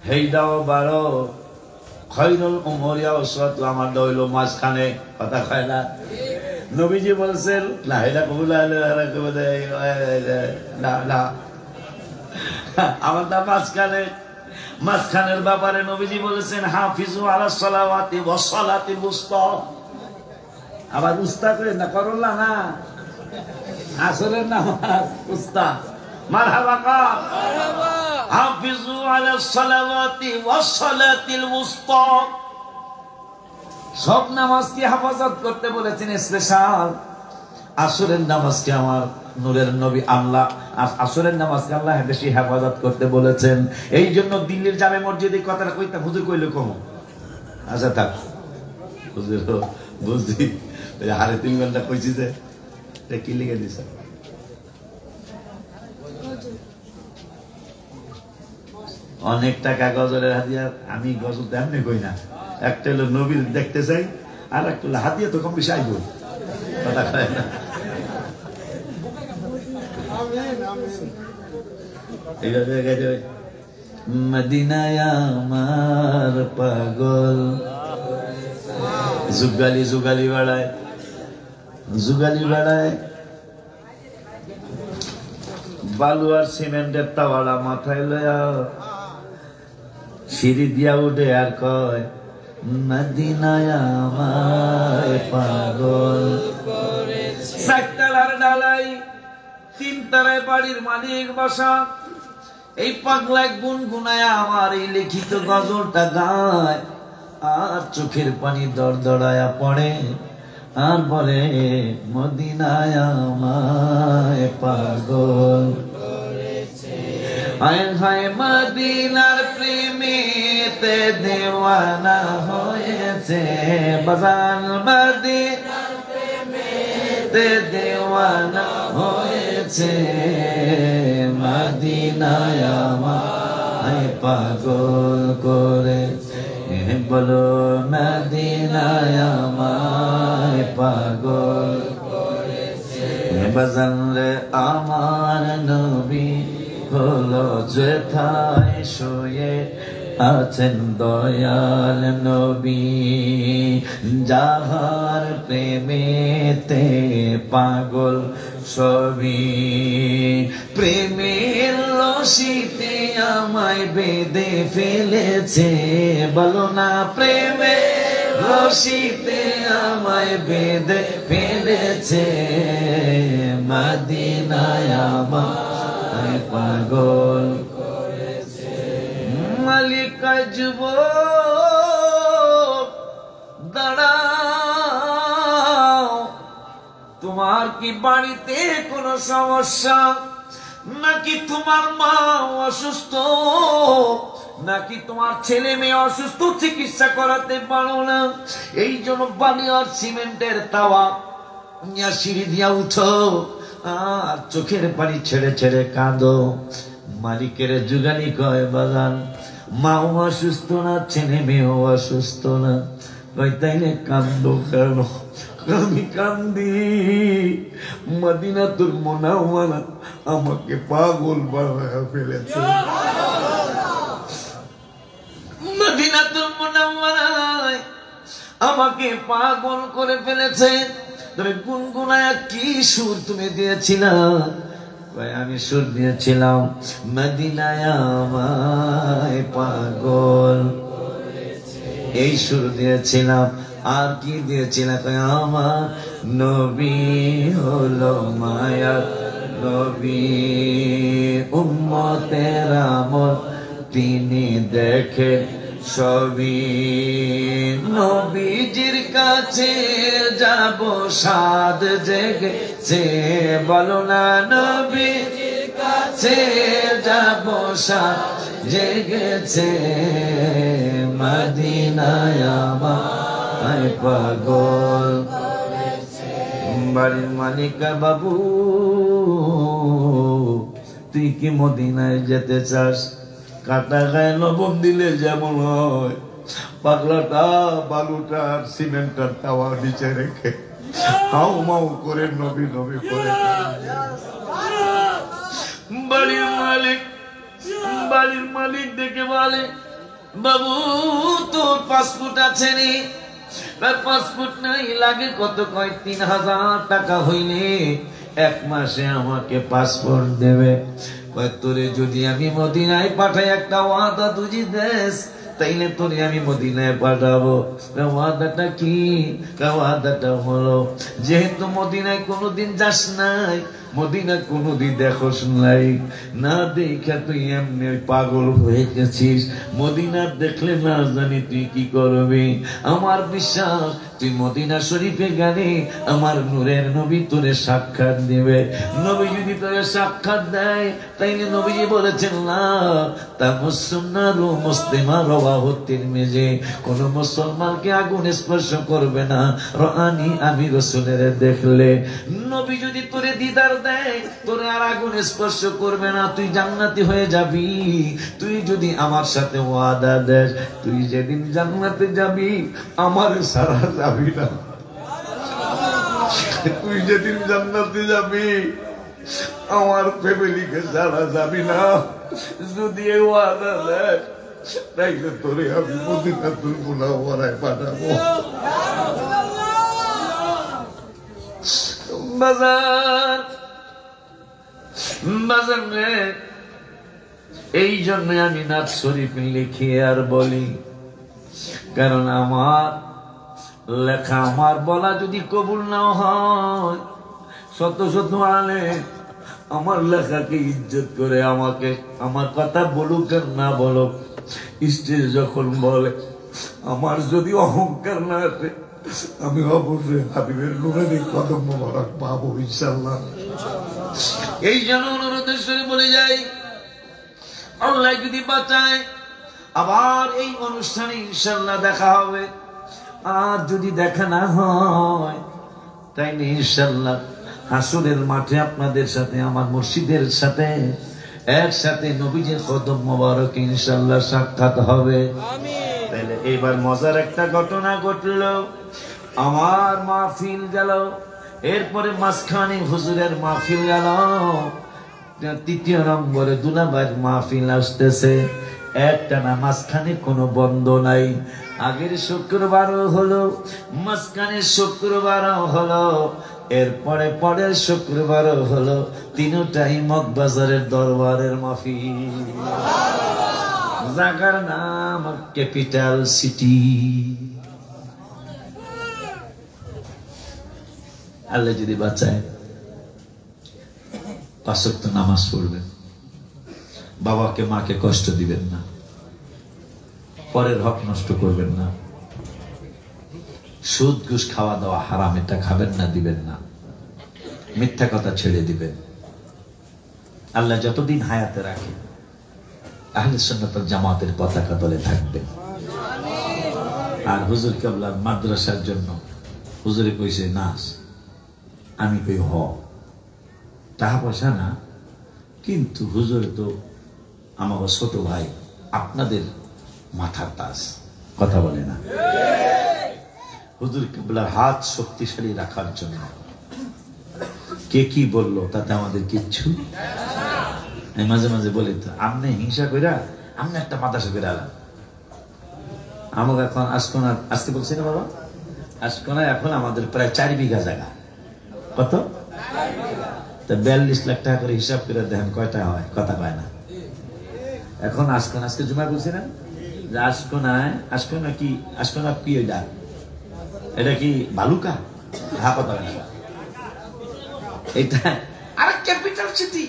হেইটাও 12। খৈরুল উমরি আওসাতু, আমার দইল মাঝখানে, কথা কয় না? নবীজি বলছেন না এটা কবুল না, আমার দা মাঝখানে, মাঝখানের ব্যাপারে নবীজি বলেছেন হাফিজু আলাস সালাওয়াতি ওয়াস সালাতিল উসতা। আবার উস্তা করে না, করলা না, আসরের নামাজ উস্তা, মারহাবা কা, হাফিজু আলাস সালাওয়াতি ওয়াস সালাতিল উসতা। সব নামাজকে হেফাজত করতে বলেছেন, স্পেশাল আসরের নামাজকে আমার নূরের নবী আল্লাহ আসরের নামাজকে আল্লাহ বেশি হেফাজত করতে বলেছেন। এই জন্য দিল্লির জামে মসজিদে কথাটা কইতা হুজুর কইলে কম। আচ্ছা থাক হুজুর বুঝছি, 3.5 ঘন্টা কইছি যে কি লিখে দিছে। অনেক টাকা গজলের হাদিয়া, আমি গজল তেমনি কই না, একটা হলো নবীর দেখতে চাই, আর একটা হলো হাদিয়া তো কম বেশি আইব, কথা কয় না। এইভাবে গেছে মদিনায় আমার পাগল, যুগালি যুগালি বেড়ায়, যুগালি বেড়ায়, বালু আর সিমেন্টের তাওয়ালা মাথায় লয়া সিঁড়ি দিয়া উঠে আর কয় মদিনায় আমার পাগল। 4 তলার ঢালাই, 3 তলায় বাড়ির মালিক বসা, এই পাগলায় গুনগুনায় আমার এই লিখিত গজলটা গায়, আর চোখের পানি দরদড়ায়া পড়ে, আর বলে মদিনায় আমায় পাগল হায় হায় মদিনার প্রেমেতে দেওয়ানা হয়েছে বাজান, মদিনার প্রেমেতে দেওয়ানা হয়েছে, মদিনায় আমায় পাগল করেছে, বলো মদিনায় আমায় পাগল করেছে, বাজান রে আমার নবী হলো যেথায় শুয়ে আছেন দয়াল নবী, যাহার প্রেমেতে পাগল সবই, প্রেমের রশিতে আমায় বেঁধে ফেলেছে, বলো না প্রেমের রশিতে আমায় বেঁধে ফেলেছে, মদিনায় আমায় পাগল করেছে। মালিক যুবক দাঁড়াও, তোমার কি বাড়িতে কোনো সমস্যা, নাকি তোমার মা অসুস্থ, নাকি তোমার ছেলে মেয়ে অসুস্থ, চিকিৎসা করাতে পারো না, এই জন্য বালি আর সিমেন্টের তাওয়া সিঁড়ি দিয়া উঠো আর চোখের পানি ছেড়ে ছেড়ে কাঁদো। মালিকের যুগালি কয় বাগান, মাও অসুস্থ না, ছেলে মেয়েও অসুস্থ না, কয় তাইলে কান্দো কেন? আমি কান্দি মদিনাতুল মুনাওয়ারা আমাকে পাগল বানায় ফেলেছে, মদিনাতুল মুনাওয়ারায় আমাকে পাগল করে ফেলেছে। তুমি গুনগুনায়া কি সুর তুমি দিয়েছিলা? আমি সুর দিয়েছিলাম মদিনায় আমায় পাগল, এই সুর দিয়েছিলাম। আর কি দিয়েছিলাম? আমার নবী হলো মায়ার নবী, উম্মতের আমল তিনি দেখে সবই, নবীজির কাছে যাব সাদ জেগেছে, বলো না নবীজির কাছে যাব সাদ জেগেছে, মদিনায় আমায় পাগল করেছে। বাড়ির মালিকা বাবু, তুই কি মদিনায় যেতে চাস? কাটা গায়ে লবণ দিলে যেমন হয়, পাগলাটা বালুটা সিমেন্টার তাওয়া নিচে রেখে হাউ মাউ করে নবী নবী করে। বাড়ির মালিক দেখে বলে, বাবু তোর পাসপোর্ট আছে রে? পাসপোর্ট নাই, লাগে কত? কয় 3000 টাকা হইলে 1 মাসে আমাকে পাসপোর্ট দেবে। তোরে যদি আমি মদিনায় পাঠাই, একটা ওয়াদা তুই দেশ, তাইলে তোরে আমি মদিনায় পাঠাবো। ওয়াদাটা কি? ওয়াদাটা হলো, যেহেতু মদিনায় কোনোদিন যাস নাই, মদিনা কোনদিন দেখোস নাই, না দেখা তুই এমনি পাগল হয়ে গেছিস। মদিনা দেখলে না জানি তুই কি করবি। আমার বিশ্বাস তুই মদিনা শরীফে গেলে আমার নূরের নবী তোরে সাক্ষাৎ দিবে। নবী যদি তোরে সাক্ষাৎ দেয় তাইলে নবীজি বলেছেন না তামাসসুন্নারু মুসলিমা রাওয়াহু তিরমিজি, কোন মুসলমানকে আগুন স্পর্শ করবে না রানি আমি রাসূলের দেখলে। নবী যদি তোরে দিদার দেয় তোরে আর আগুন স্পর্শ করবে না, তুই জান্নাতি হয়ে যাবি। তুই যদি আমার সাথে ওয়াদা দেস তুই যেদিন জান্নাতে যাবি আমার সারা যাবি না, তুই যেদিন জান্নাতে যাবি আমার ফ্যামিলিকে সারা যাবি না। যদি এই ওয়াদা দেস তাইলে তোরে আমি মদিনাতুল মুনাওয়ারায় পাঠাবো। বাজার রে, এই জন্য আমি নাথ শরীফ লিখি আর বলি, কারণ আমার লেখা আমার বলা যদি কবুল না হয়, শত শত আলে আমার লেখাকে ইজ্জত করে আমাকে আমার কথা বলুক আর না বলুক, স্টেজ যখন বলে আমার যদি অহংকার না আসে আমি অবশ্যই হাবিবের নুরানি কদম মোবারক পাবো ইনশাআল্লাহ। এই জন্য অনুরোধেশ্বরে বলে যাই, আল্লাহ যদি বাঁচায় আবার এই অনুষ্ঠানে ইনশাআল্লাহ দেখা হবে। আর যদি দেখা না হয় তাইলে ইনশাআল্লাহ হাসরের মাঠে আপনাদের সাথে আমার মুর্শিদের সাথে একসাথে নবীজির কদম মোবারক ইনশাআল্লাহ সাক্ষাৎ হবে। তাহলে এবার মজার একটা ঘটনা ঘটলো, আমার মাহফিল গেল, এরপরে মাঝখানে হুজুরের মাহফিল গেল, তৃতীয় নম্বরে দুলাভাইয়ের মাহফিল আসতেছে, একটা না মাঝখানে কোনো বন্ধ নাই। আগের শুক্রবারও হলো, মাঝখানে শুক্রবারও হলো, এরপরে পরের শুক্রবারও হলো, তিনটাই মগবাজারের দরবারের মাহফিল। জায়গার নাম ক্যাপিটাল সিটি। আল্লাহ যদি বাঁচায় 5 ওয়াক্ত নামাজ পড়বেন, বাবাকে মাকে কষ্ট দিবেন না, পরের হক নষ্ট করবেন না, সুদ ঘুষ খাওয়া দাওয়া হারাম এটা খাবেন না, দিবেন না, মিথ্যা কথা ছেড়ে দিবেন। আল্লাহ যতদিন হায়াতে রাখে আহলে সুন্নাত ওয়াল জামাতের পতাকা তলে থাকবেন। আর হুজুর কেবলার মাদ্রাসার জন্য হুজুরে কইছে নাস, আমি কই হ, টাকা পয়সা না, কিন্তু হুজুর তো আমার ছোট ভাই, আপনাদের মাথার তাজ, কথা বলে না। হুজুর কেবলার হাত শক্তিশালী রাখার জন্য কে কি বললো তাতে আমাদের কিচ্ছু। মাঝে মাঝে বলি তো আপনি হিংসা কইরা আপনি একটা মাদ্রাসা করে আলাম আমাকে। এখন আজকোনা, আজকে বলছি না বাবা, আজকোনা এখন আমাদের প্রায় 4 বিঘা জায়গা। কত? 42 লাখ টাকা করে হিসাব করে দেখেন কয়টা হয়, কথা কয় না। এখন আজকোনা, আজকে জুমা বলছিলেন যে আজকোনা কি, আজকোনা কি এটা কি বালুকা? হ্যাঁ, কথা কয় না। এটা আরে ক্যাপিটাল সিটি,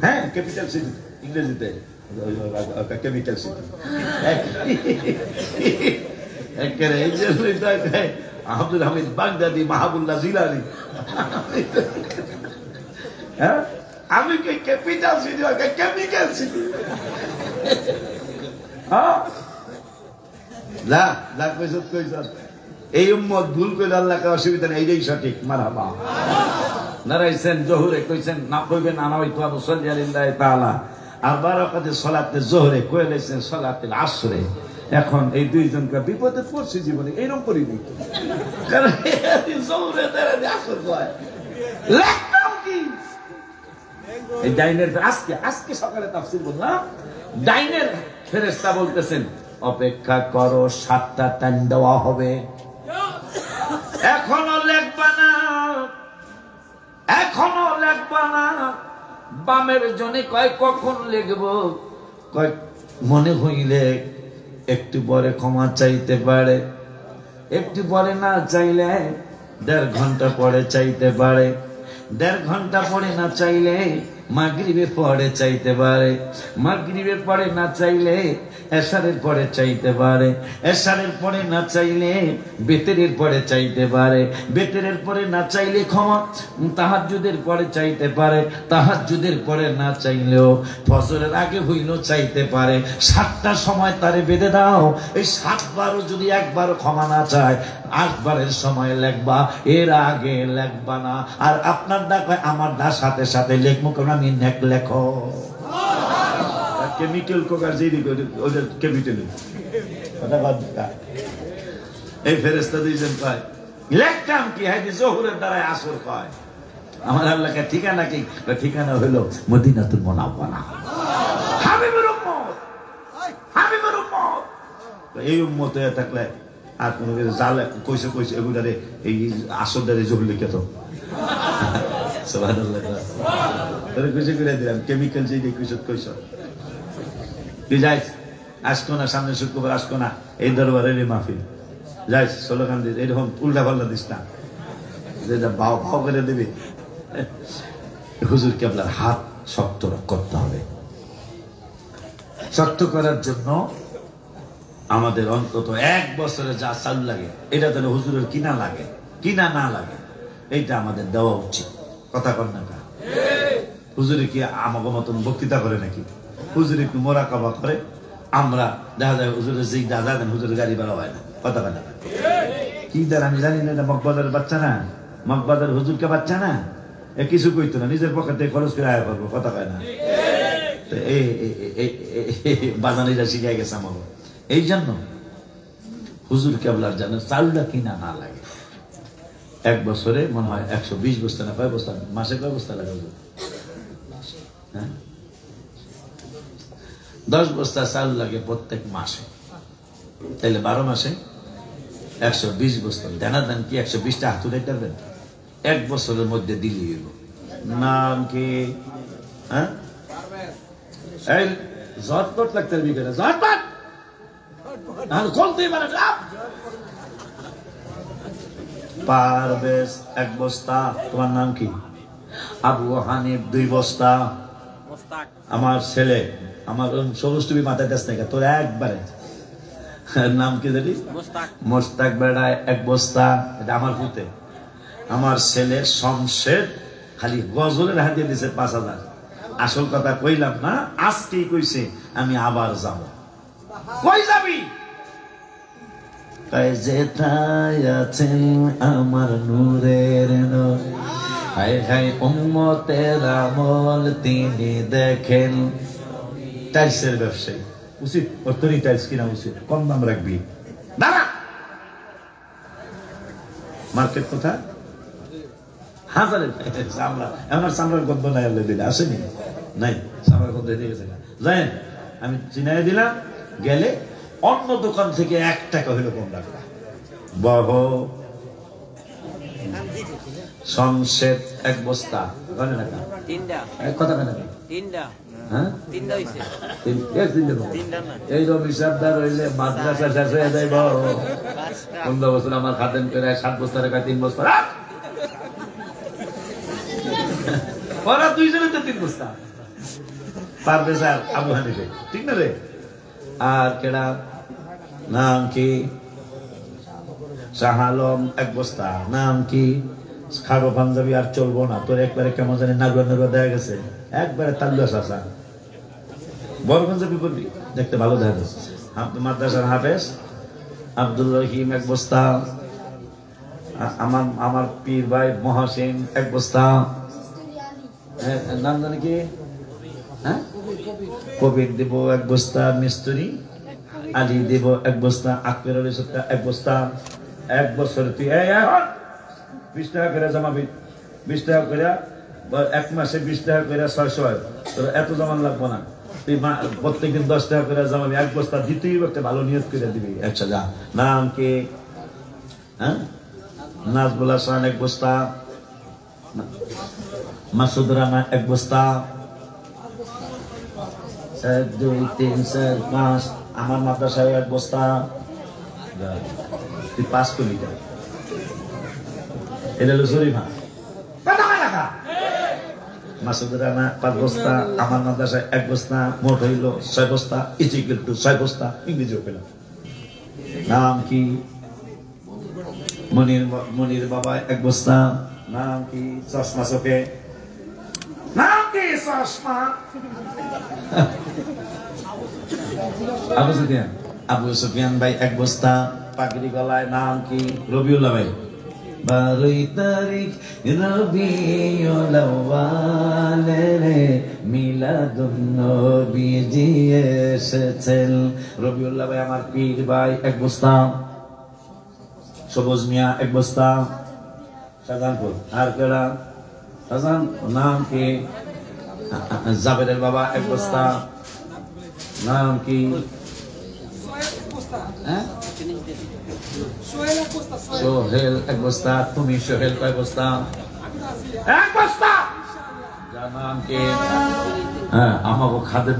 হ্যাঁ ক্যাপিটাল সিটি ইংরেজিতে ক্যাপিটাল সিটি। এই জন্যই আব্দুল হামিদ বাগদাদি, মাহবুল্লাহ জিলানি, হ্যাঁ আমি ক্যাপিটাল সিটি, কেমিক্যাল সিটি। এই উম্মত ভুল করে আল্লাহকে অসুবিধা নেই, এইটাই সঠিক। মারহাবা নারাইছেন জোহরে কইছেন না কইবেন আনা হইতো মুসাল্লি আলিল্লাহি তাআলা, আর বারাকাতে সালাতে জোহরে কইলেছেন সালাতুল আসরে। এখন এই দুইজনকে বিপদে পড়ছে জীবনে, এইরকম করি নি, কারণ জোহরে দাঁড়ায় আসর হয় লেখতাম কি এই ডাইনের। আজকে সকালে তাফসীর বললাম, ডাইনের ফেরেশতা বলতেছেন অপেক্ষা করো, 7টা টাইম দেওয়া হবে, এখনো লেখবা না, এখনো লেখবা না। বামের জনে কয় কখন লিখবো, কয় মনে হইলে একটু পরে ক্ষমা চাইতে পারে, একটু পরে না চাইলে 1.5 ঘন্টা পরে চাইতে পারে, 1.5 ঘন্টা পরে না চাইলে মাগরিবে পরে চাইতে পারে, মাগরিবের পরে না চাইলে এশারের পরে চাইতে পারে, এশারের পরে না চাইলে বেতেরের পরে চাইতে পারে, বেতেরের পরে না চাইলে ক্ষমা তাহাজ্জুদের পরে চাইতে পারে, তাহাজ্জুদের পরে না চাইলেও ফজরের আগে হইলেও চাইতে পারে। 7টা সময় তারে বেঁধে দাও, এই 7 বারও যদি একবারও ক্ষমা না চায় 8 বারের সময় লেখবা, এর আগে লেখবা না। আর আপনার ডাক আমার ডাক সাথে সাথে লেখবো, কারণ আমি নেক লেখো কেমিক্যাল কোকার জিডি ওদের কেমিক্যাল কথা বাদ দা। এই ফেরেশতা দুইজন কয় লেখতাম কি হাইদি জোহরের দ্বারাই আসর কয়। আমার আল্লাহকে ঠিকানা কি? ঠিকানা হলো মদিনাতুল মুনাওয়ারা, হাবিবুর উম্মত, হাবিবুর উম্মত। এই উম্মত হয়ে থাকলে আর কোনো জালে কইছে কইছে এগুলারে এই আসর দ্বারে জোহর লিখে তো সুবহানাল্লাহ। তোরে কইছে করে দিলাম কেমিক্যাল জিডি কইছত কইছ তুই যাইস, আসতো না সামনে শুক্রবার আসতো না এই দরবারের মাহফিল যাইস, স্লোগান দিস, এরকম উল্টা পাল্টা দিস না, যেটা ভাও ভাও করে দিবি। হুজুর কেবলার হাত শক্ত করতে হবে। শক্ত করার জন্য আমাদের অন্তত 1 বছরে যা চাল লাগে এটা তাহলে হুজুরের কিনা লাগে, কিনা না লাগে, এইটা আমাদের দেওয়া উচিত। কথা কর না? হুজুরে কি আমাকে মতন বক্তৃতা করে নাকি? হুজুর একটু মোরাকাবা করে, আমরা দেখা যায় হুজুরের যে দাদা দেন হুজুরের গাড়ি ভাড়া হয় না। কথা বলে না কি দার আমি জানি না, মগবাজারের বাচ্চা না, মগবাজার হুজুরকে বাচ্চা না, এ কিছু কইতো না, নিজের পকেট থেকে খরচ করে আয় করবো। কথা কয় না? বাজানিরা শিখাই গেছে আমাকে। এই জন্য হুজুর কেবলার যেন চাউলটা কিনা না লাগে। 1 বছরে মনে হয় 120 বস্তা না কয় বস্তা, মাসে কয় বস্তা লাগে হুজুর? হ্যাঁ, 10 বস্তা চাল লাগে প্রত্যেক মাসে, তাহলে 12 মাসে 120 বস্তা। দেনা দেন কি 120টা হাতুড়ে দেবেন 1 বছরের মধ্যে দিলি হইব। নাম কি? হ্যাঁ, এই জটপট লাগতে বিকেলে জটপট চলতেই পারে। পারভেজ 1 বস্তা। তোমার নাম কি? আবু হানিফ 2 বস্তা। আমার ছেলে, আমার সবুজ টুপি মাথায় দেশ থেকে তোর একবারে নাম কি জানি? মোস্তাক বেড়ায় 1 বস্তা। এটা আমার পুতে, আমার ছেলের শমশের খালি গজলের হাতে দিছে 5000। আসল কথা কইলাম না, আজকেই কইছে আমি আবার যাব। কই যাবি? তাই যেথায় আছেন আমার নূরের নূর, হায় হায় উম্মতের আমল তিনি দেখেন। টাইলসের ব্যবসায়ী উচিত, অর্থনী টাইলস কিনা উচিত, কম দাম রাখবি। দাঁড়া, মার্কেট কোথায়? হাজারে চামড়া, আমার চামড়ার গন্ধ নাই আল্লাহ দিলে আসেনি, নাই চামড়ার গন্ধ দিয়ে গেছে। যাই আমি চিনাই দিলাম, গেলে অন্য দোকান থেকে 1 টাকা হইলো কম রাখবা। বহ শমশেদ 1 বস্তা। কথা কেন? এই রবি সর্দার হইলে মাদ্রাসা শেষ হয়ে যাইব। 15 বছর আমার খাতেন করে 7 বস্তা রেখা 3 বস্তা, ওরা 2 জনে তো 3 বস্তা পারবে স্যার। আবু হানিফে ঠিক না রে? আর কেডা নাম কি? শাহ আলম 1 বস্তা। নাম কি? খাবো পাঞ্জাবি আর চলবো না তোর, একবারে কেমন জানি নাগুয়া নাগুয়া দেখা গেছে, একবারে তাল্লুয়া শাসা। বড় পাঞ্জাবি পড়বি, দেখতে ভালো দেখা যাচ্ছে। মাদ্রাসার হাফেজ আব্দুল রহিম 1 বস্তা। আমার পীর ভাই মহাসিন 1 বস্তা। নাম জানি কি? হ্যাঁ, কবির দেব 1 বস্তা। মিস্ত্রি আলী দেব 1 বস্তা। আকবর আলী 1 বস্তা। 1 বছর তুই 20 টাকা করে জমাবি, 20 টাকা করে 1 মাসে 20 টাকা করে 600 হয়। তোর এত জমান লাগবো না, তুই প্রত্যেকদিন 10 টাকা করে জমাবি। 1 বস্তা দিতেই একটা ভালো নিয়ত করে দিবি। আচ্ছা যা। নাম কি? হ্যাঁ, নাজবুল হাসান 1 বস্তা। মাসুদ রানা 1 বস্তা। 1 2 3 4 5 আমার মাদ্রাসায় 1 বস্তা। তুই 5 করলি যা, এটা হলো শরীফা কত টাকা মাসুদের রানা 5 বস্তা, আমার মাদ্রাসায় 1 বস্তা, মোট হইল 6 বস্তা, ইজিক্যাল টু 6 বস্তা, ইংরেজিও পেলাম। নাম কি? মনির বাবা 1 বস্তা। নাম কি? চশমা চোখে। নাম কি? চশমা। আবু সুফিয়ান ভাই 1 বস্তা, পাগড়ি গলায়। নাম কি? রবিউল্লাহ ভাই। 12 তারিখ রবিউল আউয়াল রে মিলাদুন নবীজি এসেছেন। রবিউল্লাহ ভাই আমার পীর ভাই 1 বস্তা। সবুজ মিয়া 1 বস্তা, শাহজাহানপুর। আর কেডা? শাহজাহান। নাম কি? জাবেরের বাবা 1 বস্তা। নাম কি? সোহেল 1 বস্তা। তুমি সোহেল কয় বস্তা? 1 বস্তা। যার নাম কি? আমাকে খাদ্য